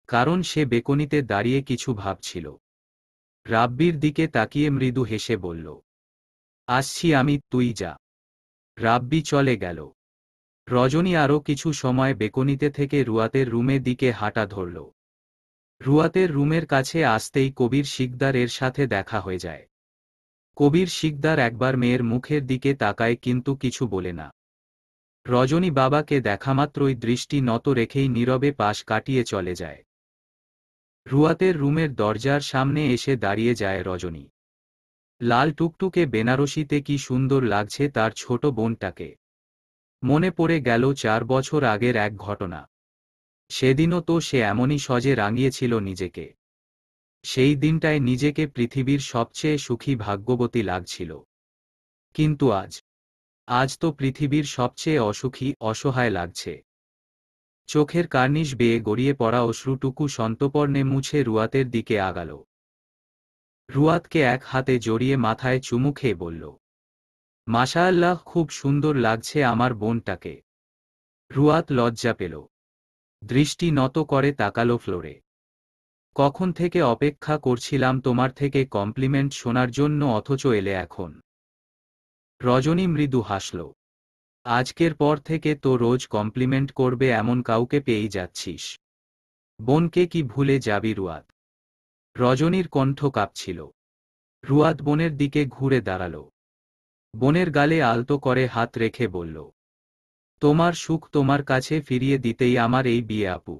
S2: কারণ সে বেকনিতে দাঁড়িয়ে কিছু ভাবছিল। রাব্বির দিকে তাকিয়ে মৃদু হেসে বলল, আসছি আমি, তুই যা। রাব্বি চলে গেল। রজনী আরও কিছু সময় বেকনিতে থেকে রুয়াতের রুমের দিকে হাঁটা ধরল। রুয়াতের রুমের কাছে আসতেই কবির শিকদার এর সাথে দেখা হয়ে যায়। কবির শিকদার একবার মেয়ের মুখের দিকে তাকায় কিন্তু কিছু বলে না। রজনী বাবাকে দেখামাত্রই দৃষ্টি নত রেখেই নীরবে পাশ কাটিয়ে চলে যায়। রুয়াতের রুমের দরজার সামনে এসে দাঁড়িয়ে যায় রজনী। লাল টুকটুকে বেনারসিতে কি সুন্দর লাগছে তার ছোট বোনটাকে। মনে পড়ে গেল 4 বছর আগের এক ঘটনা। সেদিনও তো সে এমনই সজে রাঙিয়েছিল নিজেকে। সেই দিনটায় নিজেকে পৃথিবীর সবচেয়ে সুখী ভাগ্যবতী লাগছিল। কিন্তু আজ তো পৃথিবীর সবচেয়ে অসুখী, অসহায় লাগছে। চোখের কার্নিশ বেয়ে গড়িয়ে পড়া অশ্রুটুকু সন্তর্পণে মুছে রুয়াতের দিকে আগাল। রুয়াতকে এক হাতে জড়িয়ে মাথায় চুমু খেয়ে বলল, মাশাআল্লাহ, খুব সুন্দর লাগছে আমার বোনটাকে। রুয়াত লজ্জা পেল। দৃষ্টি নত করে তাকালো ফ্লোরে। কখন থেকে অপেক্ষা করছিলাম তোমার থেকে কমপ্লিমেন্ট শোনার জন্য, অথচ এলে এখন। রজনী মৃদু হাসল। আজকের পর থেকে তো রোজ কমপ্লিমেন্ট করবে এমন কাউকে পেয়েই যাচ্ছিস। বোনকে কি ভুলে যাবি রুয়াত? রজনীর কণ্ঠ কাঁপছিল। রুয়াত বোনের দিকে ঘুরে দাঁড়াল। বোনের গালে আলতো করে হাত রেখে বলল, তোমার সুখ তোমার কাছে ফিরিয়ে দিতেই আমার এই বিয়ে আপু।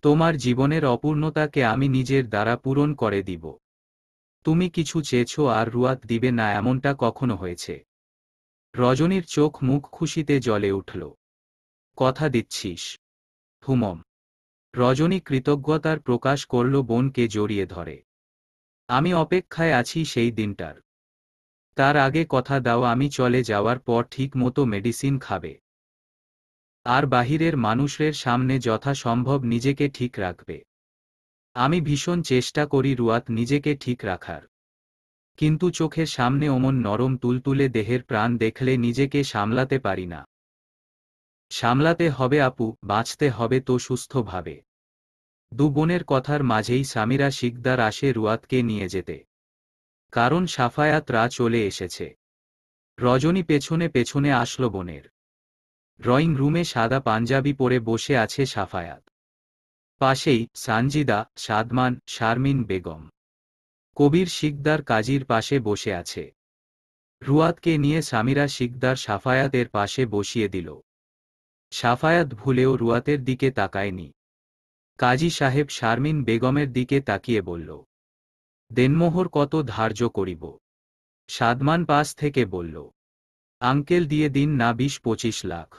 S2: তোমার জীবনের অপূর্ণতাকে আমি নিজের দ্বারা পূরণ করে দিব। তুমি কিছু চেয়েছো আর রুয়াত দিবে না এমনটা কখনো হয়েছে? রজনীর চোখ মুখ খুশিতে জ্বলে উঠল। কথা দিচ্ছিস? হুমম। রজনী কৃতজ্ঞতার প্রকাশ করল, বোনকে জড়িয়ে ধরে। আমি অপেক্ষায় আছি সেই দিনটার। তার আগে কথা দাও, আমি চলে যাওয়ার পর ঠিক মতো মেডিসিন খাবে। আর বাহিরের মানুষের সামনে যথাসম্ভব নিজেকে ঠিক রাখবে। আমি ভীষণ চেষ্টা করি রুয়াত নিজেকে ঠিক রাখার, কিন্তু চোখের সামনে অমন নরম তুলতুলে দেহের প্রাণ দেখলে নিজেকে সামলাতে পারি না। সামলাতে হবে আপু, বাঁচতে হবে তো সুস্থভাবে। দু বোনের কথার মাঝেই সামিরা শিকদার আসে রুয়াতকে নিয়ে যেতে, কারণ সাফায়াতরা চলে এসেছে। রজনী পেছনে পেছনে আসলো বোনের। ড্রয়িং রুমে সাদা পাঞ্জাবি পরে বসে আছে সাফায়াত। পাশেই সানজিদা, সাদমান, শারমিন বেগম। কবির শিকদার কাজীর পাশে বসে আছে। রুয়াতকে নিয়ে সামিরা শিকদার সাফায়াতের পাশে বসিয়ে দিল। সাফায়াত ভুলেও রুয়াতের দিকে তাকায়নি। কাজী সাহেব শারমিন বেগমের দিকে তাকিয়ে বলল, দেনমোহর কত ধার্য করিব? সাদমান পাশ থেকে বলল, আঙ্কেল দিয়ে দিন না 20-25 লাখ।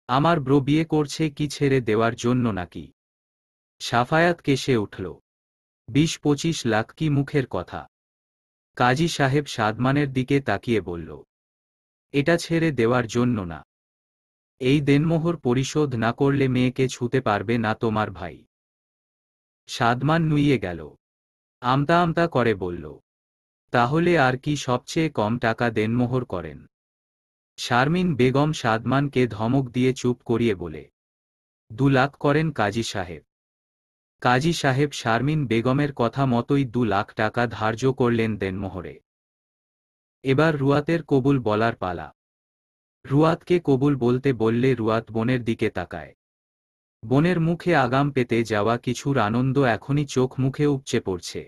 S2: আমার ব্রো বিয়ে করছে কি ছেড়ে দেওয়ার জন্য নাকি? সাফায়াত কেসে উঠল। 20-25 লাখ কি মুখের কথা? কাজী সাহেব সাদমানের দিকে তাকিয়ে বলল, এটা ছেড়ে দেওয়ার জন্য না। এই দেনমোহর পরিশোধ না করলে মেয়েকে ছুতে পারবে না তোমার ভাই। সাদমান নুইয়ে গেল। আমতা আমতা করে বলল, তাহলে আর কি সবচেয়ে কম টাকা দেনমোহর করেন? শারমিন বেগম সাদমানকে ধমক দিয়ে চুপ করিয়ে বলে, 2 লাখ করেন কাজী সাহেব। কাজী সাহেব শারমিন বেগমের কথা মতোই 2 লাখ টাকা ধার্য করলেন দেনমোহরে। এবার রুয়াতের কবুল বলার পালা। রুয়াতকে কবুল বলতে বললে রুয়াত বোনের দিকে তাকায়। বোনের মুখে আগাম পেতে যাওয়া কিছুর আনন্দ এখনই চোখ মুখে উপচে পড়ছে।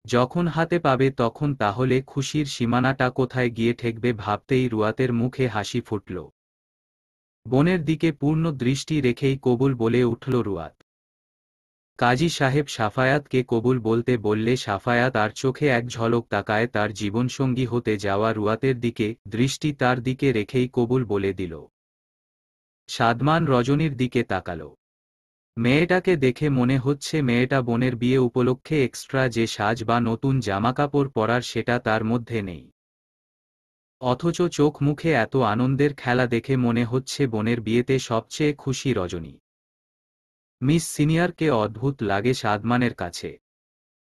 S2: যখন হাতে পাবে তখন তাহলে খুশির সীমানাটা কোথায় গিয়ে ঠেকবে ভাবতেই রুয়াতের মুখে হাসি ফুটল। বোনের দিকে পূর্ণ দৃষ্টি রেখেই কবুল বলে উঠল রুয়াত। কাজী সাহেব সাফায়াতকে কবুল বলতে বললে সাফায়াত আর চোখে এক ঝলক তাকায় তার জীবনসঙ্গী হতে যাওয়া রুয়াতের দিকে, দৃষ্টি তার দিকে রেখেই কবুল বলে দিল। সাদমান রজনীর দিকে তাকাল। মেয়েটাকে দেখে মনে হচ্ছে মেয়েটা বোনের বিয়ে উপলক্ষে এক্সট্রা যে সাজ বা নতুন জামাকাপড় পরার সেটা তার মধ্যে নেই। অথচ চোখ মুখে এত আনন্দের খেলা দেখে মনে হচ্ছে বোনের বিয়েতে সবচেয়ে খুশি রজনী। মিস সিনিয়রকে অদ্ভুত লাগে সাদমানের কাছে।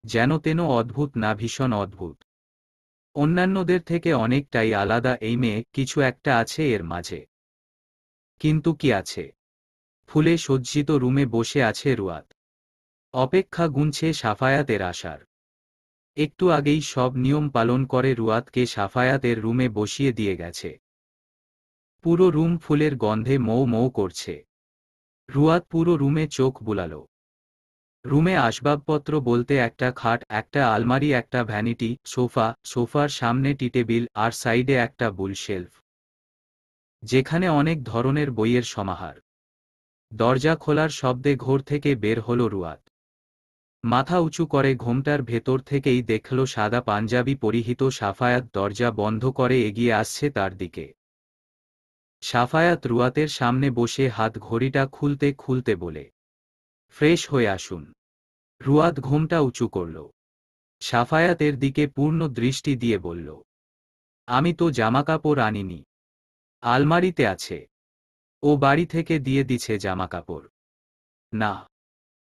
S2: যেন তেন অদ্ভুত না, ভীষণ অদ্ভুত। অন্যান্যদের থেকে অনেকটাই আলাদা এই মেয়ে, কিছু একটা আছে এর মাঝে। কিন্তু কি আছে? ফুলে সজ্জিত রুমে বসে আছে রুয়াত। অপেক্ষা গুনছে সাফায়াতের আসার। একটু আগেই সব নিয়ম পালন করে রুয়াতকে সাফায়াতের রুমে বসিয়ে দিয়ে গেছে। পুরো রুম ফুলের গন্ধে মৌ মৌ করছে। রুয়াত পুরো রুমে চোখ বুলাল। রুমে আসবাবপত্র বলতে একটা খাট, একটা আলমারি, একটা ভ্যানিটি সোফা, সোফার সামনে টি টেবিল, আর সাইডে একটা বুলশেলফ, যেখানে অনেক ধরনের বইয়ের সমাহার। দরজা খোলার শব্দে ঘর থেকে বের হল রুয়াত। মাথা উঁচু করে ঘোমটার ভেতর থেকেই দেখল সাদা পাঞ্জাবি পরিহিত সাফায়াত দরজা বন্ধ করে এগিয়ে আসছে তার দিকে। সাফায়াত রুয়াতের সামনে বসে হাত ঘড়িটা খুলতে খুলতে বলে, ফ্রেশ হয়ে আসুন। রুয়াত ঘোমটা উঁচু করল। সাফায়াতের দিকে পূর্ণ দৃষ্টি দিয়ে বলল, আমি তো জামাকাপড় আনিনি। আলমারিতে আছে। ও বাড়ি থেকে দিয়ে দিছে জামাকাপড়। না,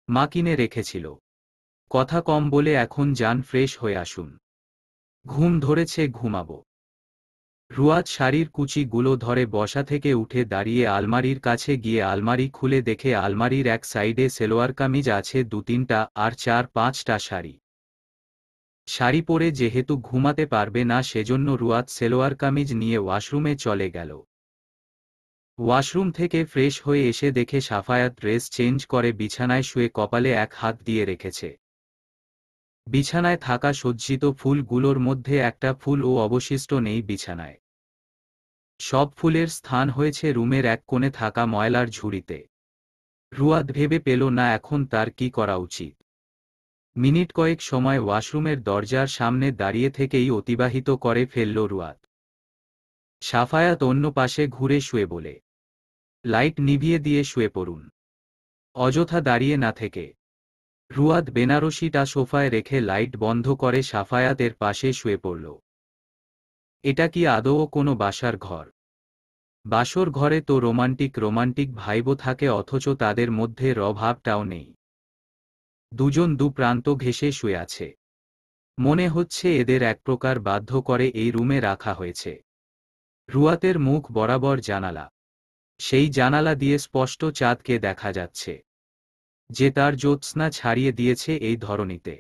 S2: মা কিনে রেখেছিল। কথা কম বলে এখন যান, ফ্রেশ হয়ে আসুন। ঘুম ধরেছে, ঘুমাবো। রুয়াত শাড়ির কুচিগুলো ধরে বসা থেকে উঠে দাঁড়িয়ে আলমারির কাছে গিয়ে আলমারি খুলে দেখে আলমারির এক সাইডে সেলোয়ার কামিজ আছে 2-3টা আর 4-5টা শাড়ি। শাড়ি পরে যেহেতু ঘুমাতে পারবে না সেজন্য রুয়াত সেলোয়ার কামিজ নিয়ে ওয়াশরুমে চলে গেল। ওয়াশরুম থেকে ফ্রেশ হয়ে এসে দেখে সাফায়াত ড্রেস চেঞ্জ করে বিছানায় শুয়ে কপালে এক হাত দিয়ে রেখেছে। বিছানায় থাকা সজ্জিত ফুলগুলোর মধ্যে একটা ফুলও অবশিষ্ট নেই বিছানায়। সব ফুলের স্থান হয়েছে রুমের এক কোণে থাকা ময়লার ঝুড়িতে। রুয়াত ভেবে পেল না এখন তার কি করা উচিত। মিনিট কয়েক সময় ওয়াশরুমের দরজার সামনে দাঁড়িয়ে থেকেই অতিবাহিত করে ফেলল রুয়াত। সাফায়াত অন্য পাশে ঘুরে শুয়ে বলে, লাইট নিভিয়ে দিয়ে শুয়ে পড়ুন। অযথা দাঁড়িয়ে না থেকে। রুয়াদ বেনারসিটা সোফায় রেখে লাইট বন্ধ করে সাফায়াতের পাশে শুয়ে পড়ল। এটা কি আদৌ কোনো বাসার ঘর? বাসর ঘরে তো রোমান্টিক রোমান্টিক ভাইবও থাকে, অথচ তাদের মধ্যে রভাবটাও নেই। দুজন দু প্রান্ত ঘেঁষে শুয়ে আছে। মনে হচ্ছে এদের এক প্রকার বাধ্য করে এই রুমে রাখা হয়েছে। রুয়াতের মুখ বরাবর জানালা। সেই জানালা দিয়ে স্পষ্ট চাঁদকে দেখা যাচ্ছে, যে তার জ্যোৎস্না ছাড়িয়ে দিয়েছে এই ধরনীতে।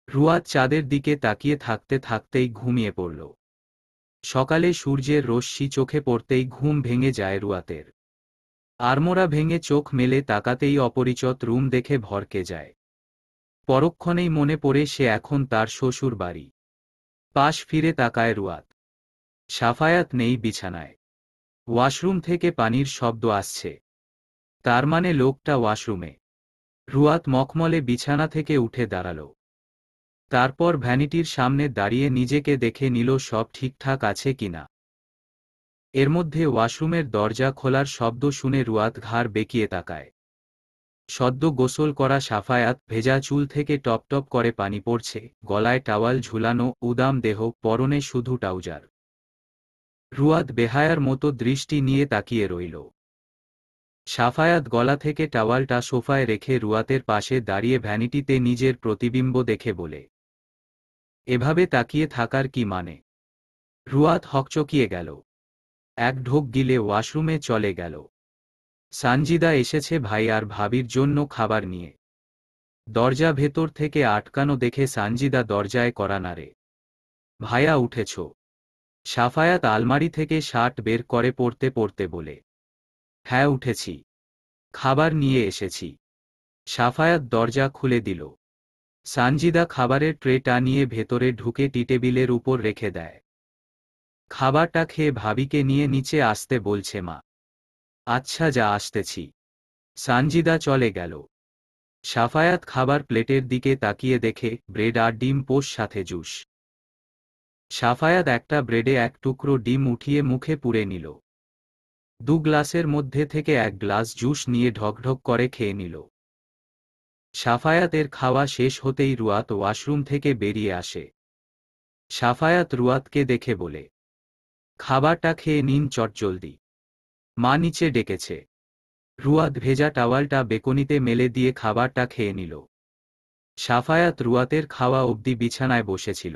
S2: রুয়াত চাঁদের দিকে তাকিয়ে থাকতে থাকতেই ঘুমিয়ে পড়ল। সকালে সূর্যের রশ্মি চোখে পড়তেই ঘুম ভেঙে যায় রুয়াতের। আড়মোড়া ভেঙে চোখ মেলে তাকাতেই অপরিচিত রুম দেখে ভরকে যায়। পরক্ষণেই মনে পড়ে সে এখন তার শ্বশুর বাড়ি। পাশ ফিরে তাকায় রুয়াত। সাফায়াত নেই বিছানায়। ওয়াশরুম থেকে পানির শব্দ আসছে। তার মানে লোকটা ওয়াশরুমে। রুয়াত মখমলে বিছানা থেকে উঠে দাঁড়াল। তারপর ভ্যানিটির সামনে দাঁড়িয়ে নিজেকে দেখে নিল সব ঠিকঠাক আছে কিনা। এর মধ্যে ওয়াশরুমের দরজা খোলার শব্দ শুনে রুয়াত ঘাড় বেঁকিয়ে তাকায়। সদ্য গোসল করা সাফায়াত, ভেজা চুল থেকে টপ টপ করে পানি পড়ছে, গলায় টাওয়াল ঝুলানো, উদাম দেহ, পরনে শুধু ট্রাউজার। রুয়াত বেহায়ার মতো দৃষ্টি নিয়ে তাকিয়ে রইল। সাফায়াত গলা থেকে টাওয়ালটা সোফায় রেখে রুয়াতের পাশে দাঁড়িয়ে ভ্যানিটিতে নিজের প্রতিবিম্ব দেখে বলে, এভাবে তাকিয়ে থাকার কি মানে? রুয়াত হকচকিয়ে গেল। এক ঢোক গিলে ওয়াশরুমে চলে গেল। সানজিদা এসেছে ভাই আর ভাবির জন্য খাবার নিয়ে। দরজা ভেতর থেকে আটকানো দেখে সানজিদা দরজায় কড়া নাড়ে। ভাইয়া উঠেছ? সাফায়াত আলমারি থেকে শার্ট বের করে পরতে পরতে বলে, হ্যাঁ উঠেছি। খাবার নিয়ে এসেছি। সাফায়াত দরজা খুলে দিল। সানজিদা খাবারের ট্রেটা নিয়ে ভেতরে ঢুকে টিটেবিলের উপর রেখে দেয়। খাবারটা খেয়ে ভাবিকে নিয়ে নিচে আসতে বলছে মা। আচ্ছা যা, আসতেছি। সানজিদা চলে গেল। সাফায়াত খাবার প্লেটের দিকে তাকিয়ে দেখে ব্রেড আর ডিম পোস্ট সাথে জুস। সাফায়াত একটা ব্রেডে এক টুকরো ডিম উঠিয়ে মুখে পুরে নিল। দু গ্লাসের মধ্যে থেকে এক গ্লাস জুস নিয়ে ঢকঢক করে খেয়ে নিল। সাফায়াতের খাওয়া শেষ হতেই রুয়াত ওয়াশরুম থেকে বেরিয়ে আসে। সাফায়াত রুয়াতকে দেখে বলে, খাবারটা খেয়ে নিন চটজলদি, মা নিচে ডেকেছে। রুয়াত ভেজা টাওয়ালটা বেকনিতে মেলে দিয়ে খাবারটা খেয়ে নিল। সাফায়াত রুয়াতের খাওয়া অবধি বিছানায় বসেছিল।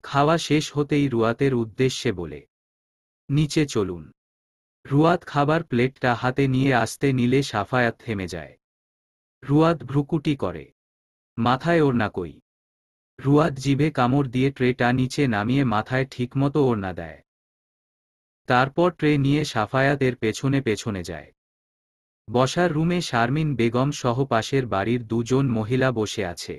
S2: খাওয়া শেষ হতেই রুয়াতের উদ্দেশ্যে বলে, নিচে চলুন। রুয়াত খাবার প্লেটটা হাতে নিয়ে আসতে নিলে সাফায়াত থেমে যায়। রুয়াত ভ্রুকুটি করে, মাথায় ওড়না কই? রুয়াত জিভে কামড় দিয়ে ট্রেটা নিচে নামিয়ে মাথায় ঠিকমতো ওড়না দেয়। তারপর ট্রে নিয়ে সাফায়াতের পেছনে পেছনে যায়। বসার রুমে শারমিন বেগম সহ পাশের বাড়ির দুজন মহিলা বসে আছে।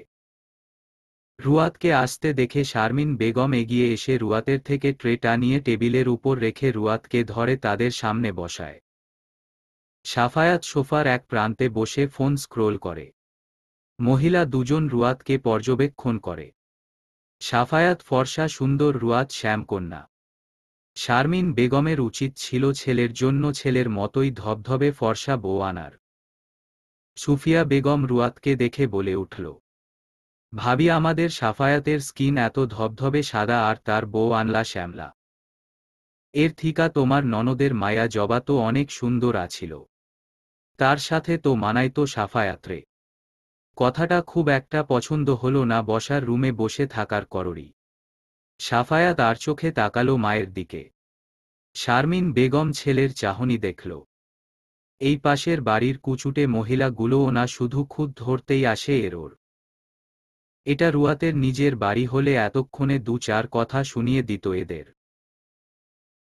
S2: রুয়াতকে আসতে দেখে শারমিন বেগম এগিয়ে এসে রুয়াতের থেকে ট্রেটা নিয়ে টেবিলের উপর রেখে রুয়াতকে ধরে তাদের সামনে বসায়। সাফায়াত সোফার এক প্রান্তে বসে ফোন স্ক্রোল করে। মহিলা দুজন রুয়াতকে পর্যবেক্ষণ করে। সাফায়াত ফর্সা সুন্দর, রুয়াত শ্যামকন্যা। শারমিন বেগমের উচিত ছিল ছেলের জন্য ছেলের মতোই ধবধবে ফর্সা বউ আনার। সুফিয়া বেগম রুয়াতকে দেখে বলে উঠল, ভাবি আমাদের সাফায়াতের স্কিন এত ধবধবে সাদা আর তার বউ আনলা শ্যামলা। এর থিকা তোমার ননদের মায়া জবা তো অনেক সুন্দর আছিল। তার সাথে তো মানাইতো সাফায়াতরে। কথাটা খুব একটা পছন্দ হলো না বসার রুমে বসে থাকার কররি। সাফায়াত আর চোখে তাকালো মায়ের দিকে। শারমিন বেগম ছেলের চাহনি দেখল। এই পাশের বাড়ির কুচুটে মহিলাগুলোও না শুধু খুদ ধরতেই আসে এরোর। এটা রুয়াতের নিজের বাড়ি হলে এতক্ষণে দু চার কথা শুনিয়ে দিত এদের।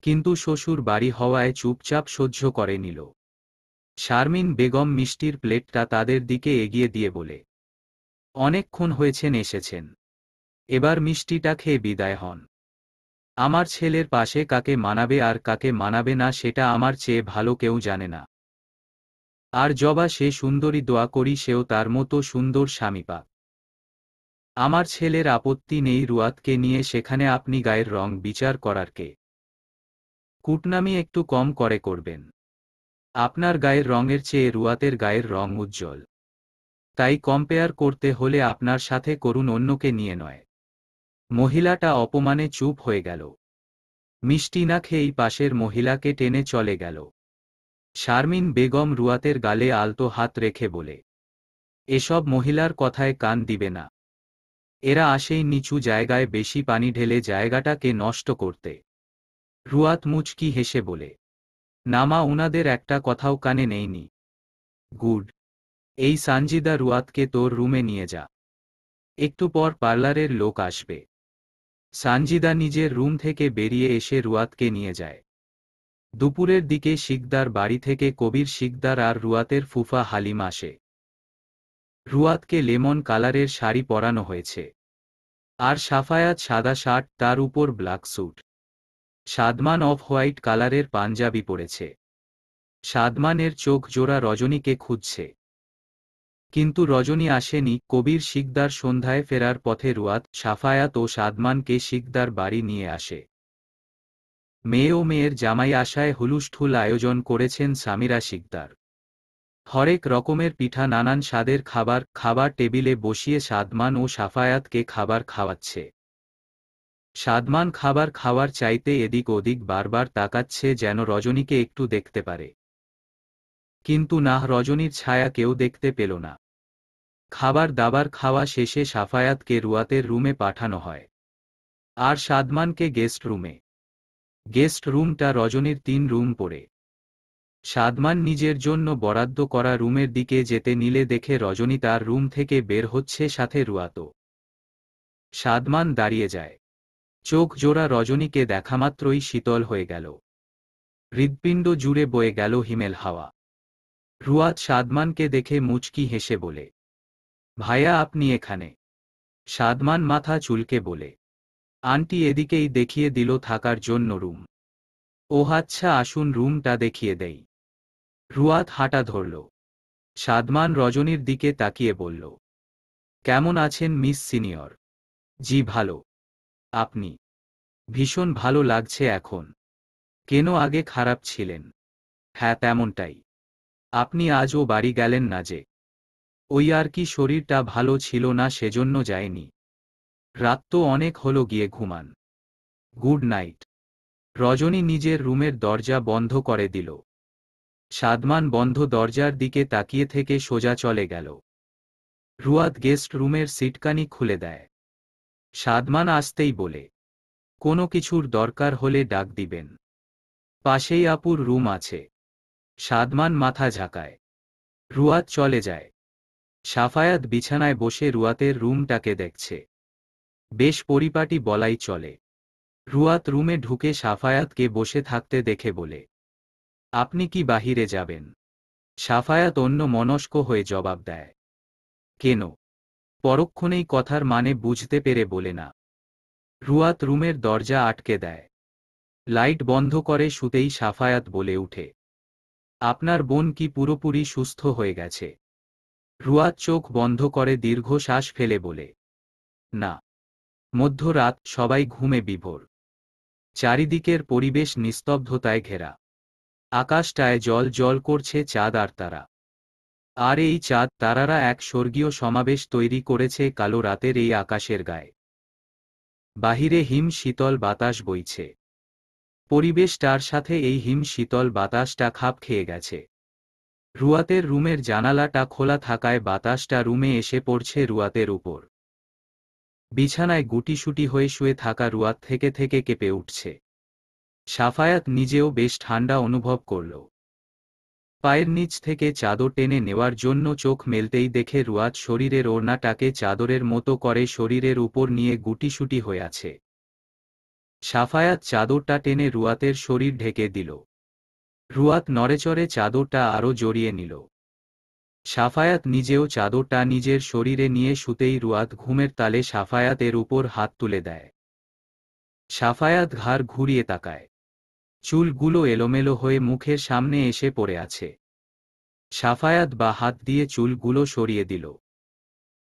S2: কিন্তু শ্বশুর বাড়ি হওয়ায় চুপচাপ সহ্য করে নিল। শারমিন বেগম মিষ্টির প্লেটটা তাদের দিকে এগিয়ে দিয়ে বলে, অনেকক্ষণ হয়েছেন এসেছেন, এবার মিষ্টিটা খেয়ে বিদায় হন। আমার ছেলের পাশে কাকে মানাবে আর কাকে মানাবে না সেটা আমার চেয়ে ভালো কেউ জানে না। আর জবা সে সুন্দরী, দোয়া করি সেও তার মতো সুন্দর স্বামী পাক। আমার ছেলের আপত্তি নেই রুয়াতকে নিয়ে, সেখানে আপনি গায়ের রং বিচার করার কে? কুটনামি একটু কম করে করবেন। আপনার গায়ের রঙের চেয়ে রুয়াতের গায়ের রং উজ্জ্বল। তাই কম্পেয়ার করতে হলে আপনার সাথে করুন, অন্যকে নিয়ে নয়। মহিলাটা অপমানে চুপ হয়ে গেল। মিষ্টি না খেয়েই পাশের মহিলাকে টেনে চলে গেল। শারমিন বেগম রুয়াতের গালে আলতো হাত রেখে বলে, এসব মহিলার কথায় কান দিবে না। এরা আসেই নিচু জায়গায় বেশি পানি ঢেলে জায়গাটাকে নষ্ট করতে। রুয়াত মুচকি হেসে বলে, নামা, উনাদের একটা কথাও কানে নেইনি। গুড। এই সানজিদা রুয়াতকে তোর রুমে নিয়ে যা। একটু পর পার্লারের লোক আসবে। সানজিদা নিজের রুম থেকে বেরিয়ে এসে রুয়াতকে নিয়ে যায়। দুপুরের দিকে শিকদার বাড়ি থেকে কবির শিকদার আর রুয়াতের ফুফা হালিম আসে। রুয়াতকে লেমন কালারের শাড়ি পরানো হয়েছে, আর সাফায়াত সাদা শার্ট, তার উপর black sweet. Sadman off white কালারের পাঞ্জাবি পরেছে। সাদমানের চোখ জোড়া রজনীকে খুঁজছে, কিন্তু রজনী আসেনি। কবির শিকদার সন্ধ্যায় ফেরার পথে রুয়াত, সাফায়াত ও সাদমানকে শিকদার বাড়ি নিয়ে আসে। মেয়ে ও মেয়ের জামাই আশায় হুলুস্থুল আয়োজন করেছেন সামিরা শিকদার। হরেক রকমের পিঠা, নানান স্বাদের খাবার টেবিলে বসিয়ে সাদমান ও সাফায়াতকে খাবার খাওয়াচ্ছে। সাদমান খাবার খাওয়ার চাইতে এদিক ওদিক বারবার তাকাচ্ছে, যেন রজনীকে একটু দেখতে পারে। কিন্তু না, রজনীর ছায়া কেউ দেখতে পেল না। খাবার দাবার খাওয়া শেষে সাফায়াতকে রুয়াতের রুমে পাঠানো হয়, আর সাদমানকে গেস্ট রুমে। গেস্ট রুমটা রজনীর 3 রুম পড়ে। সাদমান নিজের জন্য বরাদ্দ করা রুমের দিকে যেতে নিলে দেখে রজনী তার রুম থেকে বের হচ্ছে, সাথে রুয়াতও। সাদমান দাঁড়িয়ে যায়। চোখ জোড়া রজনীকে দেখামাত্রই শীতল হয়ে গেল। হৃৎপিণ্ড জুড়ে বয়ে গেল হিমেল হাওয়া। রুয়াত সাদমানকে দেখে মুচকি হেসে বলে, ভাইয়া, আপনি এখানে? সাদমান মাথা চুলকে বলে, আন্টি এদিকেই দেখিয়ে দিল থাকার জন্য রুম। ওহ আচ্ছা, আসুন রুমটা দেখিয়ে দেই। রুয়াত হাঁটা ধরল। সাদমান রজনীর দিকে তাকিয়ে বলল, কেমন আছেন মিস সিনিয়র? জি ভালো। আপনি? ভীষণ ভালো লাগছে এখন। কেন, আগে খারাপ ছিলেন? হ্যাঁ, তেমনটাই। আপনি আজও বাড়ি গেলেন না যে? ওই আর কি, শরীরটা ভালো ছিল না, সেজন্য যায়নি। রাত তো অনেক হলো, গিয়ে ঘুমান। Good night. রজনী নিজের রুমের দরজা বন্ধ করে দিল। সাদমান বন্ধ দরজার দিকে তাকিয়ে থেকে সোজা চলে গেল। রুয়াত গেস্ট রুমের সিটকানি খুলে দেয়। সাদমান আসতেই বলে, কোনো কিছুর দরকার হলে ডাক দিবেন। পাশেই আপুর রুম আছে। সাদমান মাথা ঝাঁকায়। রুয়াত চলে যায়। সাফায়াত বিছানায় বসে রুয়াতের রুমটাকে দেখছে। বেশ পরিপাটি বলাই চলে। রুয়াত রুমে ঢুকে সাফায়াতকে বসে থাকতে দেখে বলে, আপনি কি বাহিরে যাবেন? সাফায়াত অন্য মনস্ক হয়ে জবাব দেয়, কেন? পরক্ষণেই কথার মানে বুঝতে পেরে বলে, না। রুয়াত রুমের দরজা আটকে দেয়। লাইট বন্ধ করে শুতেই সাফায়াত বলে উঠে, আপনার বোন কি পুরোপুরি সুস্থ হয়ে গেছে? রুয়াত চোখ বন্ধ করে দীর্ঘশ্বাস ফেলে বলে, না। মধ্যরাত, সবাই ঘুমে বিভোর। চারিদিকের পরিবেশ নিস্তব্ধতায় ঘেরা। আকাশটায় জল জল করছে চাঁদ আর তারা। আর এই চাঁদ তারারা এক স্বর্গীয় সমাবেশ তৈরি করেছে কালো রাতের এই আকাশের গায়ে। বাহিরে হিম শীতল বাতাস বইছে। পরিবেশটার সাথে এই হিম শীতল বাতাসটা খাপ খেয়ে গেছে। রুয়াতের রুমের জানালাটা খোলা থাকায় বাতাসটা রুমে এসে পড়ছে রুয়াতের উপর। বিছানায় গুটিসুটি হয়ে শুয়ে থাকা রুয়াত থেকে থেকে কেঁপে উঠছে। সাফায়াত নিজেও বেশ ঠান্ডা অনুভব করল। পায়ের নিচ থেকে চাদর টেনে নেওয়ার জন্য চোখ মেলতেই দেখে রুয়াত শরীরের ওড়নাটাকে চাদরের মতো করে শরীরের উপর নিয়ে গুটিসুটি হয়ে আছে। সাফায়াত চাদরটা টেনে রুয়াতের শরীর ঢেকে দিল। রুয়াত নড়েচড়ে চাদরটা আরও জড়িয়ে নিল। সাফায়াত নিজেও চাদরটা নিজের শরীরে নিয়ে শুতেই রুয়াত ঘুমের তালে সাফায়াতের উপর হাত তুলে দেয়। সাফায়াত ঘাড় ঘুরিয়ে তাকায়। চুলগুলো এলোমেলো হয়ে মুখের সামনে এসে পড়ে আছে। সাফায়াত বা হাত দিয়ে চুলগুলো সরিয়ে দিল।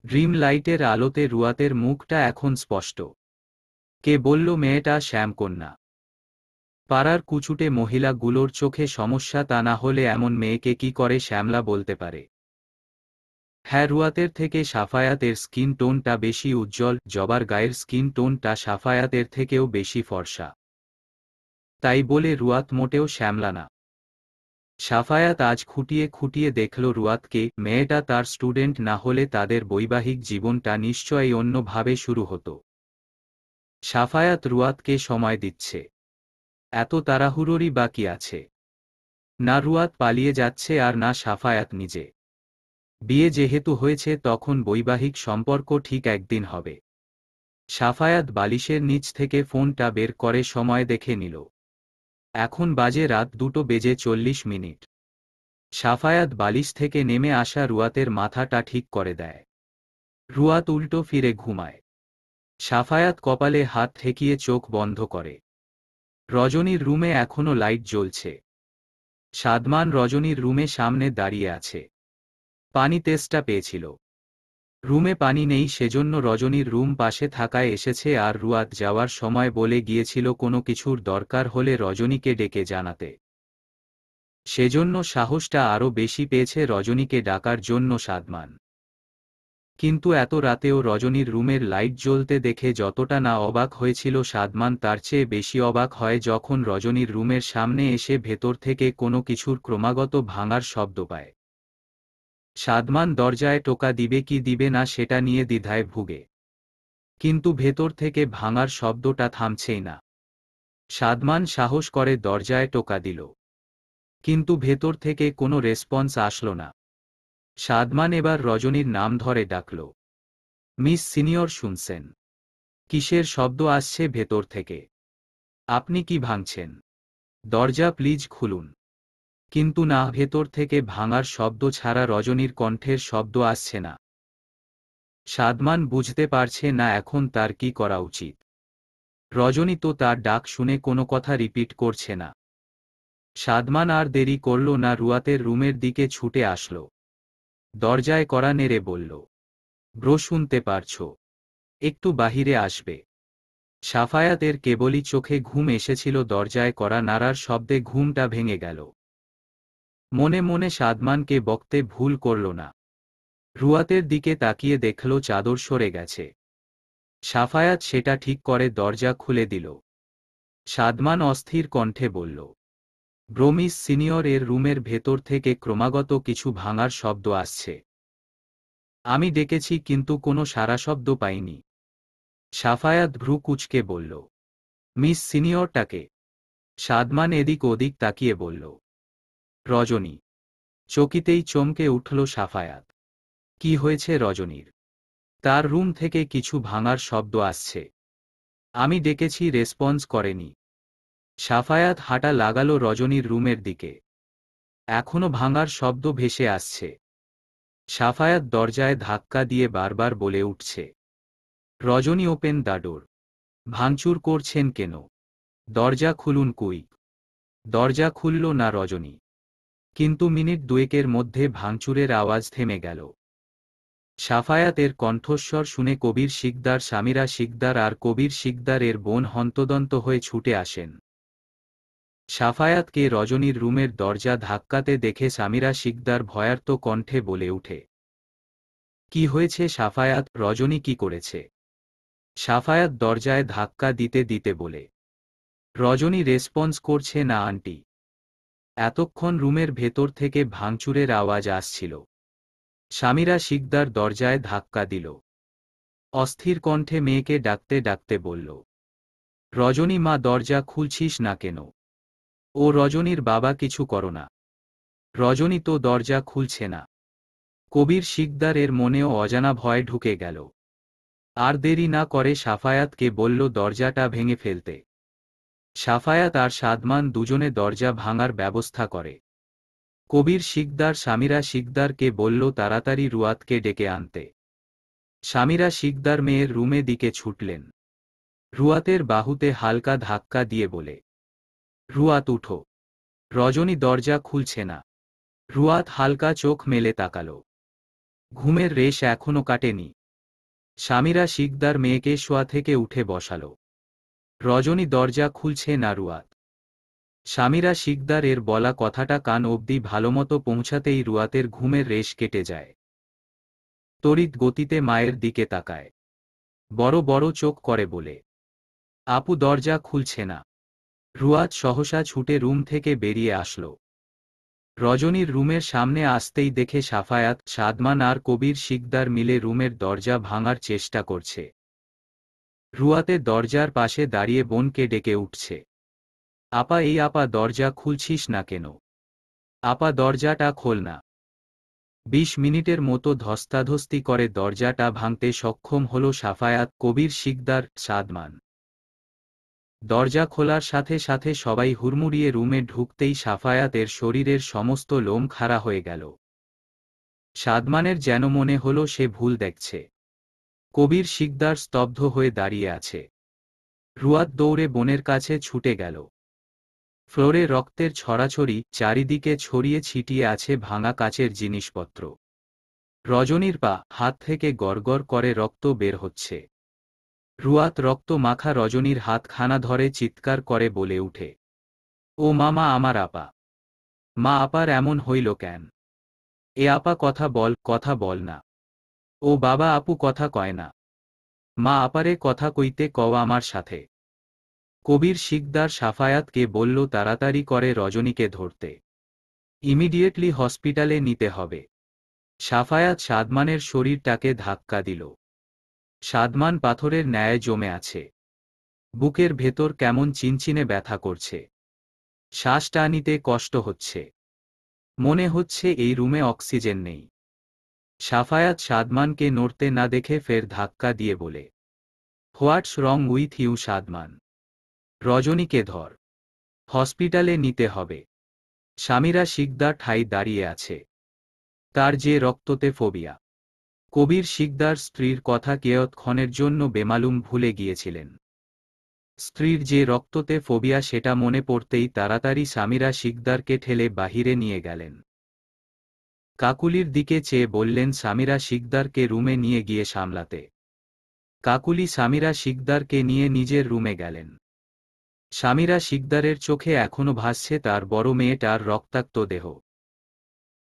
S2: ড্রিম লাইটের আলোতে রুয়াতের মুখটা এখন স্পষ্ট। কে বলল মেয়েটা শ্যামকন্যা? পাড়ার কুচুটে মহিলাগুলোর চোখে সমস্যা, তা না হলে এমন মেয়েকে কি করে শ্যামলা বলতে পারে? হ্যাঁ, রুয়াতের থেকে সাফায়াতের স্কিন টোনটা বেশি উজ্জ্বল, জবার গায়ের স্কিন টোনটা সাফায়াতের থেকেও বেশি ফর্সা। তাই বলে রুয়াত মোটেও শ্যামলা না। সাফায়াত আজ খুঁটিয়ে খুঁটিয়ে দেখল রুয়াতকে, মেয়েটা তার স্টুডেন্ট না হলে তাদের বৈবাহিক জীবনটা নিশ্চয়ই অন্যভাবে শুরু হতো। সাফায়াত রুয়াতকে সময় দিচ্ছে। এত তাড়াহুড়োরই বা কি আছে? না রুয়াত পালিয়ে যাচ্ছে আর না সাফায়াত নিজে। বিয়ে যেহেতু হয়েছে তখন বৈবাহিক সম্পর্ক ঠিক একদিন হবে। সাফায়াত বালিশের নিচ থেকে ফোনটা বের করে সময় দেখে নিল। এখন বাজে রাত 2:40। সাফায়াত বালিশ থেকে নেমে আসা রুয়াতের মাথাটা ঠিক করে দেয়। রুয়াত উল্টো ফিরে ঘুমায়। সাফায়াত কপালে হাত ঠেকিয়ে চোখ বন্ধ করে। রজনীর রুমে এখনো লাইট জ্বলছে। সাদমান রজনীর রুমে সামনে দাঁড়িয়ে আছে। পানি তেষ্টা পেয়েছিল। রুমে পানি নেই, সেজন্য রজনীর রুম পাশে থাকায় এসেছে, আর রুয়াত যাওয়ার সময় বলে গিয়েছিল কোনো কিছুর দরকার হলে রজনীকে ডেকে জানাতে। সেজন্য সাহসটা আরও বেশি পেয়েছে রজনীকে ডাকার জন্য সাদমান। কিন্তু এত রাতেও রজনীর রুমের লাইট জ্বলতে দেখে যতটা না অবাক হয়েছিল সাদমান, তার চেয়ে বেশি অবাক হয় যখন রজনীর রুমের সামনে এসে ভেতর থেকে কোনো কিছুর ক্রমাগত ভাঙার শব্দ পায়। সাদমান দরজায় টোকা দিবে কি দিবে না সেটা নিয়ে দ্বিধায় ভুগে। কিন্তু ভেতর থেকে ভাঙার শব্দটা থামছেই না। সাদমান সাহস করে দরজায় টোকা দিল। কিন্তু ভেতর থেকে কোনো রেসপন্স আসলো না। সাদমান এবার রজনীর নাম ধরে ডাকল। মিস সিনিয়র, শুনছেন? কিসের শব্দ আসছে ভেতর থেকে? আপনি কি ভাঙছেন? দরজা প্লিজ খুলুন। কিন্তু না, ভেতর থেকে ভাঙার শব্দ ছাড়া রজনীর কণ্ঠের শব্দ আসছে না। সাদমান বুঝতে পারছে না এখন তার কি করা উচিত। রজনী তো তার ডাক শুনে কোনো কথা রিপিট করছে না। সাদমান আর দেরি করল না, রুয়াতের রুমের দিকে ছুটে আসল। দরজায় কড়া নেড়ে বলল, ব্রো শুনতে পারছো? একটু বাহিরে আসবে? সাফায়াতের কেবলই চোখে ঘুম এসেছিল, দরজায় কড়া নাড়ার শব্দে ঘুমটা ভেঙে গেল। মনে মনে সাদমানকে বকতে ভুল করল না। রুয়াতের দিকে তাকিয়ে দেখল চাদর সরে গেছে। সাফায়াত সেটা ঠিক করে দরজা খুলে দিল। সাদমান অস্থির কণ্ঠে বলল, ব্রোমিস সিনিয়র, এর রুমের ভেতর থেকে ক্রমাগত কিছু ভাঙার শব্দ আসছে। আমি ডেকেছি কিন্তু কোনো সাড়া শব্দ পাইনি। সাফায়াত ভ্রু কুঁচকে বলল, মিস সিনিয়রটাকে? সাদমান এদিক ওদিক তাকিয়ে বলল, রজনী। চকিতেই চমকে উঠল সাফায়াত। কি হয়েছে রজনীর? তার রুম থেকে কিছু ভাঙার শব্দ আসছে। আমি ডেকেছি, রেসপন্স করেনি। সাফায়াত হাঁটা লাগালো রজনীর রুমের দিকে। এখনো ভাঙার শব্দ ভেসে আসছে। সাফায়াত দরজায় ধাক্কা দিয়ে বারবার বলে উঠছে, রজনী, ওপেন দ্য ডোর। ভাঙচুর করছেন কেন? দরজা খুলুন কুইক। দরজা খুলল না রজনী। কিন্তু মিনিট দুয়েকের মধ্যে ভাঙচুরের আওয়াজ থেমে গেল। সাফায়াতের কণ্ঠস্বর শুনে কবির শিকদার, সামিরা শিকদার আর কবির শিকদার এর বোন হন্তদন্ত হয়ে ছুটে আসেন। সাফায়াতকে রজনীর রুমের দরজা ধাক্কাতে দেখে সামিরা শিকদার ভয়ার্ত কণ্ঠে বলে উঠে, কি হয়েছে সাফায়াত? রজনী কি করেছে? সাফায়াত দরজায় ধাক্কা দিতে দিতে বলে, রজনী রেসপন্স করছে না আন্টি। এতক্ষণ রুমের ভেতর থেকে ভাঙচুরের আওয়াজ আসছিল। সামিরা শিকদার দরজায় ধাক্কা দিল। অস্থির কণ্ঠে মেয়েকে ডাকতে ডাকতে বলল, রজনী মা, দরজা খুলছিস না কেন? ও রজনীর বাবা, কিছু করো না। রজনী তো দরজা খুলছে না। কবির শিকদার এর মনেও অজানা ভয় ঢুকে গেল। আর দেরি না করে সাফায়াতকে বলল দরজাটা ভেঙে ফেলতে। সাফায়াত আর সাদমান দুজনে দরজা ভাঙার ব্যবস্থা করে। কবির শিকদার সামিরা শিকদারকে বলল তাড়াতাড়ি রুয়াতকে ডেকে আনতে। সামিরা শিকদার মেয়ের রুমে দিকে ছুটলেন। রুয়াতের বাহুতে হালকা ধাক্কা দিয়ে বলে, রুয়াত, উঠো। রজনী দরজা খুলছে না। রুয়াত হালকা চোখ মেলে তাকালো। ঘুমের রেশ এখনো কাটেনি। সামিরা শিকদার মেয়েকে শোয়া থেকে উঠে বসালো। রজনী দরজা খুলছে না রুয়াত। সামিরা শিকদার এর বলা কথাটা কান অবধি ভালোমতো পৌঁছাতেই রুয়াতের ঘুমের রেশ কেটে যায়। তড়িৎ গতিতে মায়ের দিকে তাকায়। বড় বড় চোখ করে বলে, আপু দরজা খুলছে না। রুয়াত সহসা ছুটে রুম থেকে বেরিয়ে আসলো। রজনীর রুমের সামনে আসতেই দেখে সাফায়াত, সাদমান আর কবির শিকদার মিলে রুমের দরজা ভাঙার চেষ্টা করছে। রুয়াতে দরজার পাশে দাঁড়িয়ে বোনকে ডেকে উঠছে, আপা এই আপা দরজা খুলছিস না কেন? আপা দরজাটা খোল না। 20 মিনিটের মতো ধস্তাধস্তি করে দরজাটা ভাঙতে সক্ষম হল সাফায়াত, কবির শিকদার, সাদমান। দরজা খোলার সাথে সাথে সবাই হুড়মুড়িয়ে রুমে ঢুকতেই সাফায়াতের শরীরের সমস্ত লোম খাড়া হয়ে গেল। সাদমানের যেন মনে হল সে ভুল দেখছে। কবির শিকদার স্তব্ধ হয়ে দাঁড়িয়ে আছে। রুয়াত দৌড়ে বোনের কাছে ছুটে গেল। ফ্লোরে রক্তের ছড়াছড়ি, চারিদিকে ছড়িয়ে ছিটিয়ে আছে ভাঙা কাচের জিনিসপত্র। রজনীর পা, হাত থেকে গড়গড় করে রক্ত বের হচ্ছে। রুয়াত রক্ত মাখা রজনীর হাতখানা ধরে চিৎকার করে বলে উঠে, ও মামা আমার আপা। মা আপার এমন হইল কেন? এ আপা কথা বল না। ও বাবা আপু কথা কয় না। মা আপারে কথা কইতে কও আমার সাথে। কবির শিকদার সাফায়াতকে বলল তাড়াতাড়ি করে রজনীকে ধরতে। ইমিডিয়েটলি হসপিটালে নিতে হবে। সাফায়াত সাদমানের শরীরটাকে ধাক্কা দিল। সাদমান পাথরের ন্যায় জমে আছে। বুকের ভেতর কেমন চিনচিনে ব্যথা করছে। শ্বাসটা নিতে কষ্ট হচ্ছে। মনে হচ্ছে এই রুমে অক্সিজেন নেই। সাফায়াত সাদমানকে নড়তে না দেখে ফের ধাক্কা দিয়ে বলে, হোয়াটস রং উইথ ইউ সাদমান? রজনীকে ধর। হসপিটালে নিতে হবে। সামিরা শিকদার ঠাই দাঁড়িয়ে আছে। তার যে রক্ততে ফোবিয়া। কবির শিকদার স্ত্রীর কথা কেয়ৎক্ষণের জন্য বেমালুম ভুলে গিয়েছিলেন। স্ত্রীর যে রক্ততে ফোবিয়া সেটা মনে পড়তেই তাড়াতাড়ি সামিরা শিকদারকে ঠেলে বাহিরে নিয়ে গেলেন। কাকুলির দিকে চেয়ে বললেন সামিরা শিকদারকে রুমে নিয়ে গিয়ে সামলাতে। কাকুলি সামিরা শিকদারকে নিয়ে নিজের রুমে গেলেন। সামিরা শিকদারের চোখে এখনো ভাসছে তার বড় মেয়েটার রক্তাক্ত দেহ।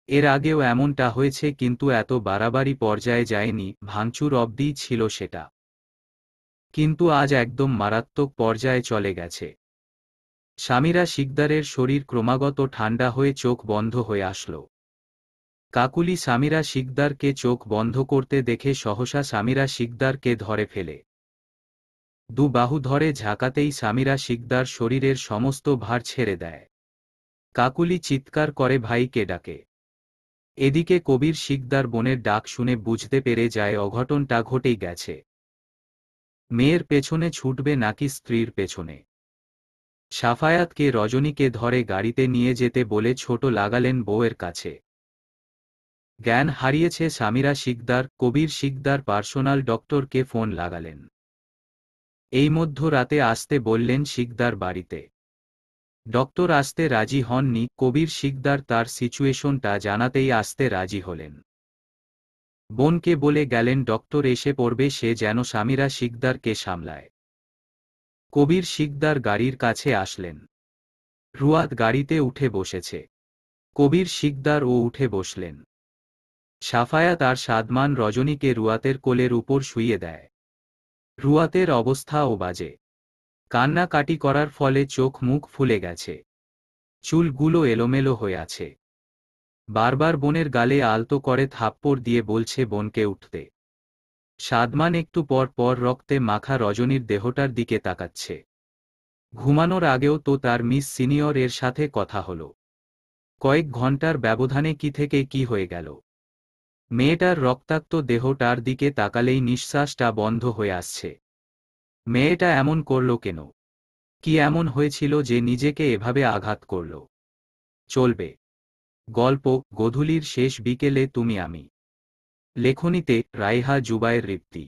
S2: এর আগেও এমনটা হয়েছে কিন্তু এত বাড়াবাড়ি পর্যায়ে যায়নি, ভাঙচুর অবধিই ছিল সেটা। কিন্তু আজ একদম মারাত্মক পর্যায়ে চলে গেছে। সামিরা শিকদারের শরীর ক্রমাগত ঠান্ডা হয়ে চোখ বন্ধ হয়ে আসল। কাকুলি সামিরা শিকদারকে চোখ বন্ধ করতে দেখে সহসা সামিরা শিকদারকে ধরে ফেলে। দু বাহু ধরে ঝাঁকাতেই সামিরা শিকদার শরীরের সমস্ত ভার ছেড়ে দেয়। কাকুলি চিৎকার করে ভাইকে ডাকে। এদিকে কবির শিকদার বোনের ডাক শুনে বুঝতে পেরে যায় অঘটনটা ঘটেই গেছে। মেয়ের পেছনে ছুটবে নাকি স্ত্রীর পেছনে? সাফায়াতকে রজনীকে ধরে গাড়িতে নিয়ে যেতে বলে ছোট লাগালেন বউয়ের কাছে। জ্ঞান হারিয়েছে সামিরা শিকদার, কবির শিকদার পার্সোনাল ডক্টরকে ফোন লাগালেন। এই মধ্যরাতে আসতে বললেন শিকদার বাড়িতে। ডক্টর আসতে রাজি হননি, কবির শিকদার তার সিচুয়েশনটা জানাতেই আসতে রাজি হলেন। বোনকে বলে গেলেন ডক্টর এসে পড়বে, সে যেন সামিরা শিকদারকে সামলায়। কবির শিকদার গাড়ির কাছে আসলেন। রুয়াত গাড়িতে উঠে বসেছে। কবির শিকদার ও উঠে বসলেন। সাফায়াত আর সাদমান রজনীকে রুয়াতের কোলের উপর শুইয়ে দেয়। রুয়াতের অবস্থাও বাজে। কান্নাকাটি করার ফলে চোখ মুখ ফুলে গেছে। চুলগুলো এলোমেলো হয়ে আছে। বারবার বোনের গালে আলতো করে থাপ্পড় দিয়ে বলছে বোনকে উঠতে। সাদমান একটু পর পর রক্তে মাখা রজনীর দেহটার দিকে তাকাচ্ছে। ঘুমানোর আগেও তো তার মিস সিনিয়র এর সাথে কথা হলো। কয়েক ঘন্টার ব্যবধানে কি থেকে কি হয়ে গেল। মেয়েটার রক্তাক্ত দেহটার দিকে তাকালেই নিঃশ্বাসটা বন্ধ হয়ে আসছে। মেয়েটা এমন করল কেন? কি এমন হয়েছিল যে নিজেকে এভাবে আঘাত করল? চলবে গল্প গোধূলির শেষ বিকেলে তুমি আমি। লেখনীতে রাইহা জুবায়ের রিপ্তি।